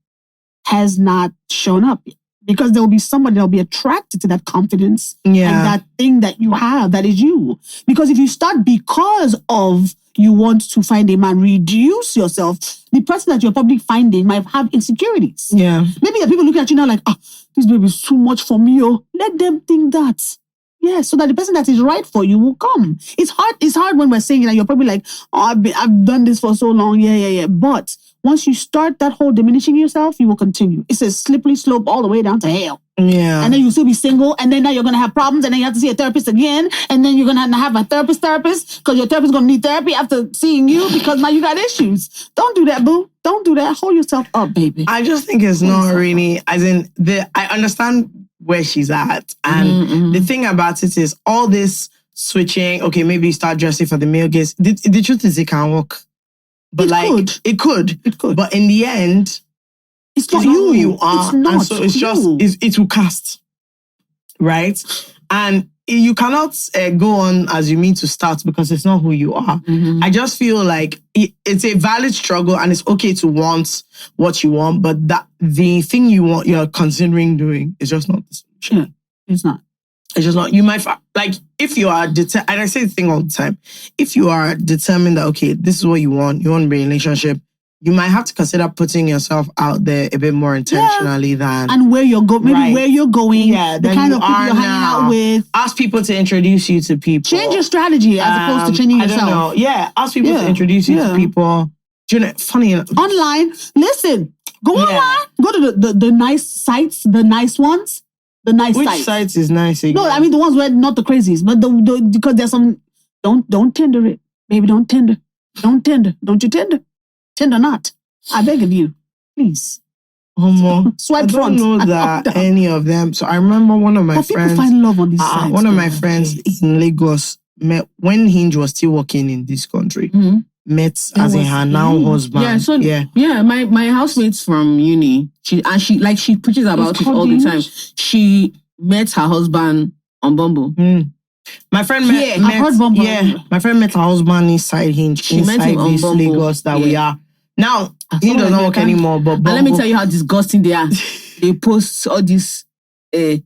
has not shown up yet. Because there will be somebody that will be attracted to that confidence and that thing that you have, that is you. Because if you start because of you want to find a man, reduce yourself, the person that you're probably finding might have insecurities. Yeah. Maybe there are people looking at you now like, this baby is too much for me. Oh, let them think that. Yeah, so that the person that is right for you will come. It's hard when we're saying it and you're probably like, I've done this for so long. Yeah. But once you start that whole diminishing yourself, you will continue. It's a slippery slope all the way down to hell. Yeah. And then you'll still be single, and then now you're going to have problems, and then you have to see a therapist again, and then you're going to have a therapist, because your therapist is going to need therapy after seeing you because now you got issues. Don't do that, boo. Don't do that. Hold yourself up, baby. I just think it's not really, as in, I understand where she's at. And the thing about it is all this switching, okay, maybe you start dressing for the male gaze. The truth is it can work. But it could. But in the end, it's not who you are. It's not. And so it's just, it will cast. Right? And you cannot go on as you mean to start because it's not who you are. I just feel like it's a valid struggle and it's okay to want what you want, but that the thing you're considering doing is just not the solution. Yeah, it's not. It's just not. You might, like, if you are, and I say the thing all the time, if you are determined that, okay, this is what you want to be in a relationship, you might have to consider putting yourself out there a bit more intentionally than... And where you're going, maybe where you're going, the kind of people you're hanging out with. Ask people to introduce you to people. Change your strategy as opposed to changing yourself. I don't know. Yeah, ask people to introduce you to people. Do you know, funny enough. Online, listen, go online, go to the nice sites, the nice ones. The nice Which sites. sites is nice again? No, I mean the ones where not the crazies, but because there's some. Don't tender it, baby. Don't tender. Don't tender. Don't you tender. Tender not. I beg of you, please. Swipe front. I don't know that any of them. So I remember one of my friends. People find love on these sites. One of my friends in Lagos met when Hinge was still working in this country. Met as in her now husband. My housemates from uni, she preaches about it all the time. She met her husband on Bumble. My friend met my friend met her husband inside Hinge. She met him on Bumble. Lagos that we are. Now, he does not work anymore, but Bumble. And let me tell you how disgusting they are. They post all this day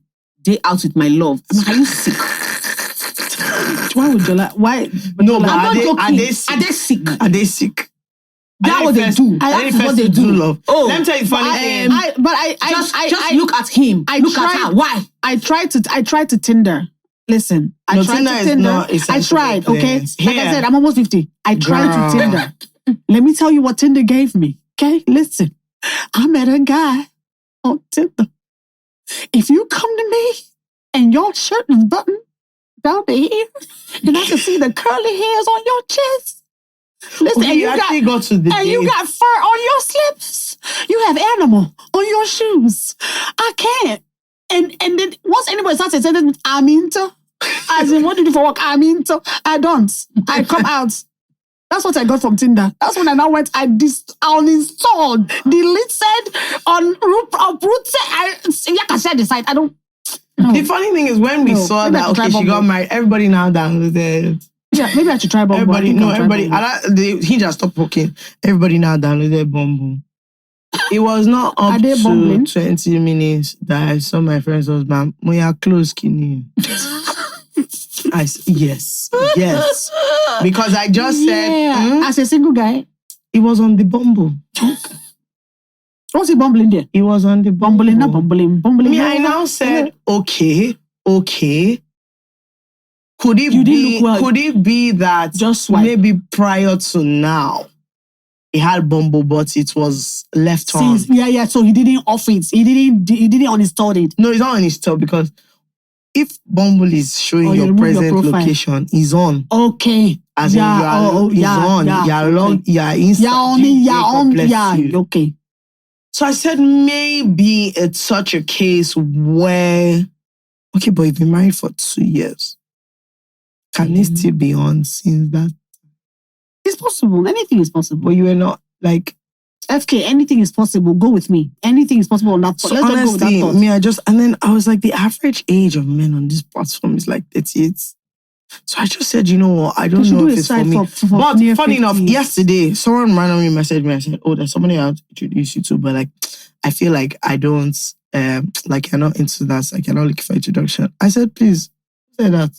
out with my love. I'm like, are you sick? Why would you like? Why? No, but are they sick? Are they sick? That's what they do. That's what they do. Love. Oh, let me tell you the funny thing. Just look at him. Look at her. Why? I tried to Tinder. Listen, I tried to Tinder. I tried. Okay, like I said, I'm almost 50. I tried to Tinder. Let me tell you what Tinder gave me. Okay, listen. I met a guy on Tinder. If you come to me and your shirt is buttoned down to here, and I can see the curly hairs on your chest. Listen, okay, and you got fur on your slips. You have animal on your shoes. I can't. And then once anybody starts to say that, I'm into, as in, what do you do for work? I'm into, I don't. I come out. That's what I got from Tinder. That's when I now went, I uninstalled, deleted, uprooted. I said the site. I don't. No. The funny thing is when we saw that, okay, she got married, everybody now downloaded. Yeah, maybe I should try Bumble. He just stopped working. Everybody now downloaded Bumble. It was not up to bumbling? 20 minutes that I saw my friend's husband. We are close, Kini. Yes. Because I just said... As a single guy? It was on the Bumble. What's he bumbling there? It was on the Bumble. Bumbling. I now said, okay. Could it be that just swipe. Maybe prior to now, he had Bumble, but it was left on? Yeah. So he didn't off it. He didn't uninstall it. No, it's not uninstalled because if Bumble is showing your present location, it's on. Okay. As in on. You're logged. You're inside. You're on. Yeah. Okay. So I said maybe it's such a case where, okay, but you've been married for 2 years. Can it still be on since that? It's possible. Anything is possible. But you were not like... FK, anything is possible. Go with me. Anything is possible on that. So let's honestly, go with that and then I was like, the average age of men on this platform is like 38. So I just said, you know what, I don't know if it's for me. But funny enough, yesterday, someone randomly messaged me and said, oh, there's somebody I'll introduce you to, but like, I feel like I don't, like you're not into that, like you're not looking for introduction. I said, please, say that.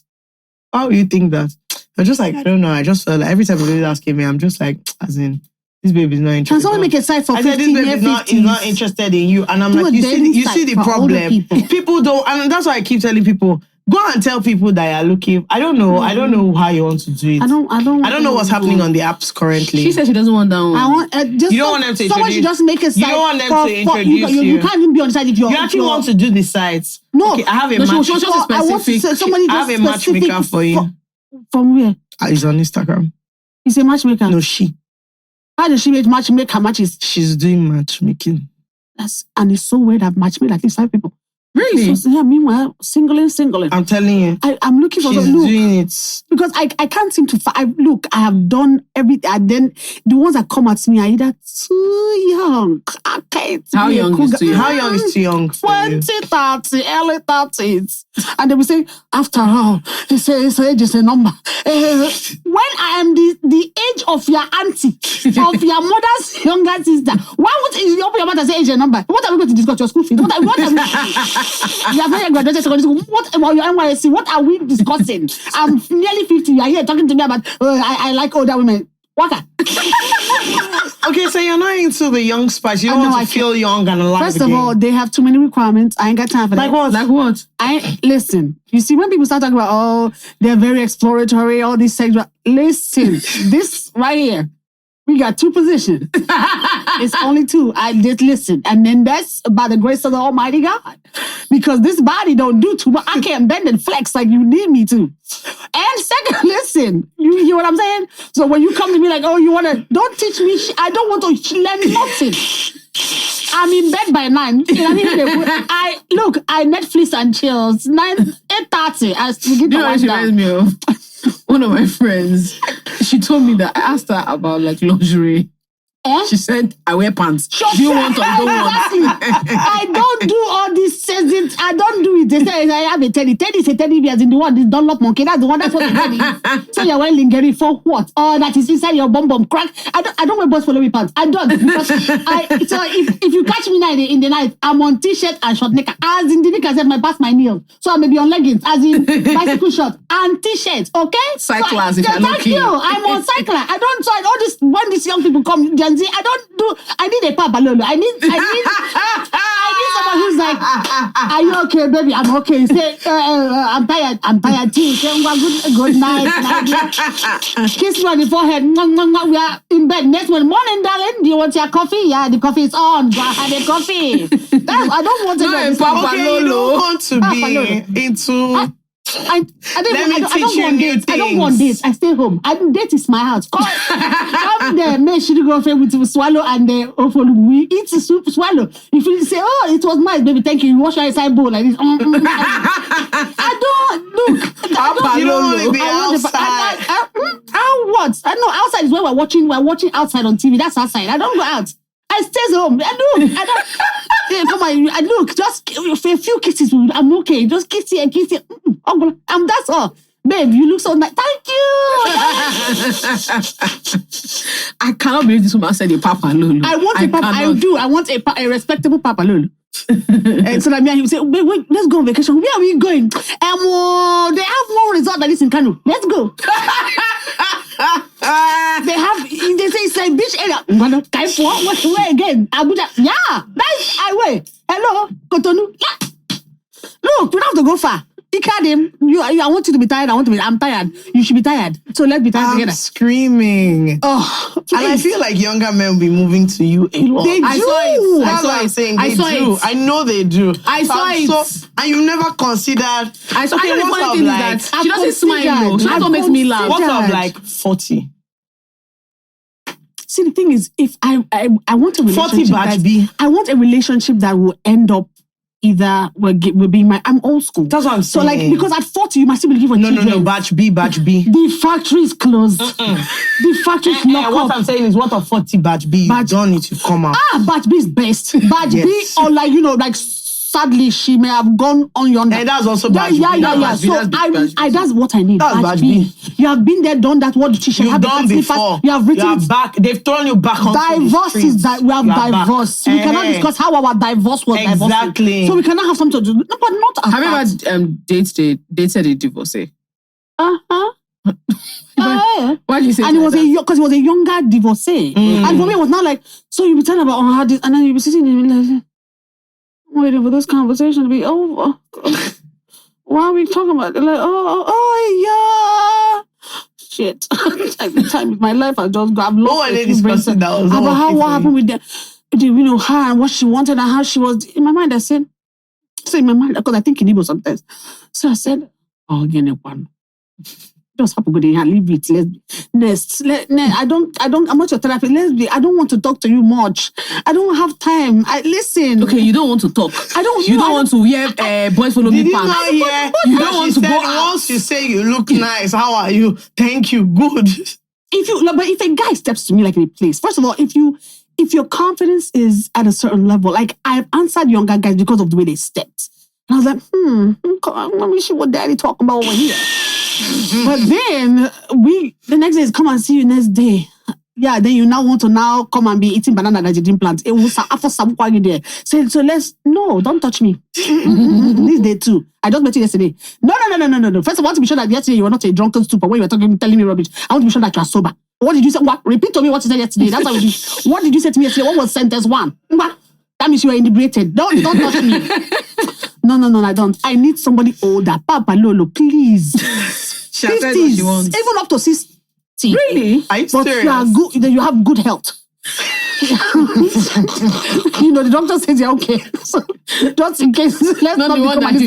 How do you think that? I'm just like, I don't know. I just felt like every time somebody asking me, I'm just like, as in, this baby is not interested. Can someone make a site for 15 years? I said, this baby is not interested in you. And I'm like, you see the problem. People don't, and that's why I keep telling people, go and tell people that you're looking. I don't know how you want to do it. I don't know what's happening on the apps currently. She says she doesn't want that one. I want, you don't want them to someone should just make a site. You don't want them to introduce you. You can't even be on the site if you're... You actually want to do the sites. No. Okay, I have a match. I have a matchmaker for you. From where? It's on Instagram. He's a matchmaker? No, she. How does she make her matches? She's doing matchmaking. And it's so weird I've matchmade like these 5 people. Really? So, yeah, meanwhile, singling. I'm telling you. I'm looking for she's doing it. Because I can't seem to find. Look, I have done everything. And then the ones that come at me are either too young. How young is too young? How young is too young? 20, 30, early 30s. And they will say, after all, age is a number. When I am the age of your auntie, of your mother's younger sister, why would you open your mouth and say age is a number? What are we going to discuss? Your school fees? What are we... You have not graduated secondary school. What about your NYSC? What are we discussing? I'm nearly 50. You are here talking to me about I like older women. Waka. Okay, so you're not into the young spice. You don't want to feel young and alive. First of all, they have too many requirements. I ain't got time for that. Like what? Listen. You see, when people start talking about, they're very exploratory, all these sexual. Listen, this right here. We got 2 positions. It's only 2. I just listen. And then that's by the grace of the Almighty God. Because this body don't do too much. I can't bend and flex like you need me to. And second, listen. You hear what I'm saying? So when you come to me like, oh, you want to... Don't teach me... I don't want to learn nothing. I'm in bed by 9. I Netflix and chills. 8:30. I begin to wind down. Reminds me of one of my friends. She told me that I asked her about like lingerie. She said, I wear pants. Do you want or don't want? I don't do all this. I don't do it. They say I have a teddy. Teddy is a teddy bear in the one. This Dunlop monkey. That's the one. That's what the teddy is. So you're wearing lingerie for what? Oh, that is inside your bum crack. I don't wear boys follow me pants. I don't. Because so if you catch me in the night, I'm on t-shirt and short knicker. As in the knickers have my past my nails. So I may be on leggings. As in bicycle shorts and t-shirts. Okay? Cyclers, if you're thank lucky. you. I'm on cycler. I don't. So all this when these young people come. I need a papa lolo. I need someone who's like, are you okay, baby? I'm okay. Say, I'm tired. Say, good night. Kiss me on the forehead. We are in bed. Next morning, darling. Do you want your coffee? Yeah, the coffee is on. Go have a coffee. I don't want to go. Papa lolo. You don't want to be into... I don't want dates. I stay home. Date is my house. Come there, make sure you go with swallow and we eat the soup, swallow. If you say, oh, it was nice, baby, thank you. You wash your side bowl like this. I don't look. You don't want to be outside. What? I know outside outside is where we're watching outside on TV. That's outside. I don't go out. I stay home. I don't. Yeah, come on. I look. Just for a few kisses. I'm okay. Just kiss it. That's all. Babe, you look so nice. Thank you. I cannot believe this woman said a Papa Lulu. I want a Papa. I do. I want a respectable Papa Lulu. And so that me and him say, wait, let's go on vacation. Where are we going? They have more resort than this in Kano. Let's go. They say it's like beach area. Where again? Abuja. Yeah, that's highway. Hello, Cotonou. Yeah. Look, we don't have to go far. Him. I want you to be tired. I'm tired. You should be tired. So let's be tired together. Screaming. Oh, and I feel like younger men will be moving to you a lot. They do. That's what I'm saying. They do. I know they do. I saw it. And you've never considered. I saw it. What of like? She doesn't smile. That's what makes me laugh. What of like 40? See, the thing is, if I want a relationship 40 batch B. I want a relationship that will end up either will be I'm old school. That's what I'm saying. So like, because at 40 you must still be looking for children. No, batch B. The factory is closed. The factory is locked up. What I'm saying is, what of 40 batch B? You don't need to come out. Batch B is best. Batch B, or like, like sadly she may have gone on yonder. And that's also batch B. Yeah. So that's what I need. That's batch B. You have been there, done that. What teacher you've done before. You have written it. Back. They've thrown you back on divorce is that we have divorce. We cannot discuss how our divorce was. Exactly. So we cannot have something to do. No, but not. Have you ever dated a divorcee? Why do you say? And because he was a younger divorcee, and for me it was not like, so you be telling about how this, and then you be sitting there like, waiting for this conversation to be over. Why are we talking about it? Like, yeah. Shit. Like the time of my life, I've lost. What were they discussing that was about what happened with her and what she wanted and how she was. In my mind, I said, because I think in Igbo sometimes. So I said, again, one. Just happen good and leave it. I'm not your therapist. I don't want to talk to you much. I don't have time. Listen. Okay, you don't want to talk. You don't want to hear boys follow me pants. You don't want to go out. Once you say you look nice, how are you? Thank you. Good. But if a guy steps to me like in a place, first of all, if your confidence is at a certain level, like I've answered younger guys because of the way they stepped. And I was like, let me see what daddy talking about over here. But then the next day is come and see you next day. Yeah, then you now want to come and be eating banana that you didn't plant. It was after some you there. So don't touch me. This day too. I just met you yesterday. No. First, I want to be sure that yesterday you were not a drunken stupor when you were telling me rubbish. I want to be sure that you are sober. What did you say? What? Repeat to me what you said yesterday. That's how we do. What did you say to me yesterday? What was sentence 1? What? That means you were inebriated. Don't touch me. No, I don't. I need somebody older. Papa Lolo, please. She has said what she wants. Even up to 60. Really? But you are good. You have good health. The doctor says you're okay. So just in case, let's not be when you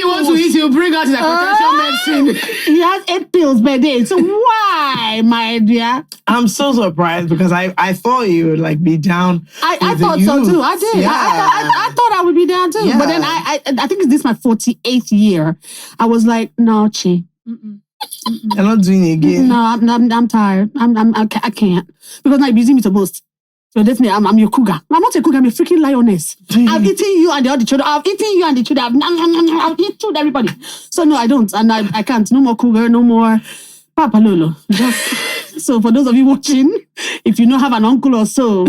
want to eat, you bring out his hypertension medicine. He has 8 pills per day. So why, my dear? I'm so surprised because I thought you would like be down. I thought so too. I did. Yeah. I thought I would be down too. Yeah. But then I think this is my 48th year. I was like, no, Chi. You're not doing it again. No, I'm tired. I can't because now you're using me to boast. So definitely, I'm your cougar. I'm not a cougar. I'm a freaking lioness. I've eaten you and the other children. I've eaten you and the children. I've eaten everybody. So no, I don't, and I can't. No more cougar. No more Papa Lolo. Just so for those of you watching, if you don't have an uncle or so,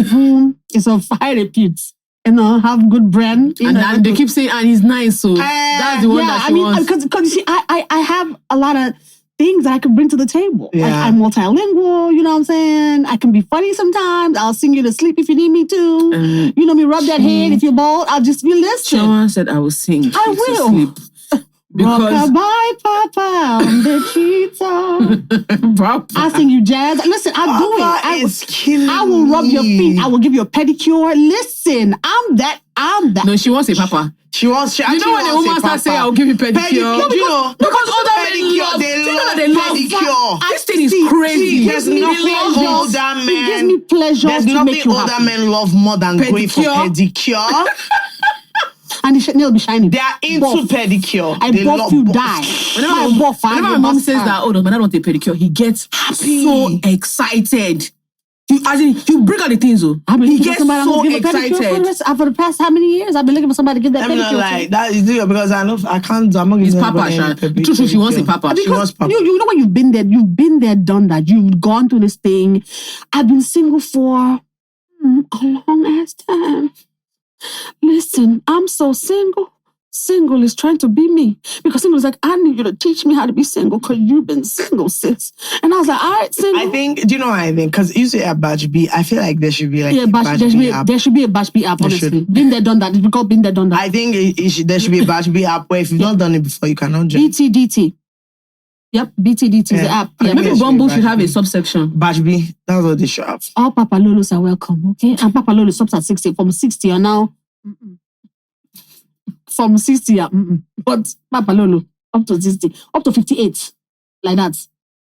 it's of high repute. Have good brand. And they keep saying, and he's nice, so that's the one that she wants. Because you see, I have a lot of things that I can bring to the table. Yeah. Like I'm multilingual, you know what I'm saying? I can be funny sometimes. I'll sing you to sleep if you need me to. Me rub that head if you're bald. I'll just be listening. Someone said I will sing. I will. Sleep. Because my papa on the treetop. I'll sing you jazz. Listen, I'll do it. I will rub your feet. I will give you a pedicure. Listen, I'm that. No, she wants a papa. She wants. When a woman starts saying, "I'll give you pedicure," because other men love. They love pedicure. This thing is crazy. There's nothing older men. It gives me pleasure. There's nothing older men love more than going for pedicure. And the nail be shining. They are into pedicure. I buff you die. Whenever my mom says that, oh, my dad wants a pedicure, he gets so excited. You bring out the things, though. He gets so excited. For the past how many years? I've been looking for somebody to give that pedicure. I'm not like that is real because I know I can't. I'm not giving Papa. True, she wants a Papa. She wants Papa. You know when you've been there, done that. You've gone through this thing. I've been single for a long ass time. Listen, I'm so single. Single is trying to be me. Because single is like, I need you to teach me how to be single because you've been single, sis. And I was like, all right, single. I think, do you know what I think? Because you say a batch B, I feel like there should be like a batch B app. There should be a batch B app, honestly. Been there, done that. It's called been there, done that. I think there should be a batch B app where if you've not done it before, you cannot join. BTDT. Yep, BTDT is the app. Yeah, maybe Bumble should have a subsection. Batch B, that's what they should have. All Papa Lolos are welcome, okay? And Papa Lolo stops at 60. From 60 or now... From 60, but Papa Lolo, up to 60, up to 58, like that.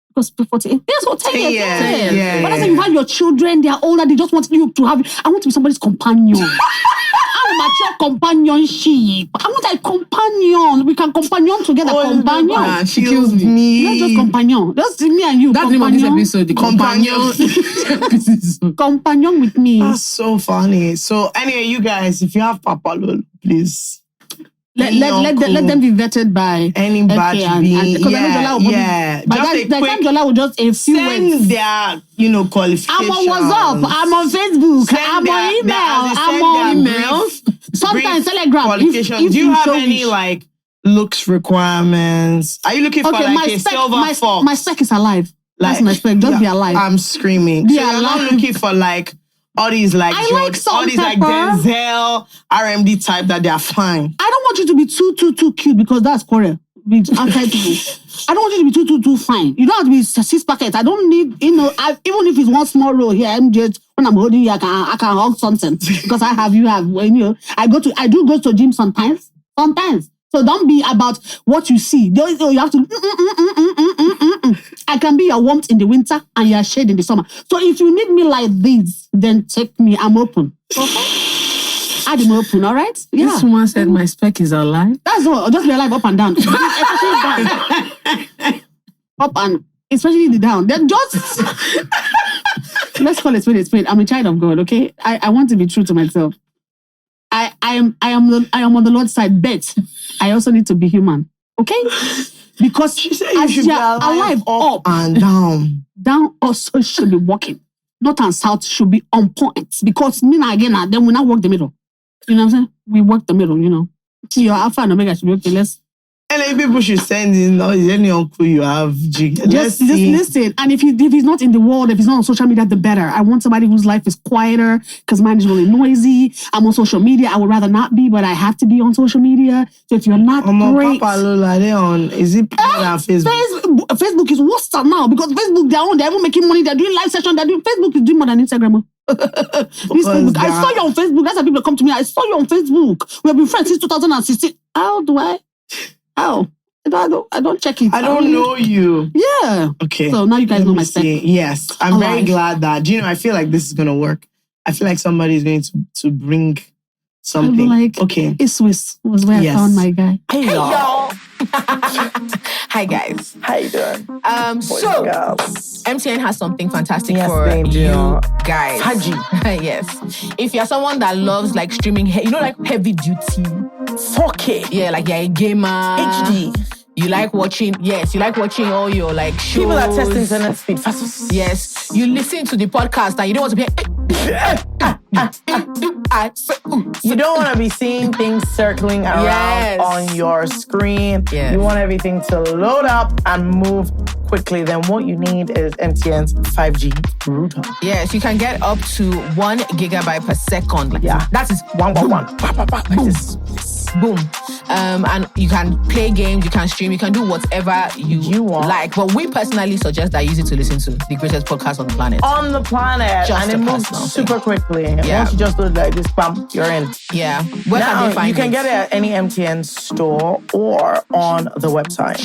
Because 48, there's what 10 years. Yeah. But that's when you have your children, they are older, they just want you to have, I want to be somebody's companion. I'm mature companionship. I want a companion. We can companion together, companion. She kills me. Not just companion. Just me and you. That's the name of this episode, the companion. Companion with me. That's so funny. So anyway, you guys, if you have Papa Lolo, please... Let them be vetted by any batch B. By that time, Jola will just a few send their, qualifications. I'm on WhatsApp. I'm on Facebook. I'm on email. Sometimes Telegram. Qualifications. Do you have any looks requirements? Are you looking for a silver fox? My spec is alive. That's my spec. Just be alive. I'm screaming. Be so alive. You're not looking for all these George, all these Denzel, RMD type that they are fine. I don't want you to be too cute because that's quarrel. Outside people. I don't want you to be too fine. You don't have to be 6 packets. I don't need, even if it's one small roll here, I'm just, when I'm holding you, I can hug something because you have. I do go to gym sometimes. So don't be about what you see. You have to. I can be your warmth in the winter and your shade in the summer. So if you need me like this, then take me. I'm open. Okay? I'm open, all right? Yeah. This woman said my spec is alive. That's all. Just be alive up and down. Especially down. Up and especially the down. Then just let's call it a spade. I'm a child of God, okay? I want to be true to myself. I am on the Lord's side, but I also need to be human. Okay? Because she said you should be alive up and down. Down also should be walking. North and south should be on point. Because me again, then we not work the middle. You know what I'm saying? We work the middle, Your alpha and omega should be okay. And if people should send in, any uncle you have, just listen. And if he's not in the world, if he's not on social media, the better. I want somebody whose life is quieter because mine is really noisy. I'm on social media. I would rather not be, but I have to be on social media. So if you're not great... Papa Lola, they on... Is it on Facebook? Facebook is worse now because Facebook, they're even making money. They're doing live sessions. Facebook is doing more than Instagram. Facebook. I saw you on Facebook. That's how people come to me. I saw you on Facebook. We have been friends since 2016. How do I... How? I don't check it. I don't know you. Yeah. Okay. So now you guys know my spec. Yes. I'm very glad that, I feel like this is going to work. I feel like somebody is going to bring something. Okay. ISWIS was where I found my guy. Hey, y'all. Hi, guys. How you doing? So, MTN has something fantastic for you guys. 5G. Yes. If you're someone that loves streaming, heavy duty. 4K. Yeah, you're a gamer. HD. You like watching all your shows. People are testing internet speed fast. Yes. You listen to the podcast and you don't want to be you don't want to be seeing things circling around on your screen. Yes. You want everything to load up and move quickly. Then what you need is MTN's 5G router. Yes, you can get up to 1 gigabyte per second. That is 1. Boom. And you can play games, you can stream, you can do whatever you want. But we personally suggest that you use it to listen to the greatest podcast on the planet. And it moves super quickly. Yeah. Once you just do this, bam, you're in. Yeah. Where can they find you can get it at any MTN store or on the website.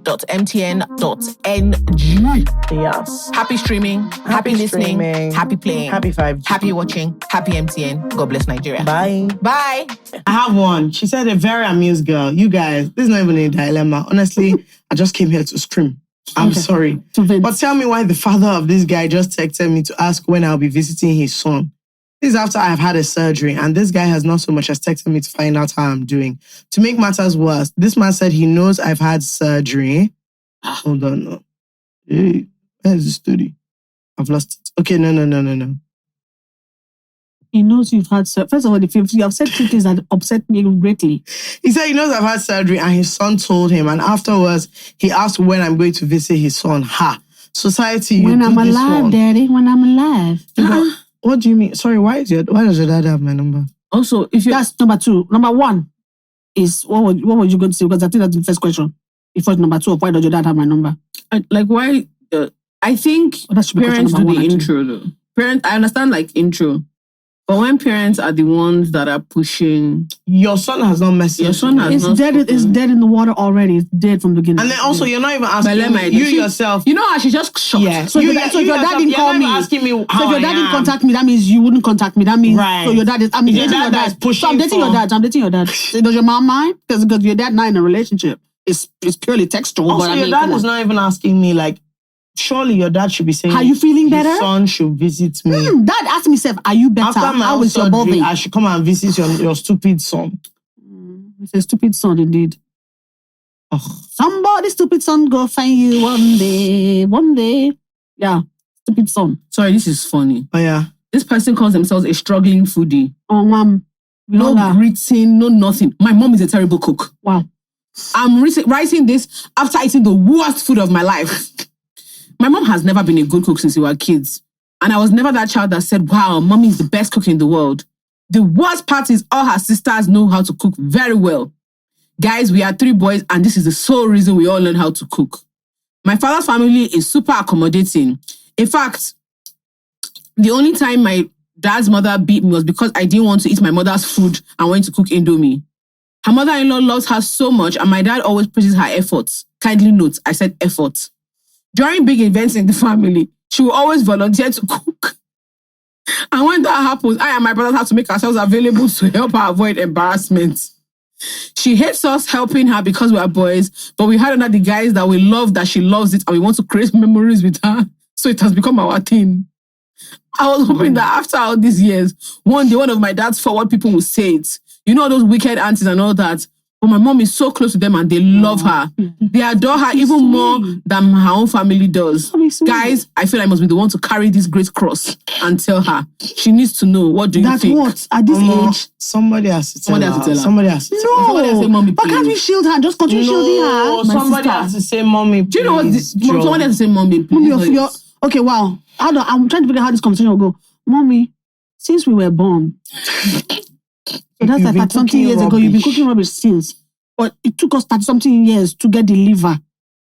www.mtn.ng. Yes. Happy streaming, happy listening, happy playing, happy 5G, happy watching, happy MTN. God bless Nigeria. Bye. Bye. I have one. She said, a very amused girl. You guys, this is not even a dilemma. Honestly, I just came here to scream. I'm sorry. But tell me why the father of this guy just texted me to ask when I'll be visiting his son. This is after I've had a surgery, and this guy has not so much as texted me to find out how I'm doing. To make matters worse, this man said he knows I've had surgery. Hold on, no. Hey, where's the story? I've lost it. Okay, no. He knows you've had surgery. First of all, if you have said two things that upset me greatly. He said he knows I've had surgery, and his son told him. And afterwards, he asked when I'm going to visit his son. Society, when I'm alive, Daddy. When I'm alive. What do you mean? Sorry, why does your dad have my number? Also, that's number two. Number one is what were you going to say? Because I think that's the first question. If it's number two, of why does your dad have my number? Why? I think parents do the intro though. Parents, I understand intro. But when parents are the ones that are pushing, your son has not messaged. Your son has not. It's dead in the water already. It's dead from the beginning. And then also, you're not even asking yourself. You know how she just shocked. Yeah. So if your dad didn't call me, asking me so if your dad didn't contact me, that means you wouldn't contact me. That means so your dad is. I'm dating your dad. So I'm dating your dad. Does your mom mind? Because your dad not in a relationship. It's purely textual. Also, your dad is not even asking me surely your dad should be saying, are you feeling better? Your son should visit me. Dad asked me, are you better? After my surgery, I should come and visit your stupid son. It's a stupid son indeed. Oh. Somebody stupid son go find you one day. Yeah, stupid son. Sorry, this is funny. Oh yeah. This person calls themselves a struggling foodie. Oh, mom. No greeting, no nothing. My mom is a terrible cook. Wow. I'm writing this after eating the worst food of my life. My mom has never been a good cook since we were kids. And I was never that child that said, wow, mommy is the best cook in the world. The worst part is all her sisters know how to cook very well. Guys, we are 3 boys and this is the sole reason we all learn how to cook. My father's family is super accommodating. In fact, the only time my dad's mother beat me was because I didn't want to eat my mother's food and went to cook Indomie. Her mother-in-law loves her so much and my dad always praises her efforts. Kindly note, I said effort. During big events in the family, she will always volunteer to cook. And when that happens, I and my brothers have to make ourselves available to help her avoid embarrassment. She hates us helping her because we are boys, but we had under the guys that we love that she loves it and we want to create memories with her. So it has become our thing. I was hoping that after all these years, one day one of my dad's forward people will say it. You know those wicked aunties and all that. But my mom is so close to them and they love her. They adore her even more than her own family does. Guys, I feel I must be the one to carry this great cross and tell her. She needs to know. What do you think? That's what? At this age? Somebody has to tell her. Somebody has to tell her. Somebody has to say, mommy, please. But can't we shield her? Just continue shielding her. Somebody has to say, mommy, please. Do you know what this? Somebody has to say, mommy, please. Okay, wow. I'm trying to figure out how this conversation will go. Mommy, since we were born... So that's 30-something years ago. You've been cooking rubbish since. But it took us 30-something years to get the liver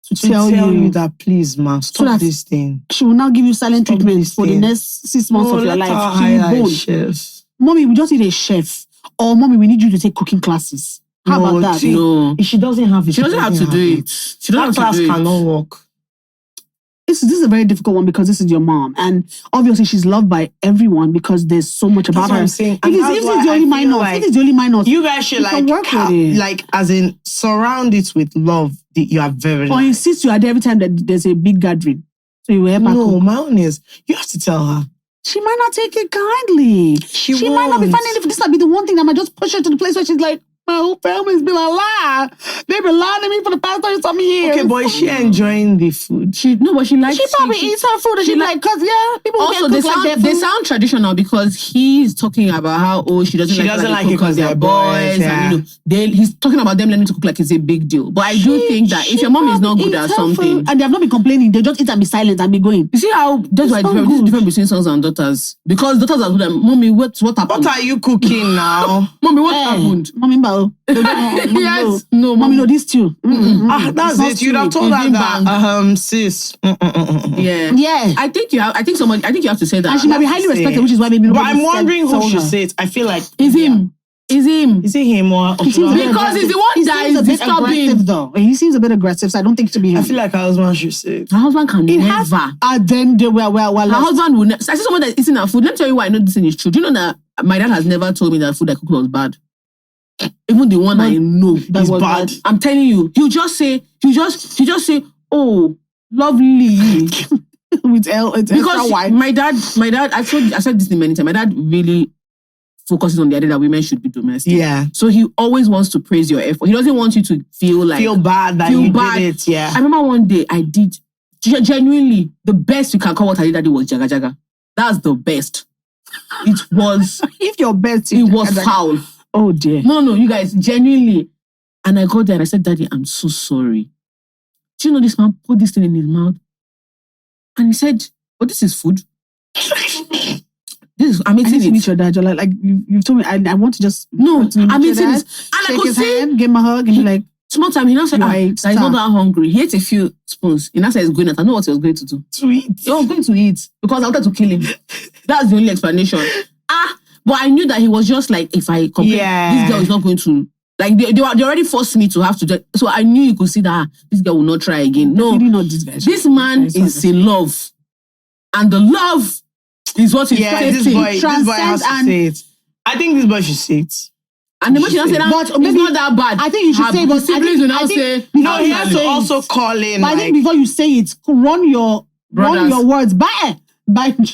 to tell you that, please, ma, stop this thing. She will now give you silent treatment for the next 6 months of your life. She will Mommy, we just need a chef. Or, mommy, we need you to take cooking classes. How about that? No. If she doesn't have it, she doesn't have to do it. She doesn't have to do it. That class cannot work. This is a very difficult one because this is your mom. And obviously she's loved by everyone because there's so much about her. If it's the only minor, you guys should as in surround it with love. You are very or insist you are there every time that there's a big gathering. So you will No, my own is you have to tell her. She might not take it kindly. She might not be finding it. This might be the one thing that might just push her to the place where she's like, my whole family's been a lie. They've been lying to me for the past 30-something years. Okay, but is she enjoying the food? She probably eats her food and she's like, because people also they sound traditional because he's talking about how she doesn't like it because they're boys. Yeah. And he's talking about them learning to cook like it's a big deal. But I do think that if your mom is not good at something, and they have not been complaining, they just eat and be silent and be going. You see how that's why there's difference between sons and daughters. Because daughters are good. Mommy, what happened? What are you cooking now? Mommy, what happened? Mommy, yes, no, mommy, no, this too. That's it. You'd have told her that, sis. Yeah. I think you have to say that. And she might be highly respected, which is why maybe. But I'm wondering who should say it. I feel like it's him. Is him. Is it him or because he's the one that is disturbing. Though he seems a bit aggressive, so I don't think it should be him. I feel like her husband should say it. Her husband can never. Then they were her husband will never. I see someone that's eating her food. Let me tell you why I know this thing is true. Do you know that my dad has never told me that food I cooked was bad? Even the one I know is bad. I'm telling you, he'll just say, oh, lovely. Because my dad, I said this many times. My dad really focuses on the idea that women should be domestic. Yeah. So he always wants to praise your effort. He doesn't want you to feel bad that you did it. Yeah. I remember one day I did genuinely the best you can call what I did that day was jaga jaga. That's the best. It was. If your best, it was foul. Oh dear. No, you guys, genuinely. And I got there and I said, Daddy, I'm so sorry. Do you know this man put this thing in his mouth? And he said, "Oh, this is food." I'm eating it. Meet your dad. You're like you've told me. I want to just I'm eating it, and I could see hand, give him a hug, and be like, small time. He now said, "He's not that hungry." He ate a few spoons. He now said, "He's going out." I know what he was going to do. To eat. He was going to eat because I wanted to kill him. That's the only explanation. But I knew that he was just like, if I complain, this girl is not going to. Like they already forced me to have to do. So I knew you could see that this girl will not try again. No, really not this guy. This man is in love, and the love is what he's this boy has to say it. I think this boy should say it. And the motion said, "But it's not that bad." I think you should say, but siblings will now say, "No, he has to also call in." But I think before you say it, run your words by. I'm telling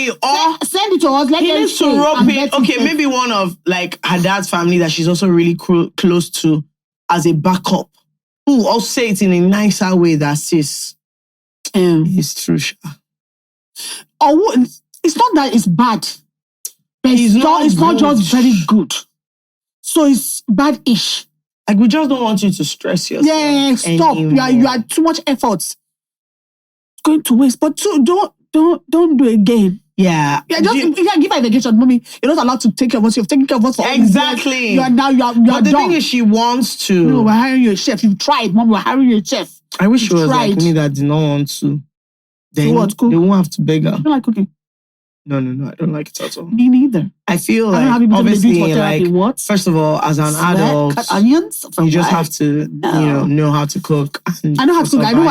you, or send it to us. Let he needs to rope in. Okay, maybe one of like her dad's family that she's also really close to as a backup. Who also say it in a nicer way that sis. It's true. Or it's not that it's bad. It's not just very good. So it's bad-ish. Like we just don't want you to stress yourself. Yeah, stop. You are too much effort. Going to waste, but don't do it again. Yeah. Give her a vacation, mommy. You're not allowed to take care of us. You've taken care of us for exactly. You are but the thing is, she wants to. No, we're hiring you a chef. You've tried, mom. We're hiring you a chef. I wish she was like me that did not want to. Then they won't have to beg her. You don't like cooking? No, I don't like it at all. Me neither. I feel like obviously, like first of all, as an adult, cut onions you just have to, know how to cook. I know how to cook. I know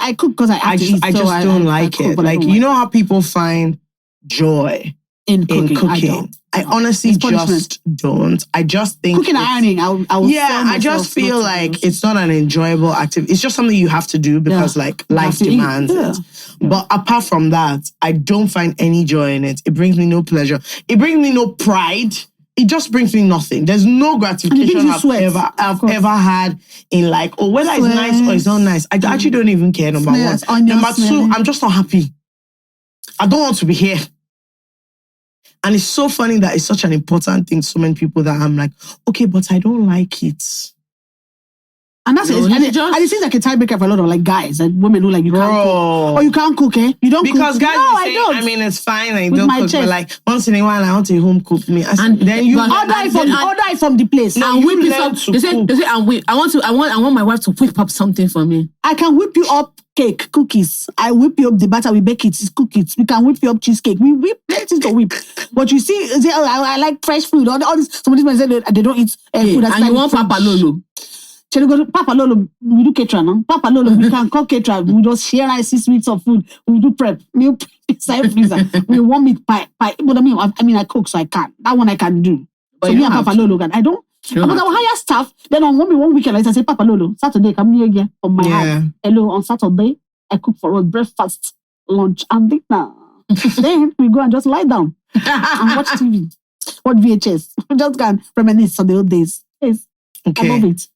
I cook because I just don't like it. Like you know how people find joy in cooking. I honestly just don't. I just think cooking and ironing. I just feel like it's not an enjoyable activity. It's just something you have to do because like life demands it. But apart from that, I don't find any joy in it. It brings me no pleasure. It brings me no pride. It just brings me nothing. There's no gratification I've ever had in like, whether it's nice or it's not nice. I actually don't even care, number one. Number two, I'm just not happy. I don't want to be here. And it's so funny that it's such an important thing to so many people that I'm like, okay, but I don't like it. And that's it. And it seems like a tiebreaker for a lot of like guys, like women who like you can't cook. Or you can't cook, eh? You don't cook. Because guys say, I mean, it's fine, I don't cook, but like once in a while I want to home cook me. And then you order it from the place. And whip it up. They say, and whip. I want my wife to whip up something for me. I can whip you up cake, cookies. I whip you up the batter, we bake it, it's cookies. We can whip you up cheesecake. We whip plenty to whip. But you see, say, I like fresh food. All this. Some of these men say they don't eat food. And you want Papa Lolo. Papa Lolo, we do caterer now. Papa Lolo, we can cook caterer. We just share 6 weeks of food. We do prep. Meal prep inside freezer. We want meat pie. But I cook, so I can. That one I can do. But so me and Papa Lolo can. I don't. But I will hire staff. Then on one weekend, I say, Papa Lolo, Saturday, come here again on my hand. Hello, on Saturday, I cook for us breakfast, lunch, and dinner. Then we go and just lie down and watch TV. Watch VHS. We just can reminisce on the old days. Yes. Okay. I love it.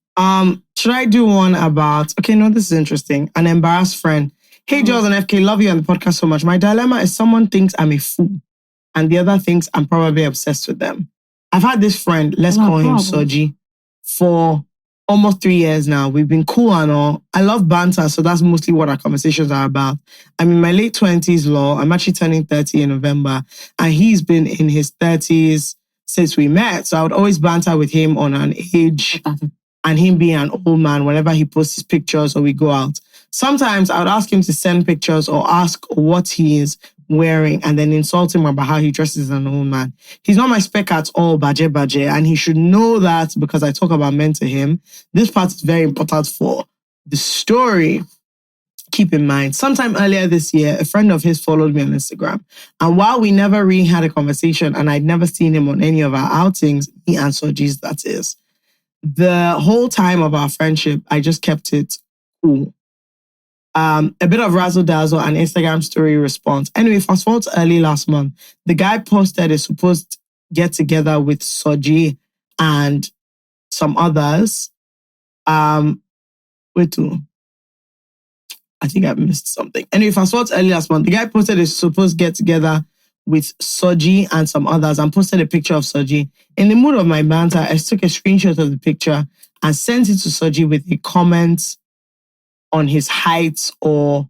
Should I do one about, this is interesting. An embarrassed friend. Hey, Jules and FK, love you on the podcast so much. My dilemma is someone thinks I'm a fool and the other thinks I'm probably obsessed with them. I've had this friend, let's call him Soji, for almost 3 years now. We've been cool and all. I love banter, so that's mostly what our conversations are about. I'm in my late 20s, Law. I'm actually turning 30 in November, and he's been in his 30s since we met. So I would always banter with him on an age and him being an old man whenever he posts his pictures or we go out. Sometimes I would ask him to send pictures or ask what he is wearing and then insult him about how he dresses as an old man. He's not my spec at all, baje, and he should know that because I talk about men to him. This part is very important for the story. Keep in mind, sometime earlier this year, a friend of his followed me on Instagram. And while we never really had a conversation and I'd never seen him on any of our outings, me and Soji's, that is, the whole time of our friendship, I just kept it cool. A bit of razzle-dazzle and Instagram story response. Anyway, fast forward to early last month, the guy posted a supposed get-together with Soji and some others. I think I missed something. Anyway, fast forward to early last month, the guy posted a supposed get-together with Soji and some others and posted a picture of Soji. In the mood of my banter, I took a screenshot of the picture and sent it to Soji with a comment on his height or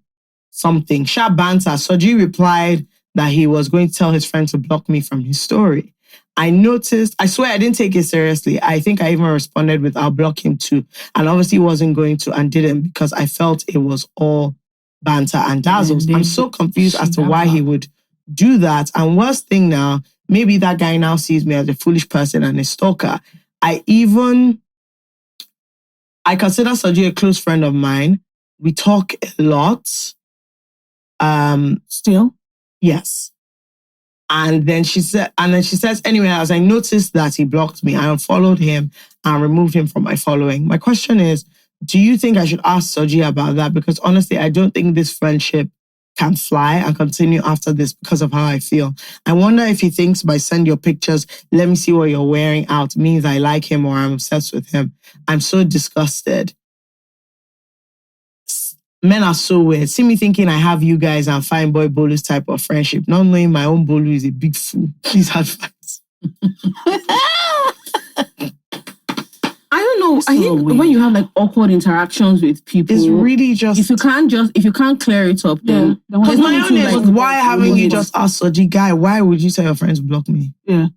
something. Sharp banter. Soji replied that he was going to tell his friend to block me from his story. I noticed, I swear I didn't take it seriously. I think I even responded with, I'll block him too. And obviously wasn't going to and didn't because I felt it was all banter and dazzles. I'm so confused as to why he would do that. And worst thing now, maybe that guy now sees me as a foolish person and a stalker. I consider Soji a close friend of mine. We talk a lot. Still? Yes. And then she says, anyway, as I noticed that he blocked me, I unfollowed him and removed him from my following. My question is, do you think I should ask Soji about that? Because honestly, I don't think this friendship can fly and continue after this because of how I feel. I wonder if he thinks by send your pictures, let me see what you're wearing out means I like him or I'm obsessed with him. I'm so disgusted. Men are so weird. See me thinking I have you guys and fine boy Bolu's type of friendship, not knowing my own Bolu is a big fool. Please advise. I don't know. I think when you have like awkward interactions with people, it's really just if you can't clear it up, then because my own is like, why haven't you just asked Soji, guy? Why would you tell your friends to block me? Yeah.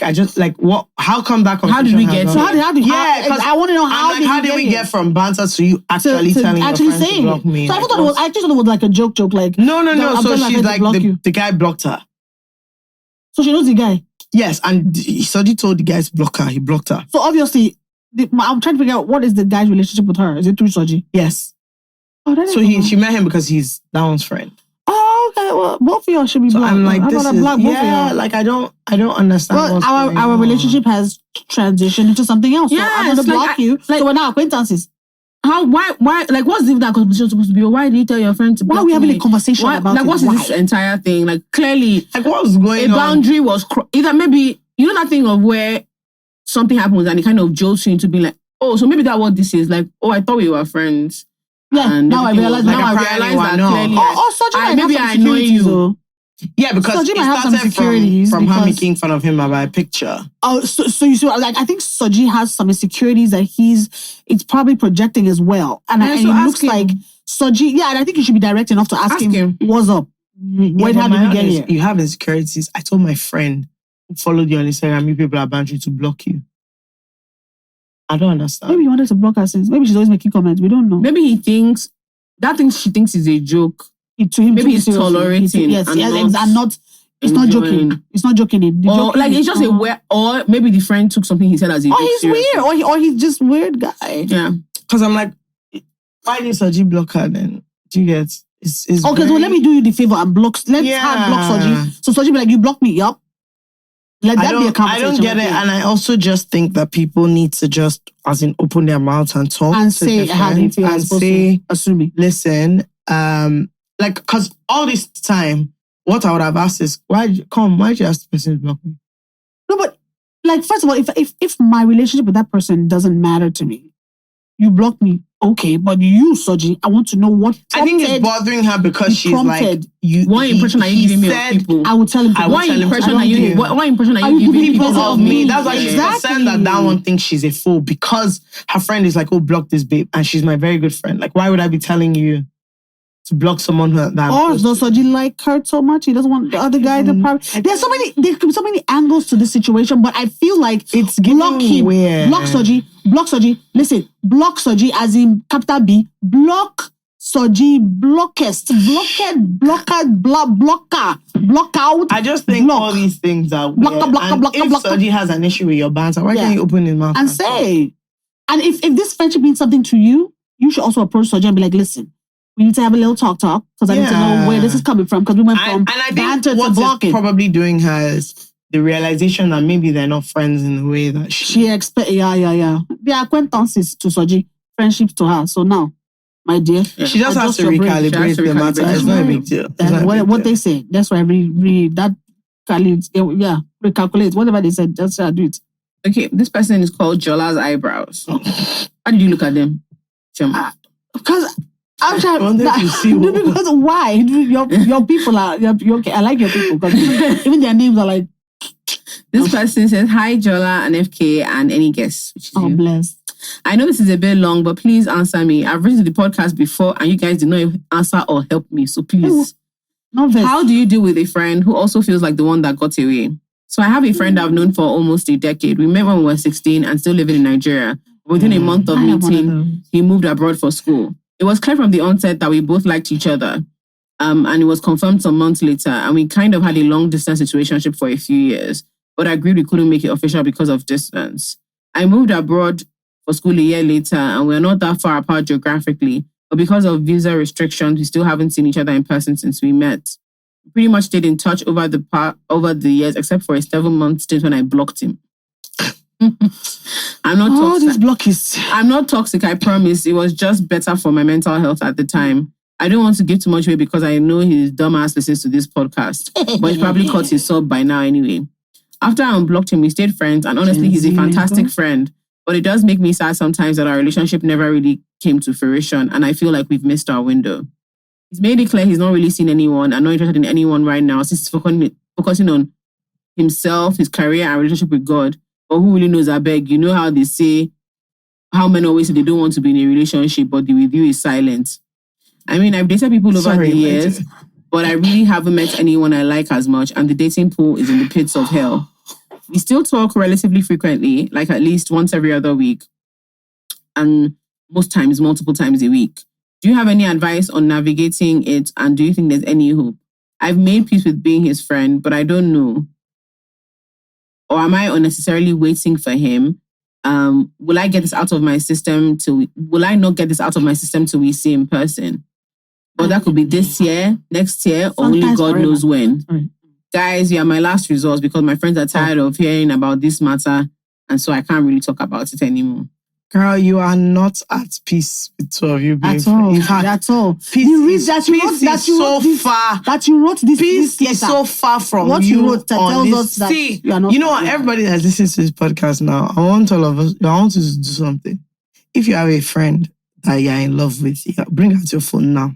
I just like what? How come that conversation? How did we get? So I want to know how did we get from banter to you actually telling your friends to block me? So I just thought it was like a joke. Like no. So she's like the guy blocked her. So she knows the guy. Yes, and Soji told the guy to block her. He blocked her. So obviously, I'm trying to figure out what is the guy's relationship with her. Is it through Soji? Yes. Oh, that is she met him because he's that one's friend. Oh, okay. Well, both of y'all should be blocked. I'm like, this is like I don't understand. Well, our relationship has transitioned into something else. Yeah, so I'm gonna block you. Like, so we're now acquaintances. Why? Like, what's that conversation supposed to be? Why did you tell your friend to block me? Why are we having a conversation about like, it? what's this entire thing? Like, clearly, like, what was going on? A boundary was either maybe that thing of where something happens and it kind of jolts you into being like, oh, so maybe that's what this is. Like, oh, I thought we were friends. Yeah, and now I realize that clearly. Soji maybe I know you. Yeah, because Soji it might have some started insecurities from her making fun of him about a picture. Oh, so you see, like I think Soji has some insecurities that it's probably projecting as well, and it looks like Soji. Yeah, and I think you should be direct enough to ask him what's up. How did we get here? You have insecurities. I told my friend who followed you on Instagram, you people are boundary to block you. I don't understand. Maybe he wanted to block her since. Maybe she's always making comments. We don't know. Maybe he thinks that thing she thinks is a joke. To him, maybe he's tolerating. Yes, and not. It's not joking. It's not joking. Or like it's just a weird. Or maybe the friend took something he said as a joke. Or he's weird. Or he's just weird guy. Yeah. Because I'm like, why did Soji block her then? Do you get? It's okay, so let me do you the favor and block. Let's have block Soji. So Soji be like, you block me. Yup. Let that be a conversation. I don't get it. And I also just think that people need to just, as in, open their mouths and talk. And say how they feel. And say, assuming. Listen, like, because all this time, what I would have asked is, why did you ask the person to block me? No, but, like, first of all, if my relationship with that person doesn't matter to me, you block me, okay, but you, Soji, I want to know what prompted, I think it's bothering her because she's like, what impression are you giving me of people? I would tell him. What impression are you giving people of me? That's why she's concerned that one thinks she's a fool because her friend is like, oh, block this babe, and she's my very good friend. Like, why would I be telling you to block someone that? Or does Soji like her so much? He doesn't want the other guy to probably. There could be so many angles to this situation, but I feel like it's block him. Weird. Block Soji. Listen, block Soji as in capital B. Block Soji, blocker. Block out. I just think all these things are weird. If Soji has an issue with your banter, why can't you open his mouth and say? And if this friendship means something to you, you should also approach Soji and be like, listen, we need to have a little talk because I need to know where this is coming from because we went from banter to blocking. What probably doing her is the realization that maybe they're not friends in the way that she expects. Yeah. The acquaintances to Soji, friendships to her. So now, my dear, she just has to recalibrate the matter. It's not a big deal. What they say. That's why recalculate whatever they said. Just do it. Okay, this person is called Jola's eyebrows. How did you look at them? Because I'm trying to see because why your people are okay. I like your people because even their names are like. This person says, hi, Jola and FK and any guests. Bless. I know this is a bit long, but please answer me. I've written to the podcast before and you guys did not answer or help me. So please. How do you deal with a friend who also feels like the one that got away? So I have a friend I've known for almost a decade. We met when we were 16 and still living in Nigeria. Within a month of meeting, he moved abroad for school. It was clear from the onset that we both liked each other. And it was confirmed some months later. And we kind of had a long-distance situationship for a few years. But I agreed we couldn't make it official because of distance. I moved abroad for school a year later, and we're not that far apart geographically. But because of visa restrictions, we still haven't seen each other in person since we met. We pretty much stayed in touch over the years, except for a 7-month stint when I blocked him. I'm not toxic. This block is... I'm not toxic, I promise. It was just better for my mental health at the time. I don't want to give too much away because I know his dumbass listens to this podcast. But he's probably caught his sub by now anyway. After I unblocked him, we stayed friends, and honestly, he's a fantastic friend. But it does make me sad sometimes that our relationship never really came to fruition, and I feel like we've missed our window. He's made it clear he's not really seen anyone and not interested in anyone right now, since he's focusing on himself, his career, and relationship with God. But who really knows, I beg? You know how they say, how men always say they don't want to be in a relationship, but the with you is silent. I mean, I've dated people over the years, but I really haven't met anyone I like as much, and the dating pool is in the pits of hell. We still talk relatively frequently, like at least once every other week, and most times, multiple times a week. Do you have any advice on navigating it, and do you think there's any hope? I've made peace with being his friend, but I don't know. Or am I unnecessarily waiting for him? Will I get this out of my system will I not get this out of my system till we see in person? Or that could be this year, next year, or only God knows when. Guys, you are my last resort because my friends are tired of hearing about this matter, and so I can't really talk about it anymore. Girl, you are not at peace with two of you, babe. At all. Peace is so far from what you wrote that tells us that you are not. You know what? Everybody that listens to this podcast now, I want all of us, I want you to do something. If you have a friend that you're in love with, bring out your phone now.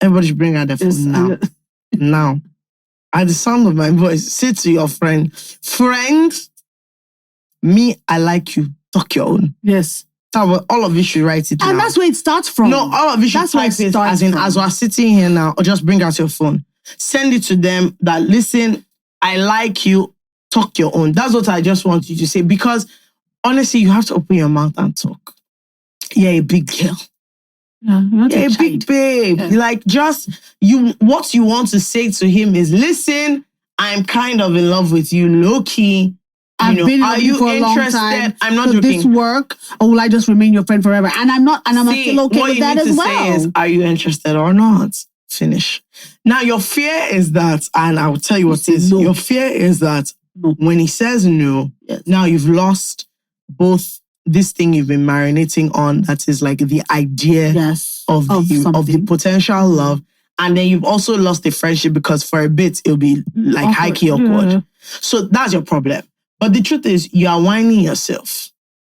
Everybody should bring out their phone now. Now. At the sound of my voice, say to your friend, me, I like you. Talk your own. Yes. All of you should write it and now. that's where it starts from. No, all of you should type it as we're sitting here now, or just bring out your phone. Send it to them that, listen, I like you. Talk your own. That's what I just want you to say, because honestly, you have to open your mouth and talk. You're a big girl. You're a big babe. Yeah. Like, what you want to say to him is, listen, I'm kind of in love with you, low-key. I've been in you for a long time. I'm not joking. This work, or will I just remain your friend forever? And I'm not, and I'm still okay with that as well. What you need to say is, are you interested or not? Finish. Now, your fear is that, and I will tell you what it is. No. Your fear is that when he says no, now you've lost both this thing you've been marinating on, that is like the idea of the potential love. And then you've also lost the friendship because for a bit, it'll be like high-key awkward. Yeah. So that's your problem. But the truth is, you are whining yourself.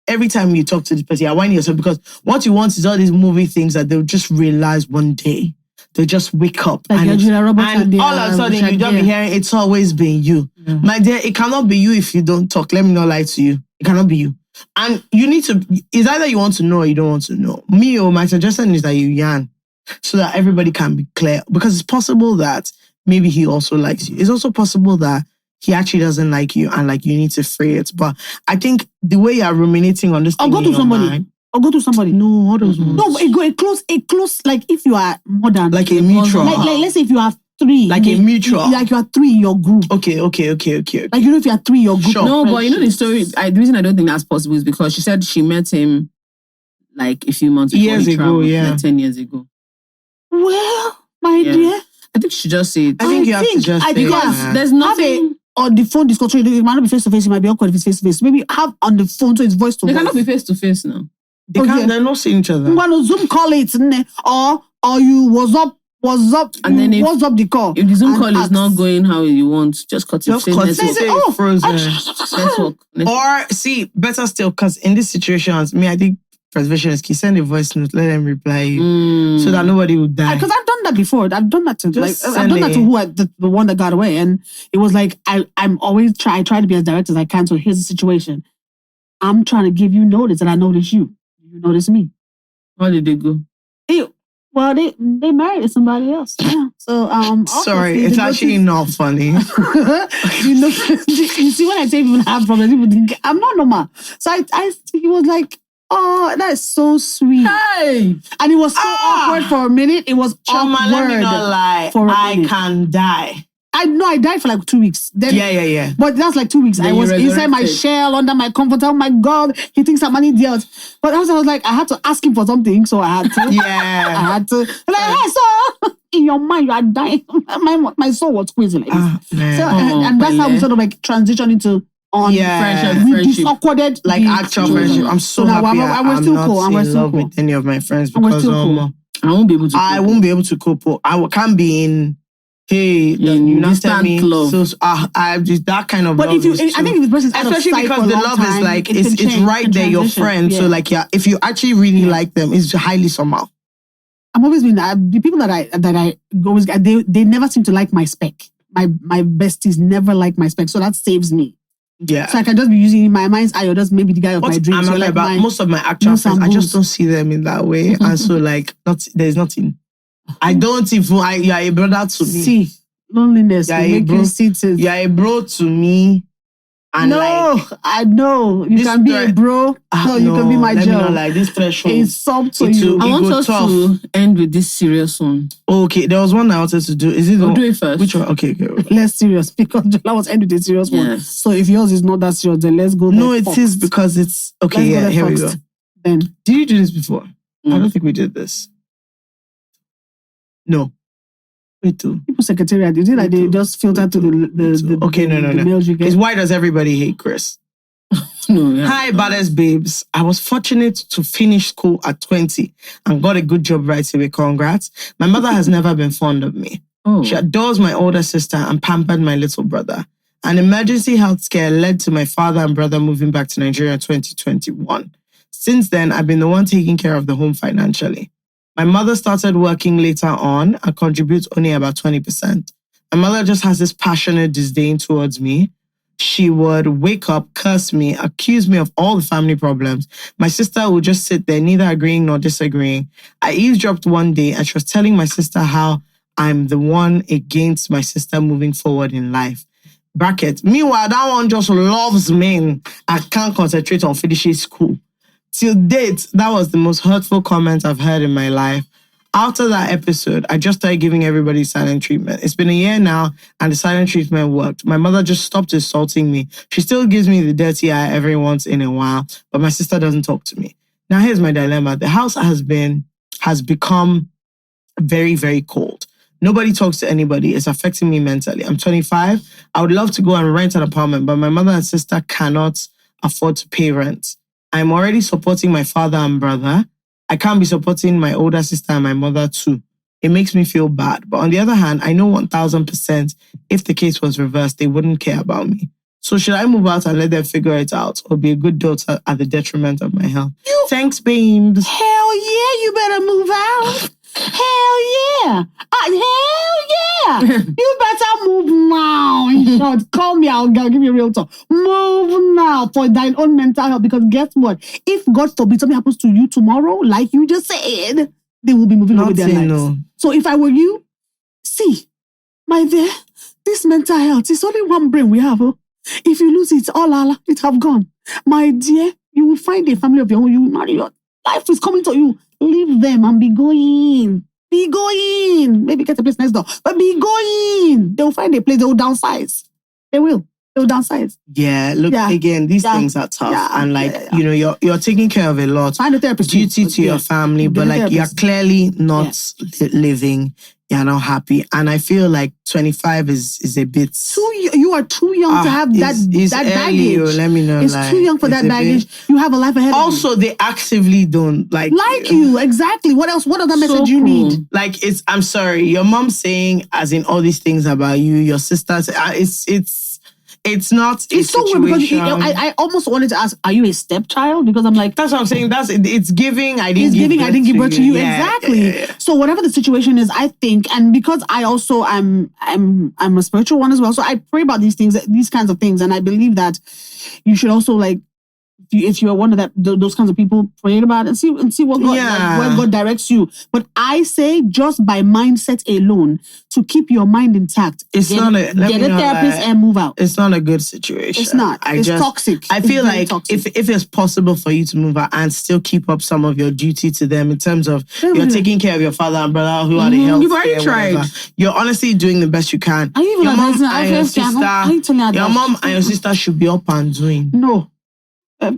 Every time you talk to this person, you're whining yourself, because what you want is all these movie things that they'll just realize one day. They'll just wake up. Like and all of a sudden, you'll just be hearing, it's always been you. Yeah. My dear, it cannot be you if you don't talk. Let me not lie to you. It cannot be you. And you need to, it's either you want to know or you don't want to know. My suggestion is that you yarn so that everybody can be clear. Because it's possible that maybe he also likes you. It's also possible that he actually doesn't like you and like you need to free it. But I think the way you're ruminating on this thing, go to somebody. or go to somebody. No, all those ones. No, but a close, like if you are more than like a mutual. Like let's say if you have 3. Like a mutual. Like you are 3 in your group. Okay. Like if you are 3 in your group. Sure. No, but you know the story. The reason I don't think that's possible is because she said she met him like a few months before he traveled, like 10 years ago. Well, my dear. I think she just said. I think you have to just say because there's nothing. On the phone discussion, it might not be face to face. It might be awkward if it's face to face. Maybe have on the phone so it's voice to voice. They cannot be face to face now. They're not seeing each other. You want to Zoom call it, or you what's up, and then what's up the call. If the Zoom call is not going how you want, just cut it. Network. Frozen. Network. Or see, better still, because in these situations, I think preservation is key. Send a voice note, let them reply you, so that nobody would die. Because I've done that before. I've done that to I've done that to the one that got away, and it was like I'm always I try to be as direct as I can. So here's the situation: I'm trying to give you notice, and I notice you. You notice me. How did they go? Well, they married somebody else. Yeah. So sorry, it's actually not funny. You see, when I say people have problems, people think I'm not normal. So he was like, oh, that's so sweet. Hey! And it was so awkward for a minute. It was awkward. Let me not lie. I can die. I died for like 2 weeks. Then, yeah. But that's like 2 weeks. Then I was inside my shell, under my comforter. Oh my God, he thinks I'm an idiot. But I was like, I had to ask him for something, so I had to. I had to. Like, hey, so in your mind, you are dying. My soul was squeezing like this. And that's how we sort of like transition into friendship. We disawkwarded like actual friendship. I'm so happy I'm not in love with any of my friends because I won't be able to. I won't be able to cope. I can't be in. Hey, you not tell me. Love. So I just that kind of. But love if you, I think if the person's especially because the love is like it's right there, your friend. So like if you actually really like them, it's highly somehow. I'm always been the people that I always they never seem to like my spec. My besties never like my spec, so that saves me. Yeah. So I can just be using in my mind's eye or just maybe the guy of my dreams. I'm about most of my actual friends, I just don't see them in that way, and so like there's nothing. I don't even. You are a brother to me. See, loneliness will make you see things. You are a bro to me. And I know. You can be a bro. You can be my girl. Like this threshold. It's up to you. I want us to end with this serious one. Okay, there was one I wanted to do. Is it? We'll do it first. Which one? Okay. Less serious because Jola was end with a serious one. So if yours is not that serious, then let's go. No, it is because it's okay. Yeah, here we go. Then did you do this before? I don't think we did this. No. Me too. People secretariat, is it like they just filter to the okay, no. mails you get? Because why does everybody hate Chris? Hi, baddest babes. I was fortunate to finish school at 20 and got a good job right away. Congrats. My mother has never been fond of me. She adores my older sister and pampered my little brother. An emergency health scare led to my father and brother moving back to Nigeria in 2021. Since then, I've been the one taking care of the home financially. My mother started working later on and contributes only about 20%. My mother just has this passionate disdain towards me. She would wake up, curse me, accuse me of all the family problems. My sister would just sit there, neither agreeing nor disagreeing. I eavesdropped one day and she was telling my sister how I'm the one against my sister moving forward in life. Bracket. Meanwhile, that one just loves men and can't concentrate on finishing school. Till date, that was the most hurtful comment I've heard in my life. After that episode, I just started giving everybody silent treatment. It's been a year now, and the silent treatment worked. My mother just stopped insulting me. She still gives me the dirty eye every once in a while, but my sister doesn't talk to me. Now, here's my dilemma. The house has become very, very cold. Nobody talks to anybody. It's affecting me mentally. I'm 25. I would love to go and rent an apartment, but my mother and sister cannot afford to pay rent. I'm already supporting my father and brother. I can't be supporting my older sister and my mother too. It makes me feel bad. But on the other hand, I know 1000% if the case was reversed, they wouldn't care about me. So should I move out and let them figure it out or be a good daughter at the detriment of my health? Thanks, babes. Hell yeah, you better move out. Hell yeah. Hell yeah. You better move now. In short, call me, I'll give you a real talk. Move now for thine own mental health, because guess what? If God forbid something happens to you tomorrow, like you just said, they will be moving on with their lives. No. So if I were you, see, my dear, this mental health is only one brain we have. Oh. If you lose it, all Allah, it have gone. My dear, you will find a family of your own, you will marry your Life is coming to you. Leave them and be going. Be going. Maybe get a place next door. But be going. They will find a place. They will downsize. They will. They will downsize. Yeah, look, again, these things are tough. And you know, you're taking care of a lot. Find a therapist. Duty to your family, but like you're clearly not living. You're not happy. And I feel like 25 is a bit... You are too young to have that baggage. Let me know. It's too young for that baggage. You have a life ahead also, of you. they actively don't like you. Exactly. What else? What other message you need? Like, I'm sorry, your mom saying as in all these things about you, your sisters, it's not it's so weird because I almost wanted to ask, are you a stepchild? Because I'm like, that's what I'm saying. It's giving. I didn't give birth to you. Exactly. So whatever the situation is, I think, and because I also I'm a spiritual one as well. So I pray about these things, these kinds of things, and I believe that you should also like. If you're one of those kinds of people, pray about it and see what God, where God directs you. But I say just by mindset alone, to keep your mind intact, get a therapist and move out. It's not a good situation. It's not. It's toxic. I feel like if it's possible for you to move out and still keep up some of your duty to them in terms of you're taking care of your father and brother who are the health. You've already tried. Whatever. You're honestly doing the best you can. Your mom and your sister should be up and doing. No. Let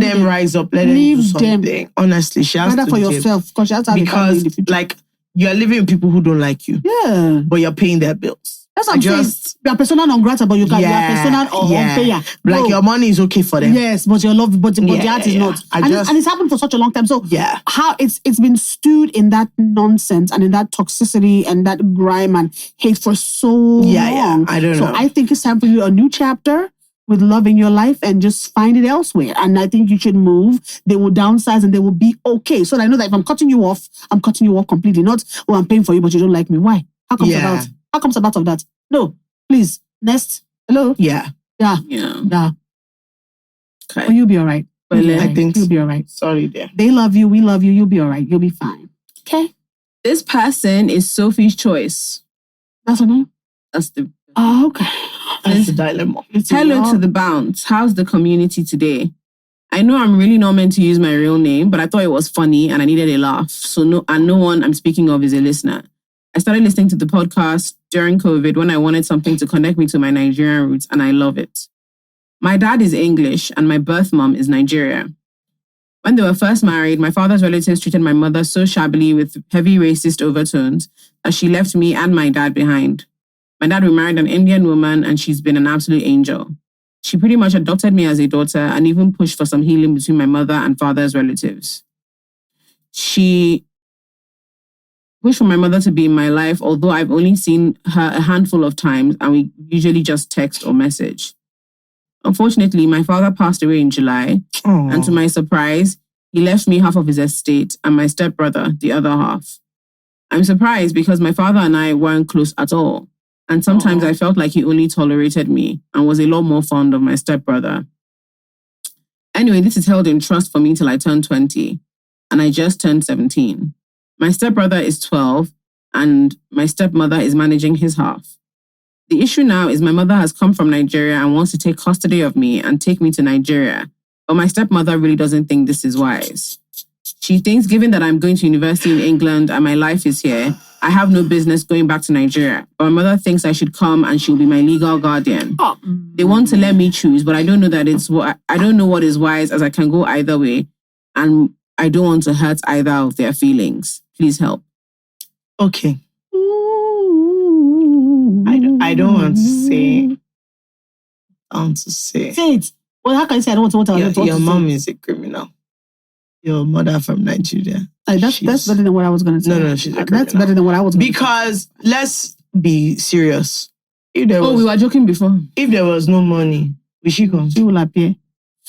them rise up. Let them do something. Honestly, she has to for yourself because she has to because like you're living with people who don't like you. Yeah, but you're paying their bills. That's what I'm saying. You're persona non grata, but you are persona unpayer. Like your money is okay for them. Yes, but your love, but your heart is not. And it's happened for such a long time. So how it's been stewed in that nonsense and in that toxicity and that grime and hate for so long. I don't know. So I think it's time for you a new chapter with love in your life and just find it elsewhere. And I think you should move. They will downsize and they will be okay. So that I know that if I'm cutting you off completely. Not, I'm paying for you, but you don't like me. Why? How comes about of that? No, please. Next. Hello? Yeah. Okay. Oh, you'll be all right. I think you'll be all right. Sorry, dear. They love you. We love you. You'll be all right. You'll be fine. Okay? This person is Sophie's choice. That's her name? That's the... Oh, okay. That's the dilemma. Hello to the bounce. How's the community today? I know I'm really not meant to use my real name, but I thought it was funny and I needed a laugh. So no one I'm speaking of is a listener. I started listening to the podcast during COVID when I wanted something to connect me to my Nigerian roots, and I love it. My dad is English and my birth mom is Nigeria. When they were first married, my father's relatives treated my mother so shabbily with heavy racist overtones that she left me and my dad behind. My dad remarried an Indian woman and she's been an absolute angel. She pretty much adopted me as a daughter and even pushed for some healing between my mother and father's relatives. She pushed for my mother to be in my life, although I've only seen her a handful of times and we usually just text or message. Unfortunately, my father passed away in July, and to my surprise, he left me half of his estate and my stepbrother the other half. I'm surprised because my father and I weren't close at all. And sometimes I felt like he only tolerated me and was a lot more fond of my stepbrother. Anyway, this is held in trust for me till I turned 20. And I just turned 17. My stepbrother is 12 and my stepmother is managing his half. The issue now is my mother has come from Nigeria and wants to take custody of me and take me to Nigeria. But my stepmother really doesn't think this is wise. She thinks given that I'm going to university in England and my life is here, I have no business going back to Nigeria. But my mother thinks I should come and she'll be my legal guardian. They want to let me choose, but I don't know I don't know what is wise, as I can go either way. And I don't want to hurt either of their feelings. Please help. Okay. I don't want to say. I want to say. Say it. Well, how can you say I don't want to say? Your mom is a criminal. Your mother from Nigeria. That's better than what I was going to say. No, she's a criminal. That's better than what I was going to say. Because let's be serious. We were joking before. If there was no money, will she come? She will appear.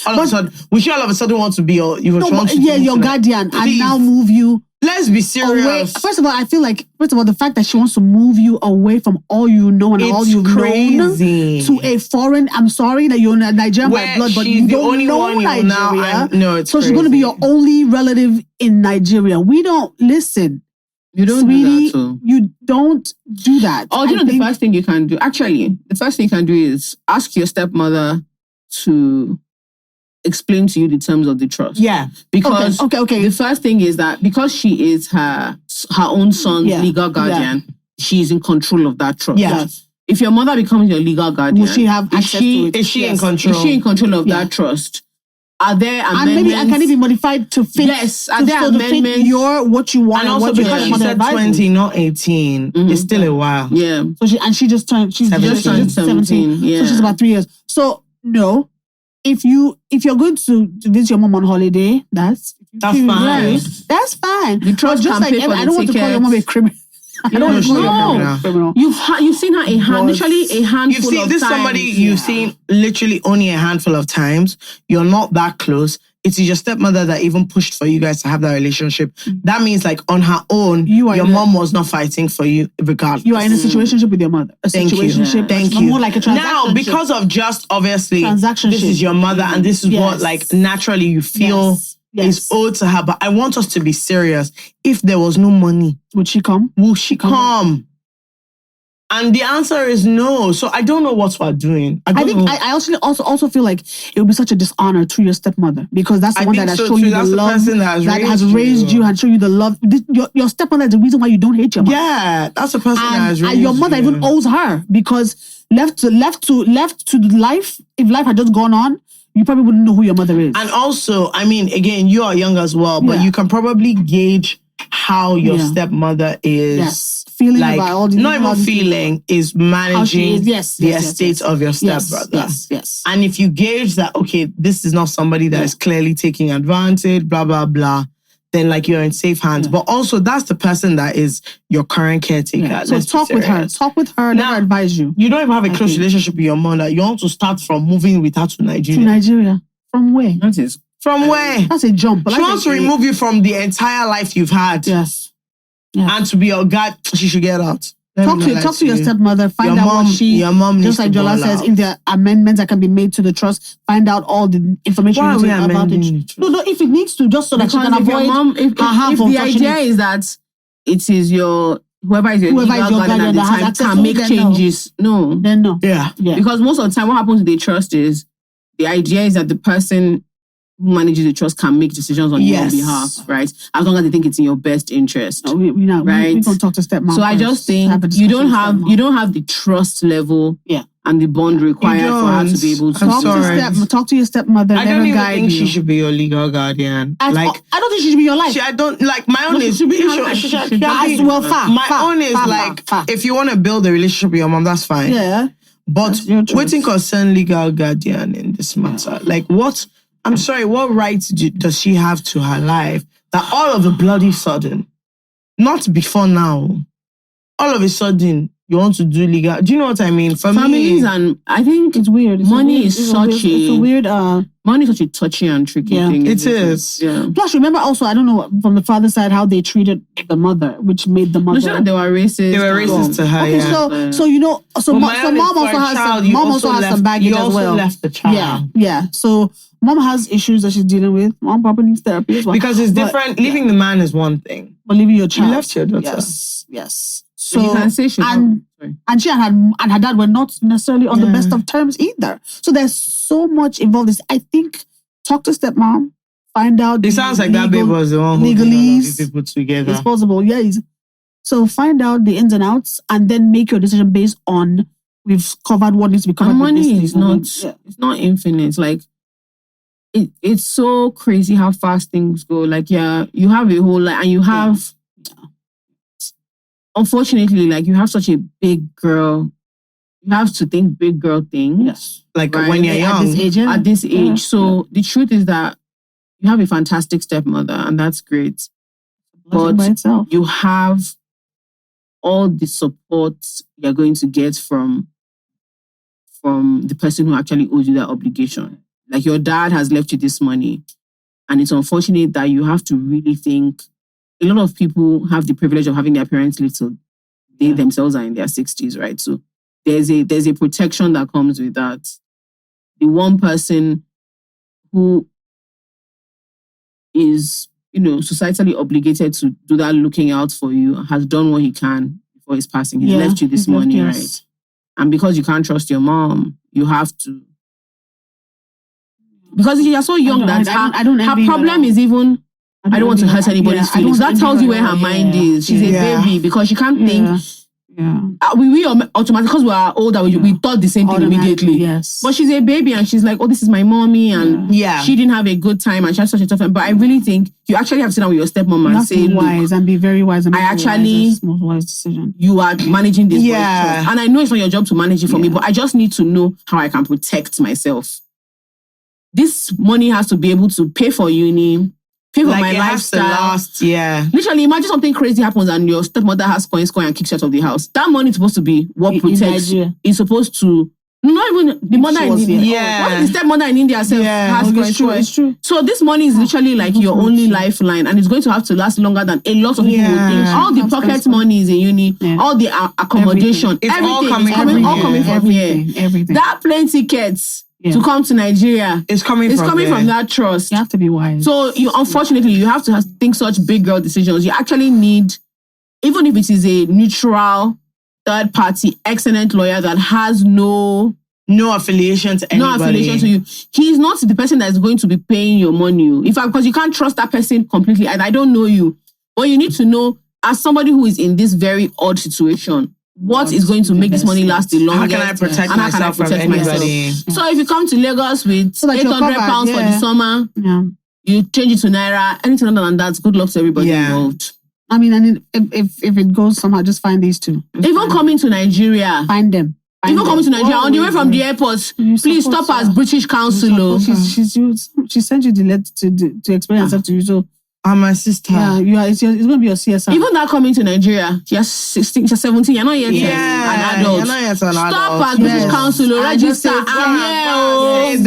All of a sudden want to be your guardian and now move you. Let's be serious. Away. First of all, I feel like, the fact that she wants to move you away from all you know and all you've known to a foreign, I'm sorry that you're Nigerian by blood, but you don't know Nigeria. It's so she's going to be your only relative in Nigeria. We don't listen. You don't Sweetie, do that too. You don't do that. Oh, the first thing you can do? Actually, the first thing you can do is ask your stepmother to explain to you the terms of the trust. Yeah. Because okay. the first thing is that because she is her own son's legal guardian, she's in control of that trust. Yes. If your mother becomes your legal guardian, will she have access to it? Is she in control? Is she in control of that trust? Are there amendments? And can it be modified to fit? Yes, are there amendments? What you want, and also what because she said 20, not 18, it's still a while. Yeah. So she just turned 17. Yeah. So she's about 3 years. So no, if you're going to visit your mom on holiday, that's fine. Right? That's fine. The trust just can like pay for I the don't want to call your mom a criminal. I don't want to call your mom a criminal. You've seen her literally a handful You've seen of this times. somebody you've seen literally only a handful of times. You're not that close. It is your stepmother that even pushed for you guys to have that relationship. That means like on her own, your mom was not fighting for you regardless. You are in a situationship with your mother. Thank you. Thank you. More like a transaction. Now, because of just obviously, this is your mother and this is what like naturally you feel is owed to her. But I want us to be serious. If there was no money, would she come? Will she come? And the answer is no. So I don't know what we're doing. I also feel like it would be such a dishonor to your stepmother because that's the one that has shown you the love, that has raised you and shown you the love. Your stepmother is the reason why you don't hate your mother. Yeah, that's the person that has raised you. And your mother even owes her because left to life, if life had just gone on, you probably wouldn't know who your mother is. And also, I mean, again, you are young as well, but you can probably gauge how your stepmother is feeling about all these. Not even feeling, is managing the estate of your stepbrother. Yes. And if you gauge that, okay, this is not somebody that is clearly taking advantage, blah, blah, blah, then like you're in safe hands. But also that's the person that is your current caretaker. So talk with her. Talk with her. Now, let her advise you. You don't even have a close relationship with your mother. You want to start from moving with her to Nigeria. To Nigeria. From where? That is from where? That's a jump. She wants to remove you from the entire life you've had. Yes. And to be your guide, she should get out. Talk to your stepmother. Find out what your mom just like Jola says, if there are amendments that can be made to the trust, find out all the information about it. No, if it needs to, just so that she can avoid if the idea is that it is your whoever is your legal guardian at the time can make changes. No. Then no. Yeah. Because most of the time what happens with the trust is the idea is that the person who manages the trust can make decisions on your behalf, right? As long as they think it's in your best interest. No, we don't talk to stepmom. So I just think you don't have the trust level and the bond required for her to be able to talk to your stepmother. I don't even think she should be your legal guardian. I don't think she should be your life. I don't like my own is my own is like if you want to build a relationship with your mom, that's fine. Yeah. But waiting concern legal guardian in this matter. Like what? I'm sorry, what rights does she have to her life that all of a bloody sudden, not before now, all of a sudden you want to do legal? Do you know what I mean? For families, and I think it's weird. Money is such a touchy and tricky thing. It is. Yeah. Plus, remember also, I don't know from the father's side how they treated the mother, which made the mother. They were racist. They were racist to her. Okay, so you know, mom also has some baggage as well. Left the child. Yeah. So mom has issues that she's dealing with. Mom probably needs therapy as well. Because it's different. Leaving the man is one thing, but leaving your child. You left your daughter. Yes. So you can say she and she and her dad were not necessarily on the best of terms either. So there's so much involved. I think talk to stepmom, find out. It sounds like that babe was the one who legalese people together. It's possible, So find out the ins and outs, and then make your decision based on we've covered what needs to be covered. And money is it's not infinite. Like it's so crazy how fast things go. Like you have a whole life, and you have. Unfortunately, like you have such a big girl, you have to think big girl things. Yes. Like when you're young. At this age. So the truth is that you have a fantastic stepmother and that's great. But you have all the support you're going to get from the person who actually owes you that obligation. Like your dad has left you this money. And it's unfortunate that you have to really think. A lot of people have the privilege of having their parents live till they themselves are in their 60s, right? So there's a protection that comes with that. The one person who is, societally obligated to do that looking out for you has done what he can before his passing. He's left you this money, right? And because you can't trust your mom, you have to Because you're so young that her problem is even, I don't want to hurt anybody's feelings. That tells you where her mind is. She's a baby because she can't think. We automatically, because we are older, we thought the same thing immediately. Yes. But she's a baby and she's like, oh, this is my mommy, and she didn't have a good time and she had such a tough time. But I really think you actually have to sit down with your stepmom and say, be wise and be very wise. And most wise decision. You are managing this. And I know it's not your job to manage it for me, but I just need to know how I can protect myself. This money has to be able to pay for uni, pay for my lifestyle. Literally, imagine something crazy happens and your stepmother has coins and kicks you out of the house. That money is supposed to be what protects. It's supposed to, not even the mother in India. What if the stepmother in India herself has coins? It's true. So this money is literally like your only lifeline, and it's going to have to last longer than a lot of people would think. All the pocket money is in uni, all the accommodation, everything all coming from here. Everything. That plane tickets to come to Nigeria. It's coming from that trust. You have to be wise. So unfortunately, you have to think such big girl decisions. You actually need, even if it is a neutral, third party, excellent lawyer that has no affiliation to anybody. No affiliation to you. He's not the person that is going to be paying your money. In fact, because you can't trust that person completely. And I don't know you. But you need to know, as somebody who is in this very odd situation, what is going to make this money last the longest? How can I protect myself from anybody? So if you come to Lagos with £800 for the summer, you change it to Naira, anything other than that, good luck to everybody involved. I mean, and if it goes somehow, just find these two. Even coming to Nigeria. Find them. Even coming to Nigeria, on the way from the airport, please stop as British consul. She sent you the letter to explain herself to you, so... I'm my sister. Yeah, it's going to be your CSR. Even that coming to Nigeria, you're 16, you're 17, you're not yet an adult. You're not yet an adult. Stop at British Council, register. I'm here.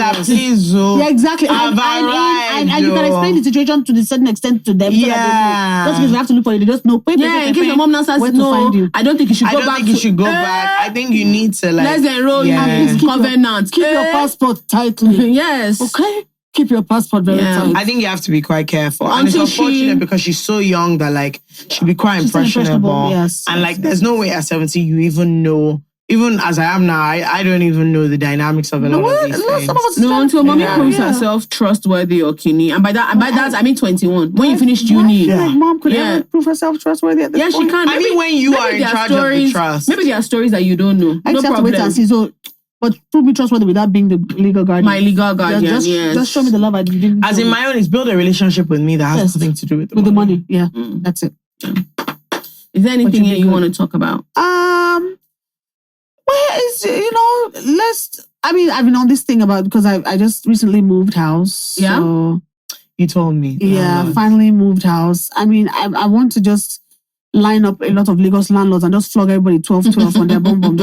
Yeah, exactly. And you can explain the situation to a certain extent to them. Yeah. Just because you have to look for it, they just know. In case your mom now says no, I don't think you should go back. I don't think you should go back. I think you need to let's enroll you in covenant. Keep your passport tightly. Yes. Okay. Keep your passport very tight. I think you have to be quite careful. And it's unfortunate because she's so young that she'll be quite impressionable. Yes. And there's no way at 17 you even know. Even as I am now, I don't even know the dynamics of a lot of these things. Until mommy proves herself trustworthy or keeney. And by that I mean 21. When you finished uni. Mom could ever prove herself trustworthy at this point? She can. I mean, when you are in charge of the trust. Maybe there are stories that you don't know. I just have to wait and see. But prove me trustworthy without being the legal guardian. My legal guardian, just show me the love I didn't. As in my own, it's build a relationship with me that has nothing to do with the money. Yeah, that's it. Yeah. Is there anything you want to talk about? Well, it's, I've been on this thing about, because I just recently moved house. Yeah. So, you told me. Yeah, finally moved house. I mean, I want to just line up a lot of Lagos landlords and just flog everybody 12 on their bum.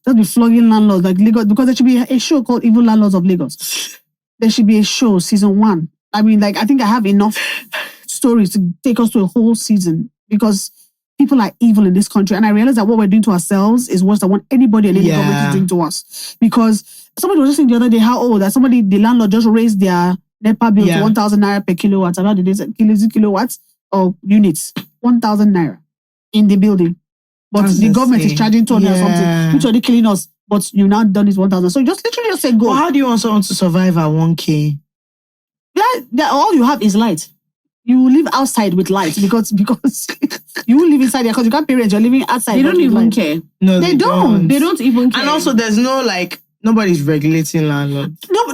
Just be flogging landlords like Lagos, because there should be a show called Evil Landlords of Lagos. There should be a show, season 1. I mean, I think I have enough stories to take us to a whole season, because people are evil in this country. And I realize that what we're doing to ourselves is worse than what anybody and any government is doing to us. Because somebody was just saying the other day the landlord just raised their NEPA bill to 1,000 naira per kilowatt. About the days, kilowatts or units, 1,000 naira in the building. But the government is charging 200 or something, which are killing us. But you now done this 1,000. So you just literally say go. Well, how do you want someone to survive at 1K? Yeah, all you have is light. You live outside with light because you will live inside there because you can't pay rent. You're living outside. They don't even care. No, they don't. They don't even care. And also, there's no nobody's regulating landlords. No,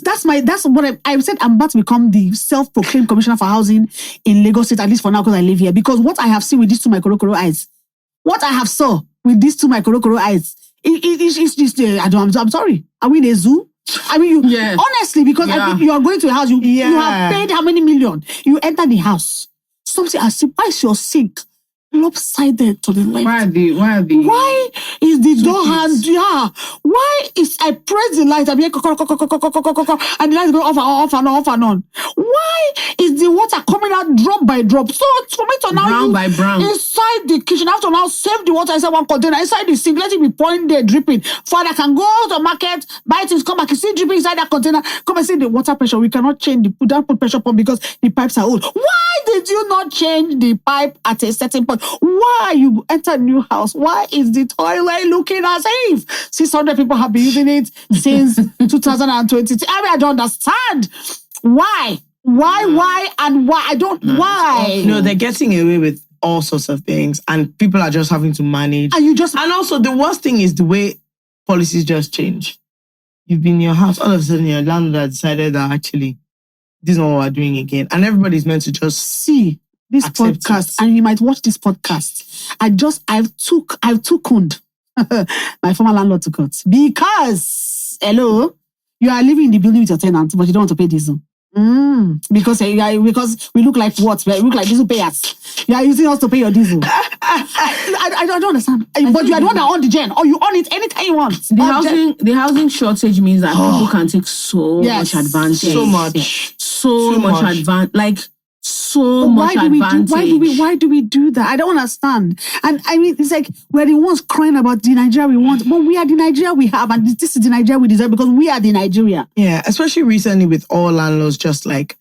that's what I said. I'm about to become the self-proclaimed commissioner for housing in Lagos State, at least for now, because I live here. Because what I have seen with these two my korokoro eyes, it's just I'm sorry. Are we in a zoo? I mean, honestly, because you are going to a house, you have paid how many million? You enter the house. Something as simple as your sink lopsided to the left. Why is the door hand? Yeah. Why is I press the light? I'm here, and the light go off and on. Why is the water coming out drop by drop? So for me to now brown by brown inside the kitchen, I have to now save the water inside one container inside the sink. Let it be pouring there, dripping. Father can go to the market, buy things, come back, you see dripping inside that container. Come and see the water pressure. We cannot change put pressure pump because the pipes are old. Why did you not change the pipe at a certain point? because why you enter a new house? Why is the toilet looking as if 600 people have been using it since 2020? I mean, I don't understand. Why? Why? I don't, why? No, they're getting away with all sorts of things and people are just having to manage. And also the worst thing is the way policies just change. You've been in your house, all of a sudden your landlord decided that actually this is not what we're doing again. And everybody's meant to just see this podcast and you might watch this podcast. I've tookened my former landlord to court because, hello, you are living in the building with your tenant, but you don't want to pay diesel. Because we look like what? We look like diesel payers. You are using us to pay your diesel. I don't understand. But you are the one that own the gen, or you own it anytime you want. The housing shortage means that people can take so much advantage. So much advantage. Like so much advantage. Why do we do that? I don't understand. And I mean, it's like we're the ones crying about the Nigeria we want, but we are the Nigeria we have, and this is the Nigeria we deserve because we are the Nigeria. Yeah, especially recently with all landlords just like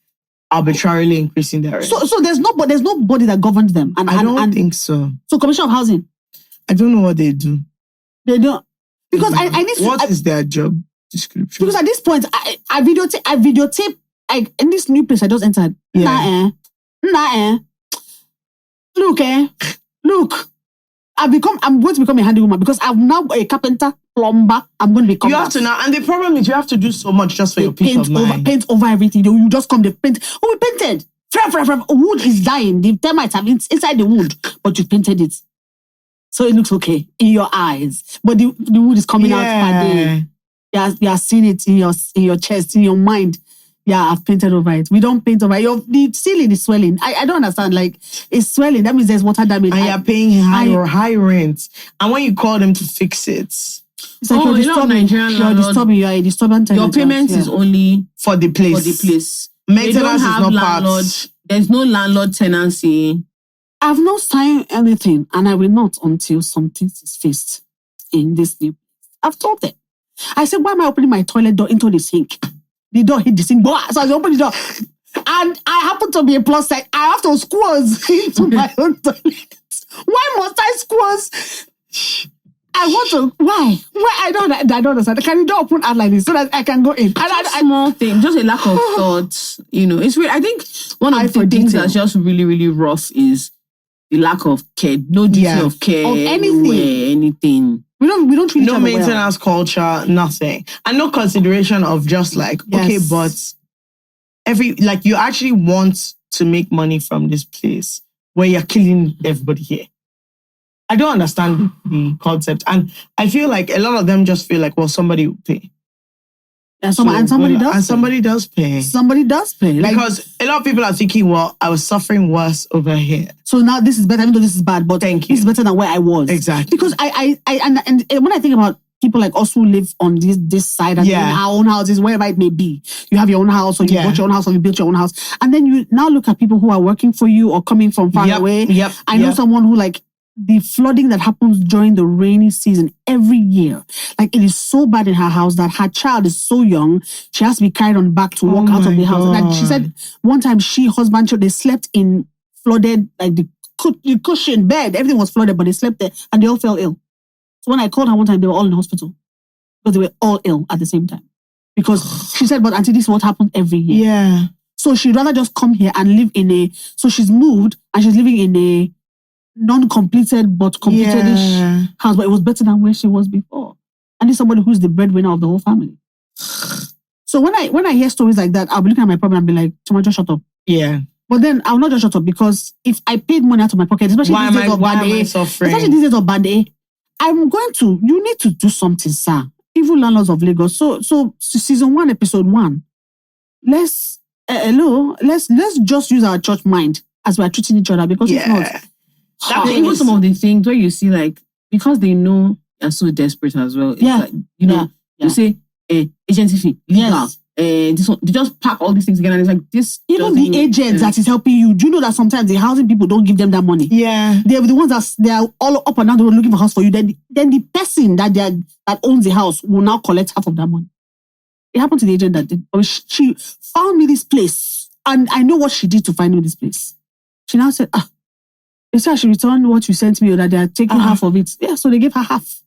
arbitrarily increasing their rent. So there's nobody that governs them. And I don't think so. So Commission of Housing, I don't know what they do. They don't because I need to. What is their job description? Because at this point, I videotape. In this new place I just entered. Yeah. Look. I'm going to become a handywoman because I'm now a carpenter, plumber. I'm going to become. You have to now, and the problem is you have to do so much just for your peace of mind. Paint over everything. You just come, they paint. Oh, we painted. Wood is dying. The termites have inside the wood, but you painted it, so it looks okay in your eyes. But the wood is coming out per day. You are seeing it in your chest, in your mind. Yeah, I've painted over it. We don't paint over it. The ceiling is swelling. I don't understand. Like, it's swelling. That means there's water damage. And you're paying high rent. And when you call them to fix it, it's like you're disturbing You're a disturbing tenant. Your payment is only for the place. Maintenance is not part. There's no landlord tenancy. I've not signed anything, and I will not until something is fixed in this new place. I've told them. I said, why am I opening my toilet door into the sink? The door hit the sink. So I opened the door. And I happen to be a plus size. I have to squeeze into my own toilet. Why must I squeeze? I want to. Why? I don't understand. Can you don't open out like this so that I can go in? Small thing. Just a lack of thought. It's weird. I think one of the things that's just really, really rough is the lack of care. No duty of care. Of anything. We don't treat each other maintenance culture, nothing. And no consideration of just like, okay, but you actually want to make money from this place where you're killing everybody here. I don't understand the concept. And I feel like a lot of them just feel like, well, somebody will pay. And somebody does pay. Somebody does pay. Like, because a lot of people are thinking, well, I was suffering worse over here. So now this is better, even though this is bad, but thank you. This is better than where I was. Exactly. Because and when I think about people like us who live on this side and in our own houses, wherever it may be, you have your own house or you bought your own house or you built your own house. And then you now look at people who are working for you or coming from far away. I know someone who like, the flooding that happens during the rainy season every year, like it is so bad in her house that her child is so young, she has to be carried on back to walk out of the house. And she said one time husband, they slept in flooded, like the cushion bed, everything was flooded, but they slept there and they all fell ill. So when I called her one time, they were all in hospital because they were all ill at the same time. Because she said, but auntie, this is what happens every year. Yeah. So she'd rather just come here and live so she's moved and she's living in a non-completed but completed-ish house, but it was better than where she was before. And this is somebody who's the breadwinner of the whole family. So when I hear stories like that, I'll be looking at my problem and be like, Chuma, just shut up. Yeah. But then I'll not just shut up because if I paid money out of my pocket, especially these days of Band A, you need to do something, sir. Evil landlords of Lagos. So season 1, episode 1. Let's just use our church mind as we're treating each other because if not. Even some of the things where you see like, because they know you're so desperate as well. It's like, you say, agency fee, legal. This one, they just pack all these things together and it's like this. Even the agents that is helping you, do you know that sometimes the housing people don't give them that money? Yeah. They're the ones they are all up and down the road looking for a house for you. Then the person that owns the house will now collect half of that money. It happened to the agent that did. She found me this place and I know what she did to find me this place. She now said, They said I should return what you sent me or that they are taking half of it. Yeah, so they gave her half. So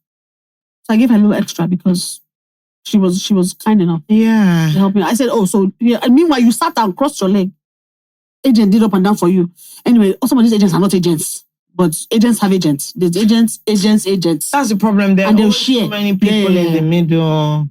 I gave her a little extra because she was kind enough to help me. I said, oh, so yeah. And meanwhile, you sat down, crossed your leg. Agent did up and down for you. Anyway, some of these agents are not agents, but agents have agents. There's agents. That's the problem. There are so many people in the middle.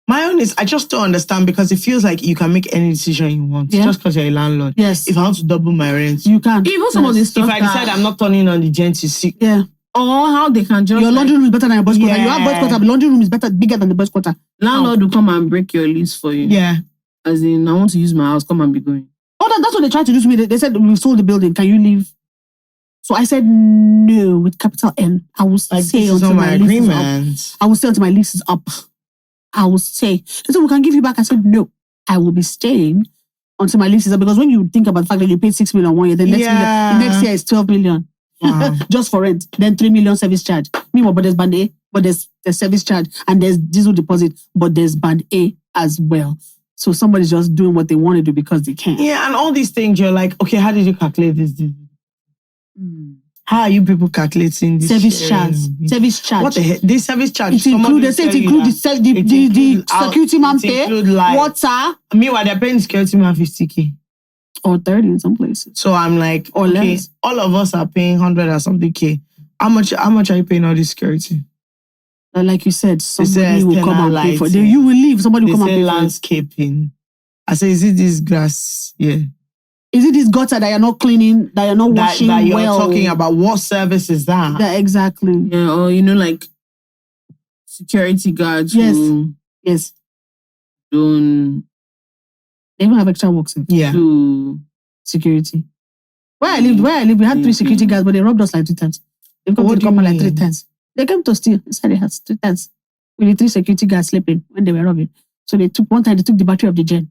My own is, I just don't understand because it feels like you can make any decision you want just because you're a landlord. Yes. If I want to double my rent, you can. Even some of the stuff. If I decide I'm not turning on the gent, you see. Yeah. Or how they can just. Your laundry room is better than your boys' quarter. You have boys' quarter, but laundry room is bigger than the boys' quarter. Landlord will come and break your lease for you. Yeah. As in, I want to use my house, come and be going. Oh, that's what they tried to do to me. They said, we sold the building. Can you leave? So I said, no, with capital N. I will stay until my lease is up. I will stay until my lease is up. I will stay. They said, we can give you back. I said, no, I will be staying until my lease is up. Because when you think about the fact that you paid 6 million 1 year, the next year is 12 million. Wow. Just for rent. Then 3 million service charge. Meanwhile, but there's band A, but there's service charge, and there's diesel deposit, but there's band A as well. So somebody's just doing what they want to do because they can. Yeah, and all these things, you're like, okay, how did you calculate this? How are you people calculating this? Service charge. Service charge. What the heck? This service charge. It includes the security man pay, water. Meanwhile, they're paying security man 50K. Or 30 in some places. So I'm like, or okay, less. All of us are paying 100 or something K. How much are you paying all this security? Like you said, somebody will come and pay for it. You will leave, somebody will come and pay for it. Landscaping. I say, is it this grass? Yeah. Is it this gutter that you're not cleaning, that you're not washing that you're well? Talking about what service is that? Exactly. Yeah, or like security guards. Yes. Don't. They even have extra works. Yeah. Security. Where I lived, we had 3 security guards, but they robbed us like 3 times. They've come to the company like 3 times. They came to steal inside the house 3 times. With the 3 security guards sleeping when they were robbing. So they took the battery of the gen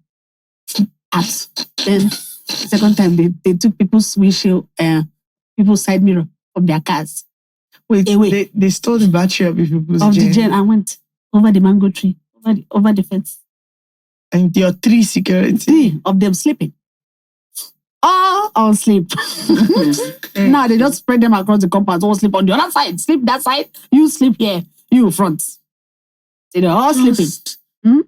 out. Then the second time they took people's windshield, people's side mirror from their cars. Wait, they stole the battery of people's of the gen and went over the mango tree, over the fence. And there are 3 security. 3 of them sleeping. All on sleep. Now they just spread them across the compound. All sleep on the other side. Sleep that side. You sleep here. You front. So they're all sleeping.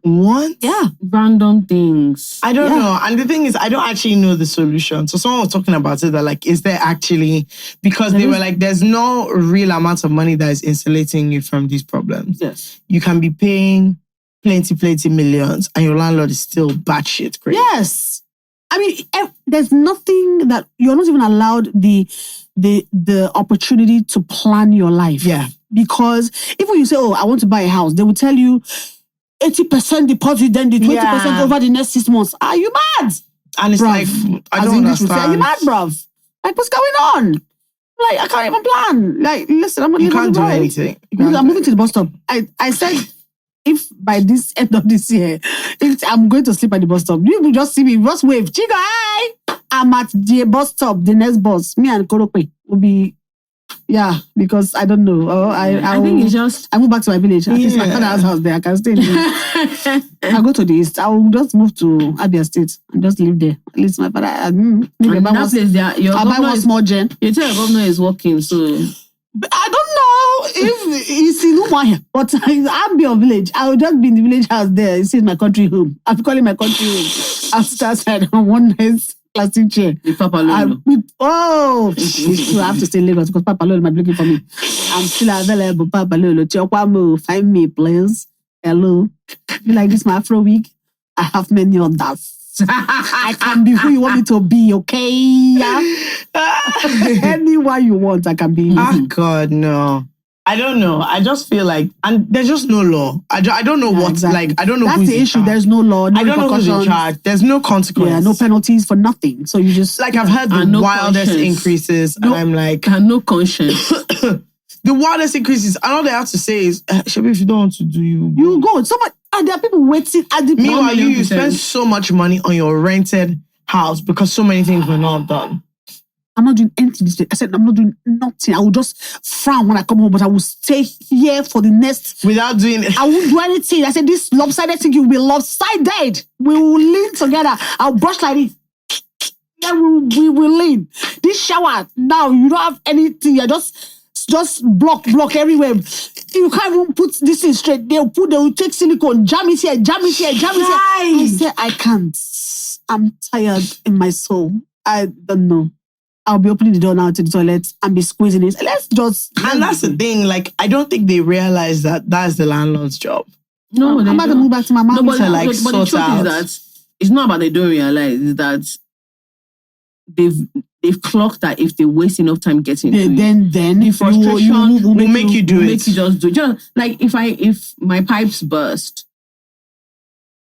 What? Yeah. Random things. I don't know. And the thing is, I don't actually know the solution. So someone was talking about it that like, is there actually, because they were like, there's no real amount of money that is insulating you from these problems. Yes. You can be paying plenty millions and your landlord is still batshit crazy. Yes. I mean, there's nothing that you're not even allowed the opportunity to plan your life. Yeah. Because if you say, oh, I want to buy a house, they will tell you 80% deposit, then the 20% over the next 6 months. Are you mad? And it's bruv. like, I don't understand. Say, are you mad, bruv? Like, what's going on? Like, I can't even plan. Like, listen, I'm not You can't do anything. I'm moving to the bus stop. I said, if by this end of this year, if I'm going to sleep at the bus stop, you will just see me, just wave, Chigul, hi! I'm at the bus stop, the next bus. Me and Korokwe will be, because I don't know. I think it's just... I move back to my village. At least my father's house there. I can stay there. I go to the east. I will just move to Abia State and just live there. At least my father... I'll buy one small gen. You tell your governor is working, so... I don't know if it's in Umaya, but I'll be on village. I will just be in the village house there. This is my country home. I'm calling my country home. I'll sit outside on one nice plastic chair. With Papa Lolo. I have to stay in Lagos because Papa Lolo might be looking for me. I'm still available, Papa Lolo. Chiokwamu, find me, please. Hello. You like this, my Afro week? I have many others. I can be who you want me to be, okay? Anyone you want, I can be. Oh God, no. I don't know. I just feel like, and there's just no law. I don't know what, exactly. Like, I don't know That's who's the issue. in charge. There's no law, no I don't know who's in charge. There's no consequence. Yeah, no penalties for nothing. So you just... Like, I've heard the wildest increases, and I'm like... And no conscience. The wildest increases, and all they have to say is, Shebi, if you don't want to do, you go. And there are people waiting at the... Meanwhile, you spend so much money on your rented house because so many things were not done. I'm not doing anything this day. I said, I'm not doing nothing. I will just frown when I come home, but I will stay here for the next... Without doing... I won't do anything. I said, this lopsided thing, you will be lopsided. We will lean together. I'll brush like this. then we will lean. This shower, now you don't have anything. You're just block everywhere. You can't even put this in straight. They will take silicone, jam it here. I say, I can't. I'm tired in my soul. I don't know. I'll be opening the door now to the toilet and be squeezing it. And that's the thing. Like, I don't think they realize that that's the landlord's job. No, I'm about to move back to my mom. But the truth is that it's not about they don't realize. It's that they've clocked that if they waste enough time getting it, then the frustration will make you do it. Make you just do it. Just like if my pipes burst,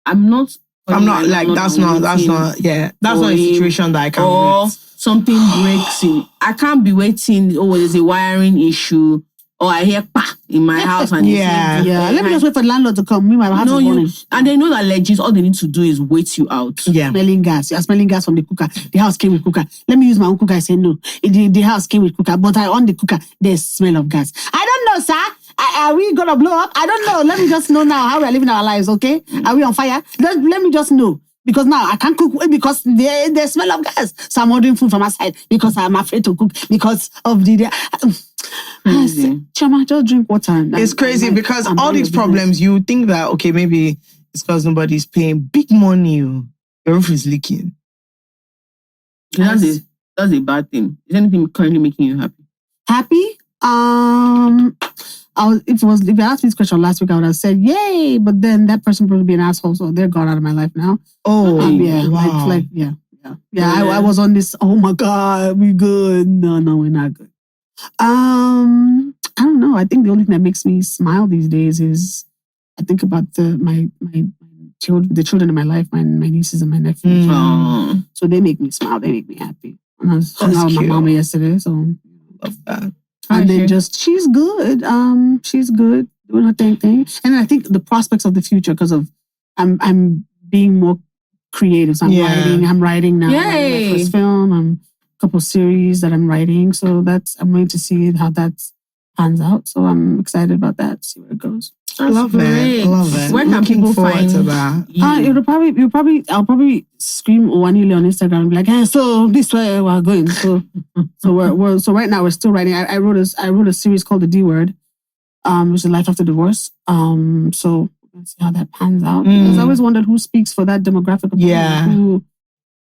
I'm not like that's not a situation that I can Oh. wait. Something breaks in. I can't be waiting. Oh, there's a wiring issue. Or I hear pa in my house and yeah. Let me just wait for the landlord to come. My house is burning. And they know that legit. All they need to do is wait you out. Yeah, smelling gas. You're smelling gas from the cooker. The house came with cooker. Let me use my own cooker. I say no. The house came with cooker, but I on the cooker. There's smell of gas. I don't know, sir. Are we gonna blow up? I don't know. Let me just know now how we're living our lives. Okay? Are we on fire? Let me just know. Because now I can't cook because the smell of gas. So I'm ordering food from outside because I'm afraid to cook because of the. Chama, just drink water. It's crazy because all these problems, you think that, okay, maybe it's because nobody's paying big money. Your roof is leaking. That's a bad thing. Is anything currently making you happy? Happy? If you asked me this question last week, I would have said, yay, but then that person would be an asshole, so they're gone out of my life now. Oh, yeah. Wow. I was on this, oh my God, we good. No, we're not good. I don't know. I think the only thing that makes me smile these days is I think about my children, the children in my life, my nieces and my nephews. So they make me smile. They make me happy. And I was hung out with my mama yesterday, so love that. And then she's good. She's good doing her thing. And I think the prospects of the future because of I'm being more creative. So I'm writing now. Yay. My first film. A couple series that I'm writing. So I'm waiting to see how that pans out. So I'm excited about that. See where it goes. I love it. Where can people find that? I'll probably scream Wanile on Instagram and be like, hey, so this way we're going. So right now we're still writing. I wrote a series called The D Word, which is Life After Divorce. So let's see how that pans out. Because I always wondered who speaks for that demographic of people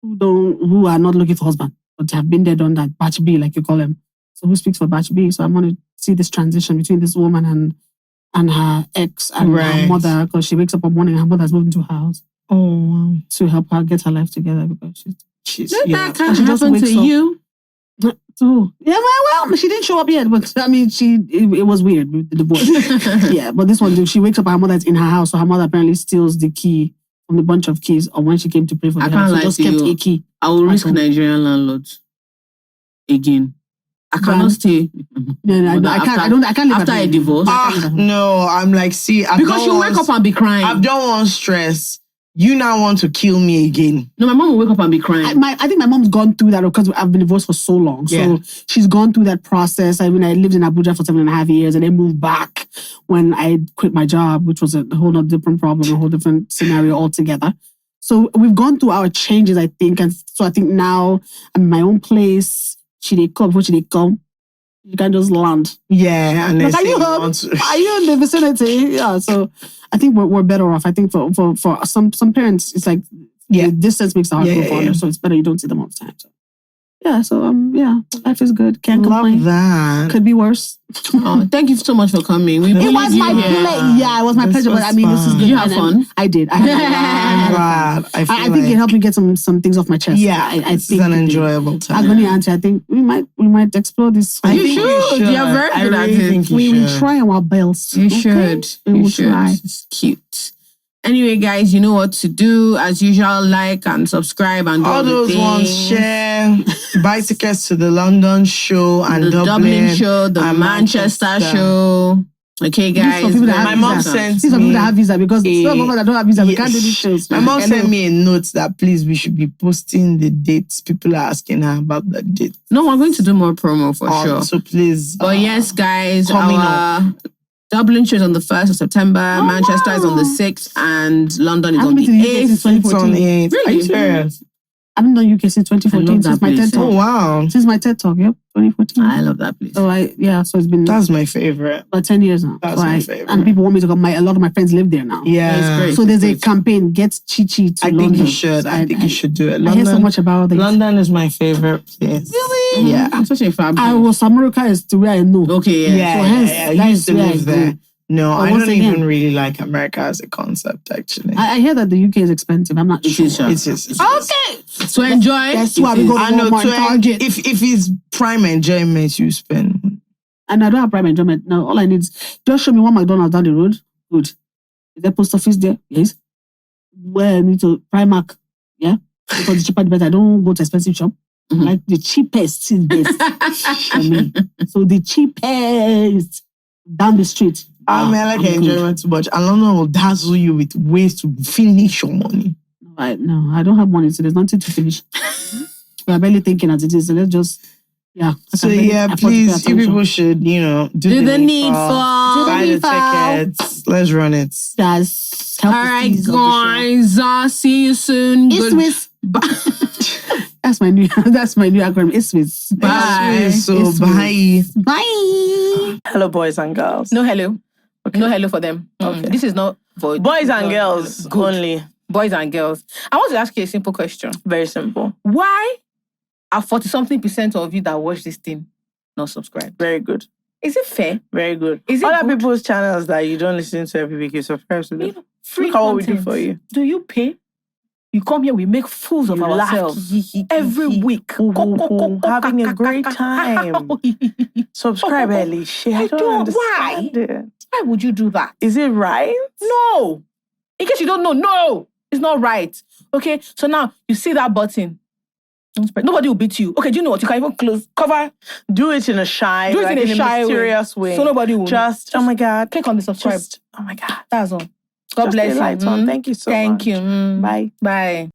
who are not looking for husband, but have been there, done that, batch B, like you call them. So who speaks for batch B? So I want to see this transition between this woman and her ex and her mother, because she wakes up one morning and her mother's moved into her house. Oh, to help her get her life together because she's that can't happen to you. So well, she didn't show up yet, but I mean, it was weird with the divorce. Yeah, but this one, she wakes up, her mother's in her house, so her mother apparently steals the key from the bunch of keys, or when she came to pray for the house, she just kept a key. I will risk Nigerian landlords again. I cannot stay. No, I can't. I can't live after a divorce. No, I'm like, see, because you wake up and be crying. I don't want stress. You now want to kill me again. No, my mom will wake up and be crying. I think my mom's gone through that because I've been divorced for so long. So she's gone through that process. I mean, I lived in Abuja for 7.5 years and then moved back when I quit my job, which was a whole different problem, a whole different scenario altogether. So we've gone through our changes, I think. And so I think now I'm in my own place. She come, you can just land. Yeah, and are you in the vicinity? Yeah, so I think we're better off. I think for some parents, it's like the distance makes the heart go fonder, so it's better you don't see them all the time. So. Yeah, so life is good. Can't complain. That. Could be worse. Oh, thank you so much for coming. It was my pleasure. Yeah, it was my pleasure. But I mean, this is good. Did you have fun? I did. I had I think it helped me get some things off my chest. Yeah, I think it's an enjoyable time. Agony auntie, I think we might explore this. You should. You're very good at it. We will try our best. You should. We will try. It's cute. Anyway, guys, you know what to do. As usual, like and subscribe and all those ones. Share. Buy tickets to the London show and the Dublin show, the Manchester show. Okay, guys. My mom sent me. Some people that have visa because some people that don't have visa, we can't do these shows. My mom sent me a note that please we should be posting the dates. People are asking her about the date. No, we're going to do more promo for sure. So please. But yes, guys, our Dublin show is on the 1st of September, Manchester is on the 6th, and London is on the 8th. It's on the 8th. Really? Are you serious? I've been in the UK since 2014, since my TED Talk. Oh, wow. Since my TED Talk, 2014. I love that place. So so it's been... That's my favorite. About 10 years now. That's my favorite. And people want me to come. A lot of my friends live there now. Yeah. It's great. So there's a campaign, Get Chichi to London. I think you should. I think you should do it. I hear so much about it. London is my favorite place. Really? Yeah. I'm such a fab. America is the way I know. Okay, yeah. So hence, I used to live there. No, I don't again, even really like America as a concept, actually. I hear that the UK is expensive. I'm not sure. It is. Okay. So enjoy. That's why we go to Walmart and Target. If it's prime enjoyment, you spend. And I don't have prime enjoyment. No, all I need is just show me one McDonald's down the road. Good. Is there post office there? Yes. Where I need to Primark. Yeah. Because the cheaper the better. I don't go to expensive shop. Mm-hmm. Like the cheapest is best for me. So the cheapest down the street. I like enjoyment too much. I don't know, dazzle you with ways to finish your money. No, I don't have money, so there's nothing to finish. We're barely thinking as it is, so let's just, So please, you people should, do the need for buy the tickets. Let's run it. Yes. All right, guys. See you soon. ISWIS. That's my new acronym. ISWIS. Bye. So bye. Bye. Hello, boys and girls. No hello. Okay. No hello for them. Okay. This is not for boys and girls only. Boys and girls. I want to ask you a simple question. Very simple. Why are 40-something% of you that watch this thing not subscribed? Very good. Is it fair? Very good. Is it other good? People's channels that you don't listen to every week, you subscribe to them. Free Look at what we content. do for you. Do you pay? You come here, we make fools of ourselves every week. Having a great time. Subscribe early. I don't understand it. Why would you do that? Is it right? No. In case you don't know, no. It's not right. Okay? So now, you see that button. Nobody will beat you. Okay, do you know what? You can even cover. Do it in a shy, do it in a shy mysterious way. So nobody will. Just, oh my God. Click on the subscribe. Oh my God. That's all. God bless you. Thank you so much. Thank you. Bye. Bye.